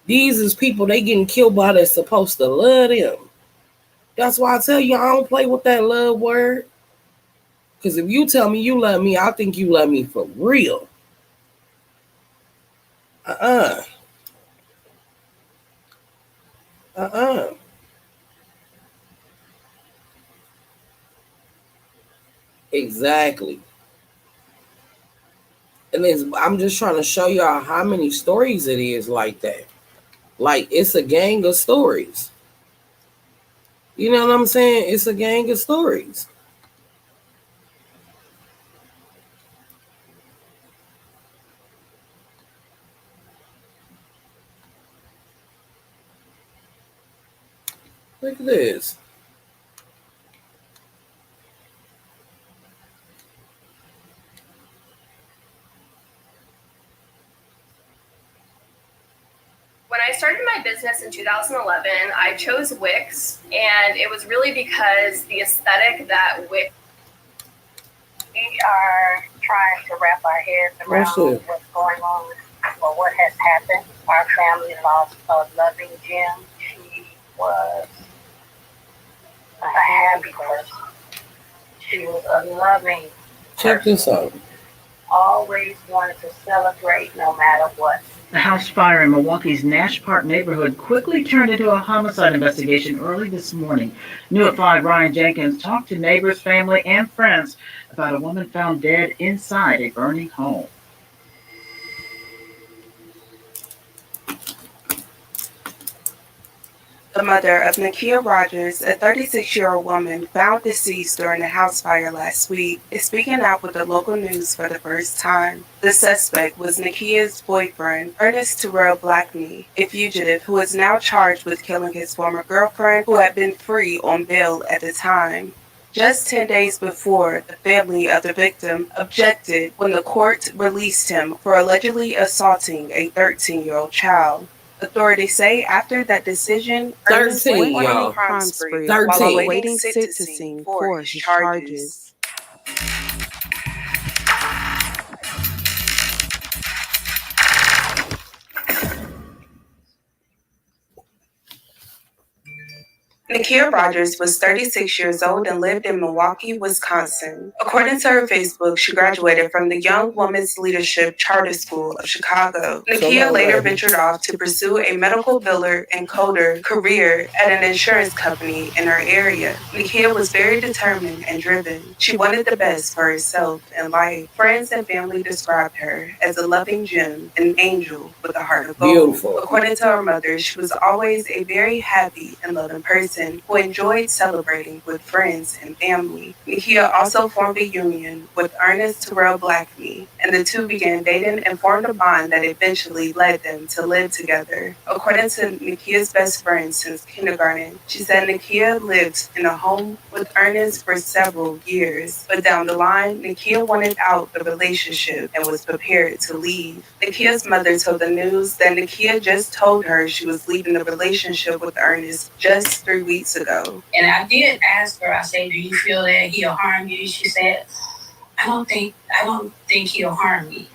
S1: These is people, they getting killed by that's supposed to love them. That's why I tell you, I don't play with that love word. Because if you tell me you love me, I think you love me for real. Exactly. And I'm just trying to show y'all how many stories it is like that. Like, it's a gang of stories. You know what I'm saying? It's a gang of stories. Look at this.
S2: When I started my business in 2011, I chose Wix, and it was really because the aesthetic that Wix.
S5: We are trying to wrap our heads around what's going on or what has happened. Our family lost a loving gem. She was a happy person. She was a loving person.
S1: Check this out.
S5: Always wanted to celebrate no matter what.
S10: The house fire in Milwaukee's Nash Park neighborhood quickly turned into a homicide investigation early this morning. New at 5 Ryan Jenkins talked to neighbors, family, and friends about a woman found dead inside a burning home.
S7: The mother of Nakia Rogers, a 36-year-old woman found deceased during a house fire last week, is speaking out with the local news for the first time. The suspect was Nakia's boyfriend, Ernest Terrell Blackney, a fugitive who is now charged with killing his former girlfriend, who had been free on bail at the time. Just 10 days before, the family of the victim objected when the court released him for allegedly assaulting a 13-year-old child. Authorities say after that decision, Ernest went on a crime spree while awaiting sentencing for his charges. Nakia Rogers was 36 years old and lived in Milwaukee, Wisconsin. According to her Facebook, she graduated from the Young Women's Leadership Charter School of Chicago. Nakia later ventured off to pursue a medical biller and coder career at an insurance company in her area. Nakia was very determined and driven. She wanted the best for herself in life. Friends and family described her as a loving gem, an angel with a heart of gold.
S1: Beautiful.
S7: According to her mother, she was always a very happy and loving person who enjoyed celebrating with friends and family. Nakia also formed a union with Ernest Terrell Blackney, and the two began dating and formed a bond that eventually led them to live together. According to Nakia's best friend since kindergarten, she said Nakia lived in a home with Ernest for several years, but down the line, Nakia wanted out the relationship and was prepared to leave. Nakia's mother told the news that Nakia just told her she was leaving the relationship with Ernest just 3 weeks ago.
S4: And I did ask her, I said, do you feel that he'll harm you? She said, I don't think he'll harm me.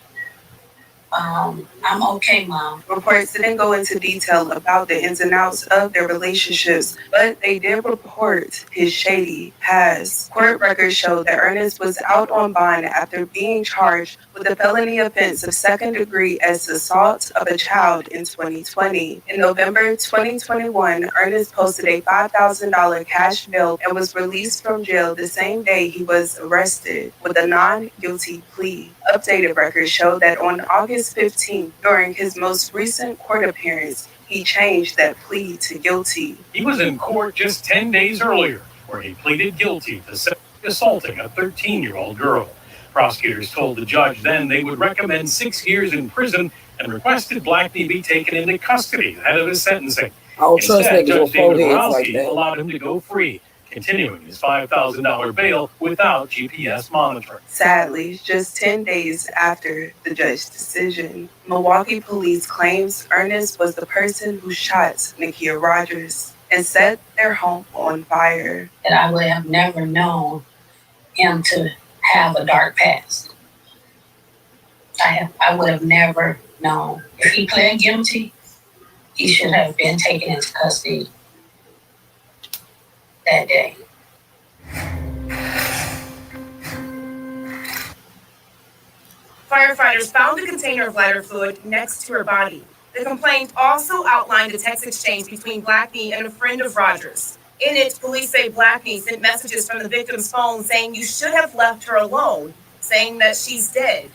S4: I'm okay, Mom.
S7: Reports didn't go into detail about the ins and outs of their relationships, but they did report his shady past. Court records showed that Ernest was out on bond after being charged with the felony offense of second-degree as assault of a child in 2020. In November 2021, Ernest posted a $5,000 cash bail and was released from jail the same day he was arrested with a non-guilty plea. Updated records show that on August 15th, during his most recent court appearance, he changed that plea to guilty.
S12: He was in court just 10 days earlier, where he pleaded guilty to sexually assaulting a 13-year-old girl. Prosecutors told the judge then they would recommend 6 years in prison and requested Blackney be taken into custody ahead of his sentencing. Instead, Judge David Borowski allowed him to go free, continuing his $5,000 bail without GPS monitoring.
S7: Sadly, just 10 days after the judge's decision, Milwaukee police claims Ernest was the person who shot Nakia Rogers and set their home on fire.
S4: That I would have never known him to have a dark past. I would have never known. If he pled guilty, he should have been taken into custody that day.
S13: Firefighters found a container of lighter fluid next to her body. The complaint also outlined a text exchange between Blackney and a friend of Rogers. In it, police say Blackney sent messages from the victim's phone saying you should have left her alone, saying that she's dead.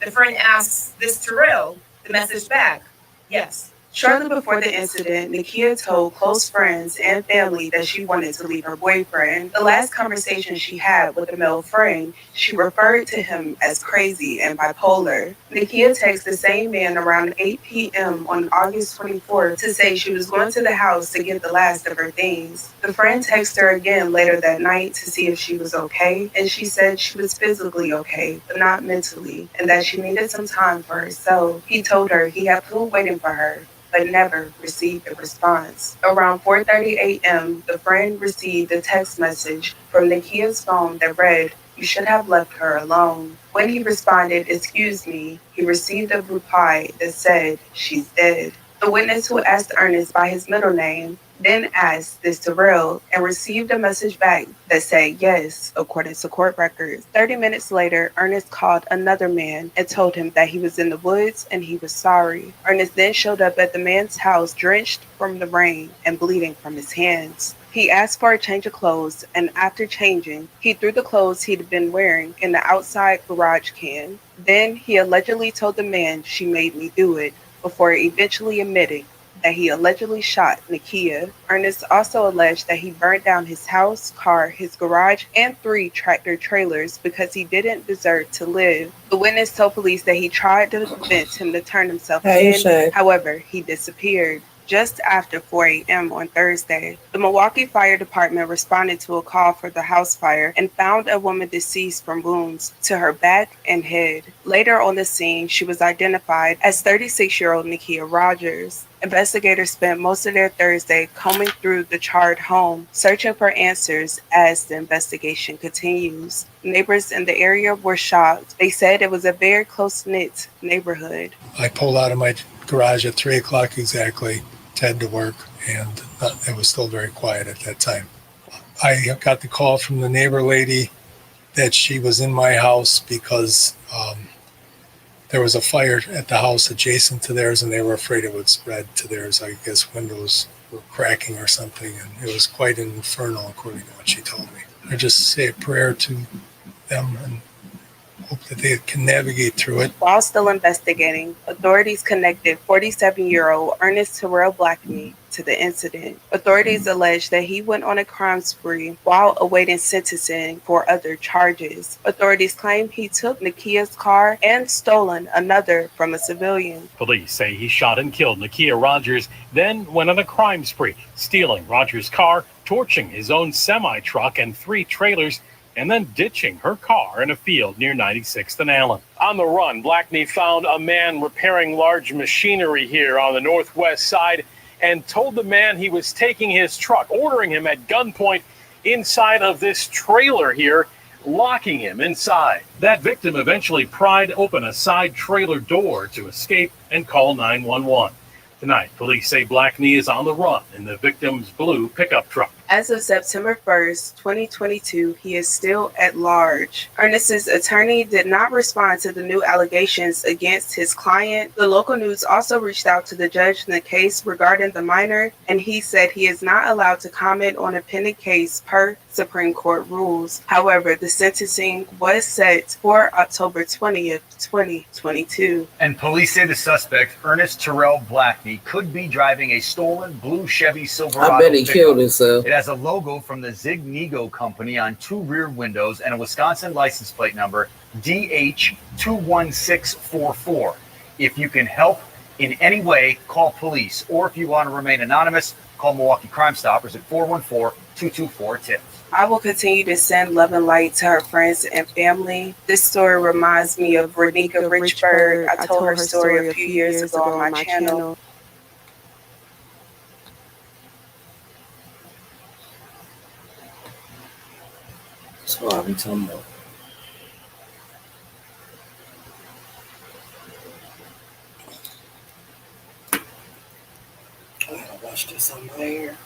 S13: The friend asks this Terrell, the message back, yes.
S7: Shortly before the incident, Nakia told close friends and family that she wanted to leave her boyfriend. The last conversation she had with a male friend, she referred to him as crazy and bipolar. Nakia texted the same man around 8 p.m. on August 24th to say she was going to the house to get the last of her things. The friend texted her again later that night to see if she was okay, and she said she was physically okay, but not mentally, and that she needed some time for herself. He told her he had food waiting for her, but never received a response. Around 4:30 a.m., the friend received a text message from Nakia's phone that read, "You should have left her alone." When he responded, "Excuse me," he received a reply that said, "She's dead." The witness who asked Ernest by his middle name, then asked this to Terrell and received a message back that said yes, according to court records. 30 minutes later, Ernest called another man and told him that he was in the woods and he was sorry. Ernest then showed up at the man's house drenched from the rain and bleeding from his hands. He asked for a change of clothes, and after changing, he threw the clothes he'd been wearing in the outside garage can. Then he allegedly told the man, "She made me do it," before eventually admitting that he allegedly shot Nakia. Ernest also alleged that he burned down his house, car, his garage, and 3 tractor trailers because he didn't deserve to live. The witness told police that he tried to convince him to turn himself in. However, he disappeared. Just after 4 a.m. on Thursday, the Milwaukee Fire Department responded to a call for the house fire and found a woman deceased from wounds to her back and head. Later on the scene, she was identified as 36-year-old Nakia Rogers. Investigators spent most of their Thursday combing through the charred home, searching for answers as the investigation continues. Neighbors in the area were shocked. They said it was a very close-knit neighborhood.
S6: I pulled out of my garage at 3 o'clock exactly, head to work, and it was still very quiet at that time. I got the call from the neighbor lady that she was in my house because there was a fire at the house adjacent to theirs, and they were afraid it would spread to theirs. I guess windows were cracking or something, and it was quite an inferno, according to what she told me. I just say a prayer to them and hope that they can navigate through it.
S7: While still investigating, authorities connected 47-year-old Ernest Terrell Blackney to the incident. Authorities allege that he went on a crime spree while awaiting sentencing for other charges. Authorities claim he took Nakia's car and stolen another from a civilian.
S12: Police say he shot and killed Nakia Rogers, then went on a crime spree, stealing Rogers' car, torching his own semi-truck and 3 trailers, and then ditching her car in a field near 96th and Allen. On the run, Blackney found a man repairing large machinery here on the northwest side and told the man he was taking his truck, ordering him at gunpoint inside of this trailer here, locking him inside. That victim eventually pried open a side trailer door to escape and call 911. Tonight, police say Blackney is on the run in the victim's blue pickup truck.
S7: As of September 1st, 2022, he is still at large. Ernest's attorney did not respond to the new allegations against his client. The local news also reached out to the judge in the case regarding the minor, and he said he is not allowed to comment on a pending case per Supreme Court rules. However, the sentencing was set for October 20th, 2022.
S8: And police say the suspect, Ernest Terrell Blackney, could be driving a stolen blue Chevy Silverado.
S1: I bet he
S8: pickup.
S1: killed himself.
S8: It has a logo from the Zignego company on 2 rear windows and a Wisconsin license plate number DH21644. If you can help in any way, call police. Or if you want to remain anonymous, call Milwaukee Crime Stoppers at 414-224-TIPS.
S7: I will continue to send love and light to her friends and family. This story reminds me of Renika Richburg. I told her story a few years ago on my channel.
S1: That's what I be talking about. I gotta wash this on my hair.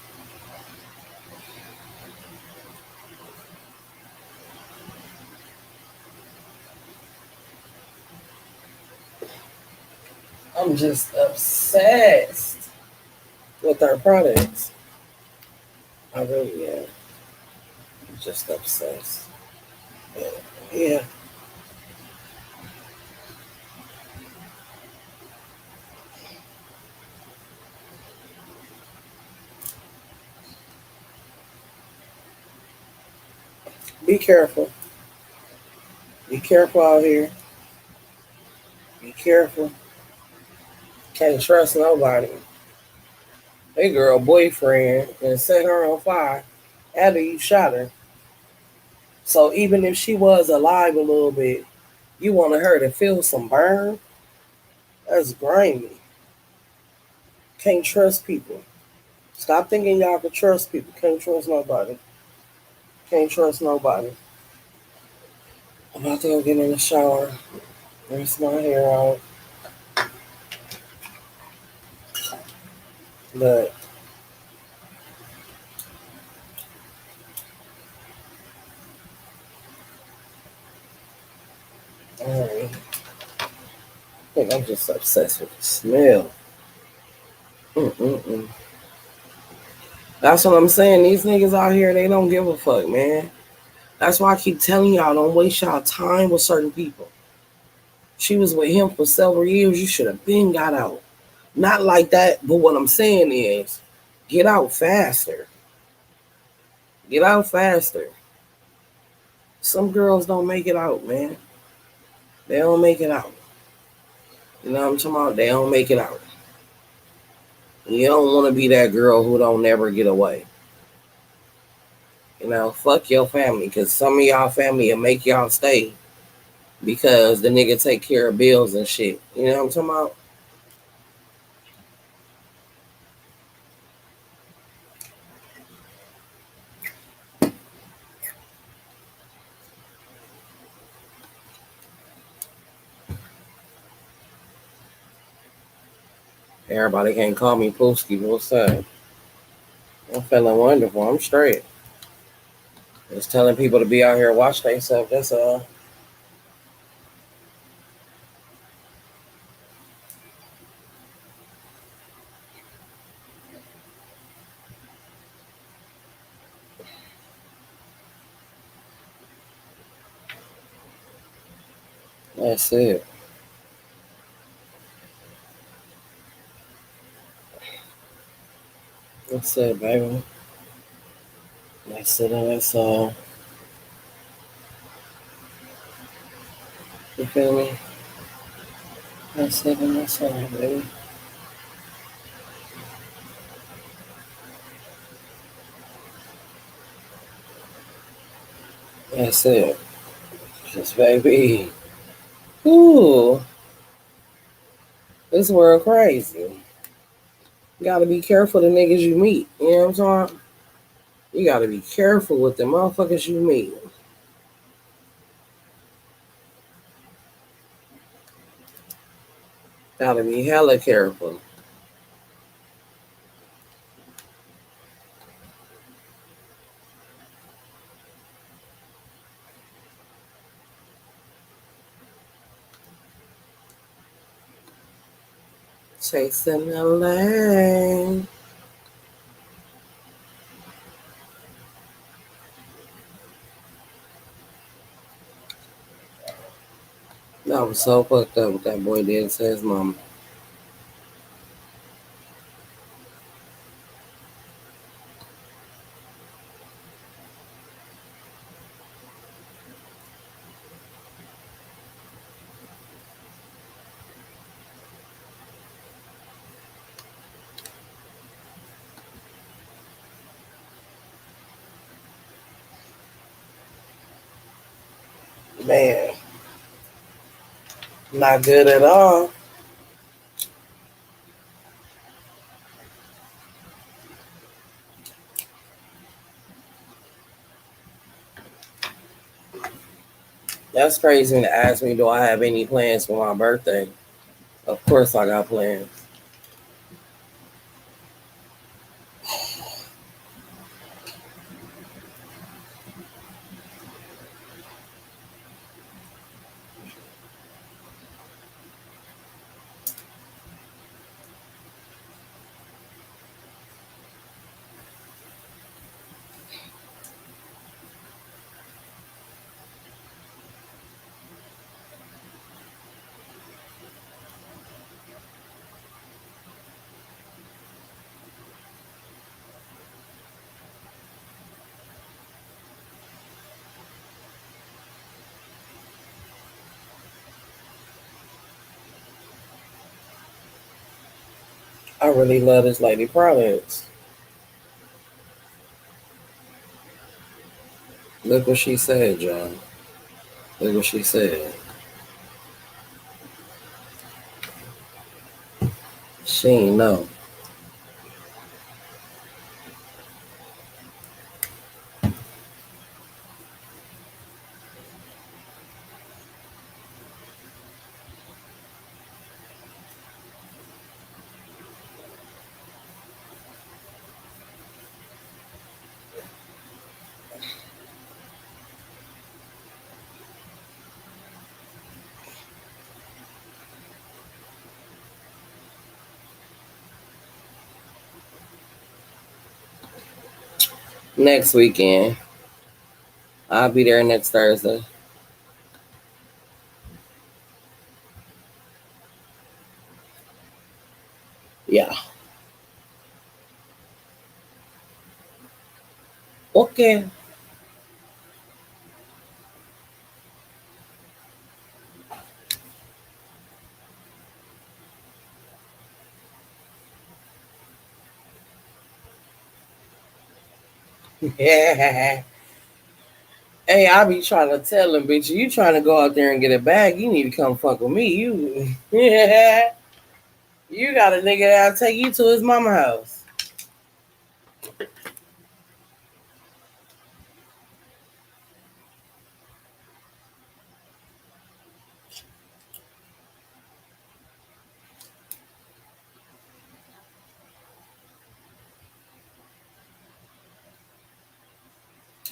S1: I'm just obsessed with our products. I really am. I'm just obsessed. Yeah. Be careful. Be careful out here. Be careful. Can't trust nobody. That girl boyfriend and set her on fire after you shot her. So even if she was alive a little bit, you wanted her to feel some burn? That's grimy. Can't trust people. Stop thinking y'all can trust people. Can't trust nobody. Can't trust nobody. I'm about to go get in the shower. Rinse my hair out. But I think I'm just obsessed with the smell. Mm-mm-mm. That's what I'm saying. These niggas out here, they don't give a fuck, man. That's why I keep telling y'all, don't waste y'all time with certain people. She was with him for several years. You should have been got out. Not like that, but what I'm saying is, get out faster. Get out faster. Some girls don't make it out, man. They don't make it out. You know what I'm talking about? They don't make it out. You don't want to be that girl who don't never get away. You know, fuck your family, because some of y'all family will make y'all stay because the nigga take care of bills and shit. You know what I'm talking about? Everybody can't call me Pooski. What's up? I'm feeling wonderful. I'm straight. Just telling people to be out here watch themselves. That's all. That's it. That's it, baby. That's it, and that's all. You feel me? That's it, and that's all, baby. That's it. Just baby. Ooh, this world crazy. You gotta be careful the niggas you meet. You know what I'm talking? You gotta be careful with the motherfuckers you meet. Gotta be hella careful. Chasing the lane. I was so fucked up what that boy did to his mama. Man, not good at all. That's crazy to ask me, do I have any plans for my birthday? Of course I got plans. I really love this lady Providence. Look what she said, John. Look what she said. She ain't know. Next weekend. I'll be there next Thursday. Yeah. Okay. Yeah. Hey, I be trying to tell him, bitch, you trying to go out there and get a bag, you need to come fuck with me. You you got a nigga that'll take you to his mama house.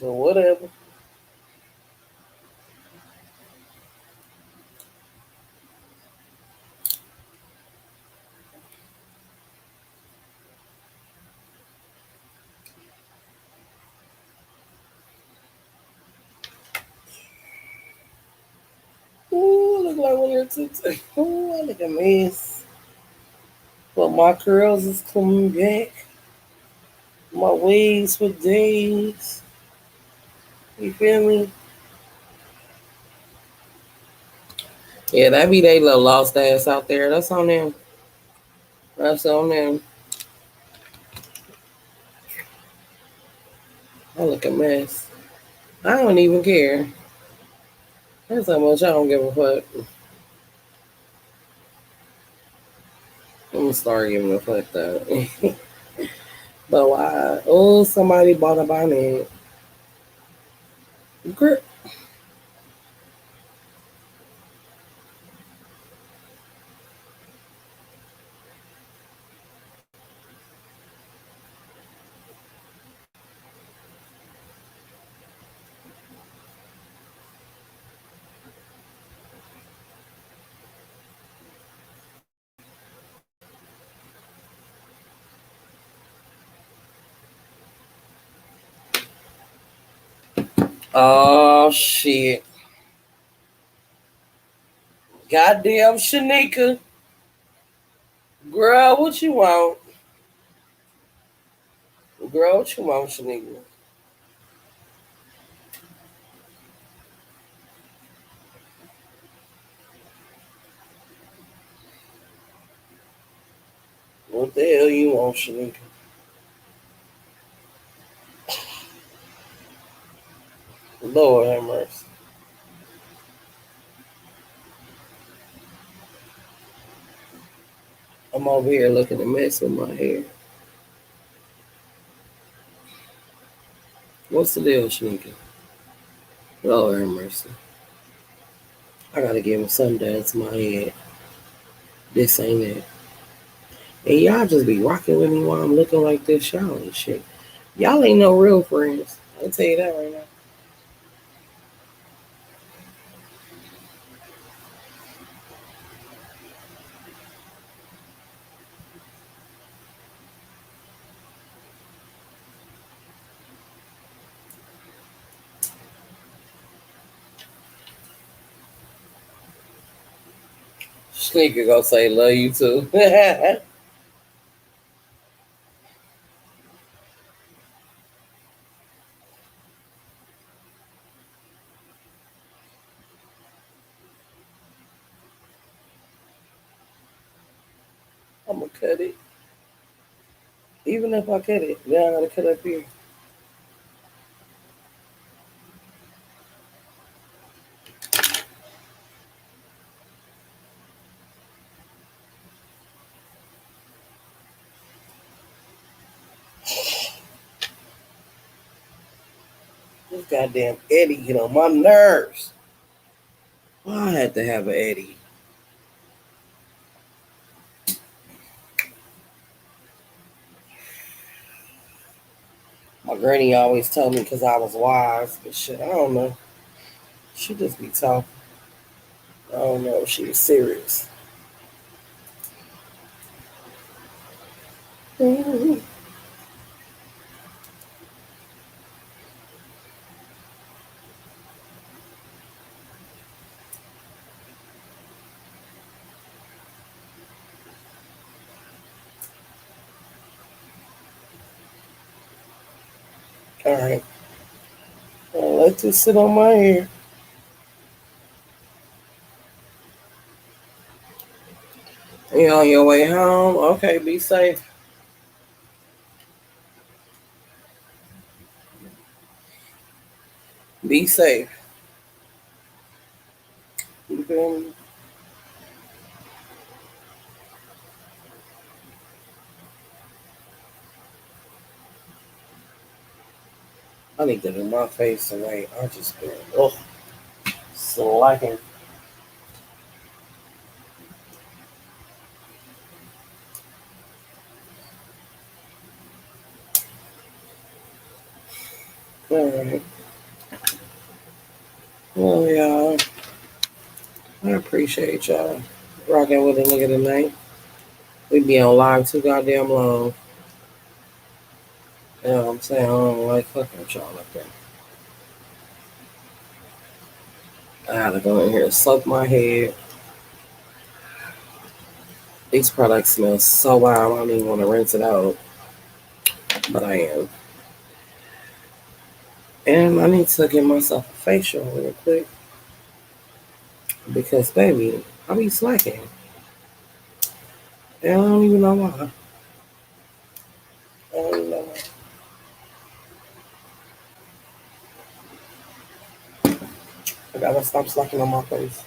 S1: But whatever. Ooh, look like one of your tits. Ooh, I look a mess. But my curls is coming back. My waves for days. You feel me? Yeah, that be they little lost ass out there. That's on them. That's on them. I look a mess. I don't even care. That's how much I don't give a fuck. I'm gonna start giving a fuck though. But why? Oh, somebody bought a bonnet. Grip. Oh shit. Goddamn Shanika. Girl, what you want? Girl, what you want, Shanika? What the hell you want, Shanika? Lord have mercy. I'm over here looking a mess with my hair. What's the deal, Shanika? Lord have mercy. I gotta give him something that's my head. This ain't it. And y'all just be rocking with me while I'm looking like this. Y'all ain't shit. Y'all ain't no real friends. I'll tell you that right now. Sneaker gonna say love you too. I'm gonna cut it. Even if I cut it, then I gotta cut up here. This goddamn Eddie get on my nerves. Why I had to have an Eddie? My granny always told me because I was wise, but shit, I don't know. She just be talking. I don't know if she was serious. All right. Let this sit on my hair. You on your way home? Okay, be safe. Be safe. You feel me? I need to do my face tonight. I just been slacking. All right. Well, y'all, I appreciate y'all rocking with a nigga tonight. We be on live too goddamn long. You know what I'm saying? I don't like fucking with y'all like that. I gotta go in here and soak my head. These products smell so wild, I don't even want to rinse it out. But I am. And I need to give myself a facial real quick. Because, baby, I be slacking. And I don't even know why. I don't even know why. I gotta stop slacking on my face.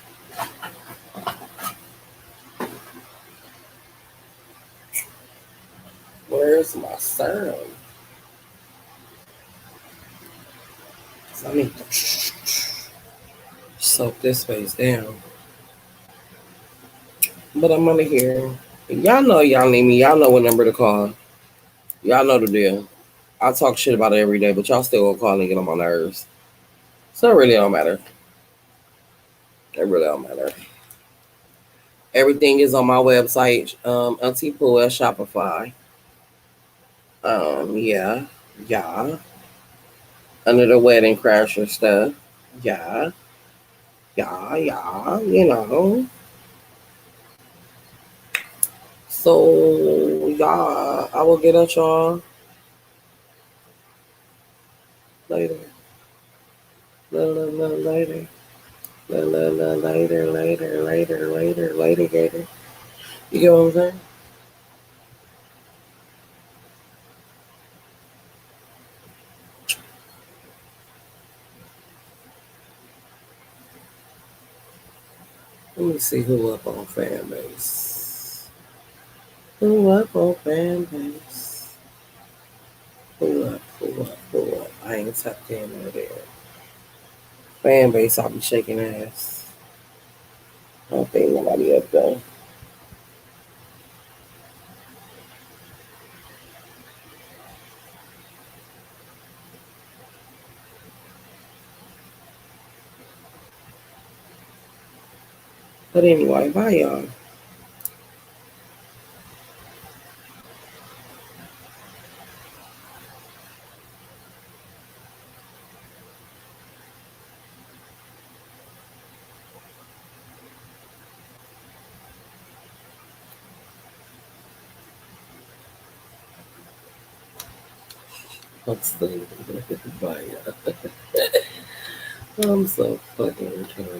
S1: Where's my serum? So I need to soak this face down. But I'm under here. Y'all know y'all need me. Y'all know what number to call. Y'all know the deal. I talk shit about it every day, but y'all still gonna call and get on my nerves. So it really don't matter. It really don't matter. Everything is on my website, Auntie Pooh at Shopify. Yeah. Yeah. Under the wedding crasher stuff. Yeah. Yeah, yeah, you know. So, yeah, I will get at y'all later. Later. Later. You get what I'm saying? Let me see who up on fan base. Who up on fan base? Who up? I ain't tapped in over there. Fan base, I'll be shaking ass. I don't think nobody up there. But anyway, bye y'all. Bye y'all. I'm so fucking retarded.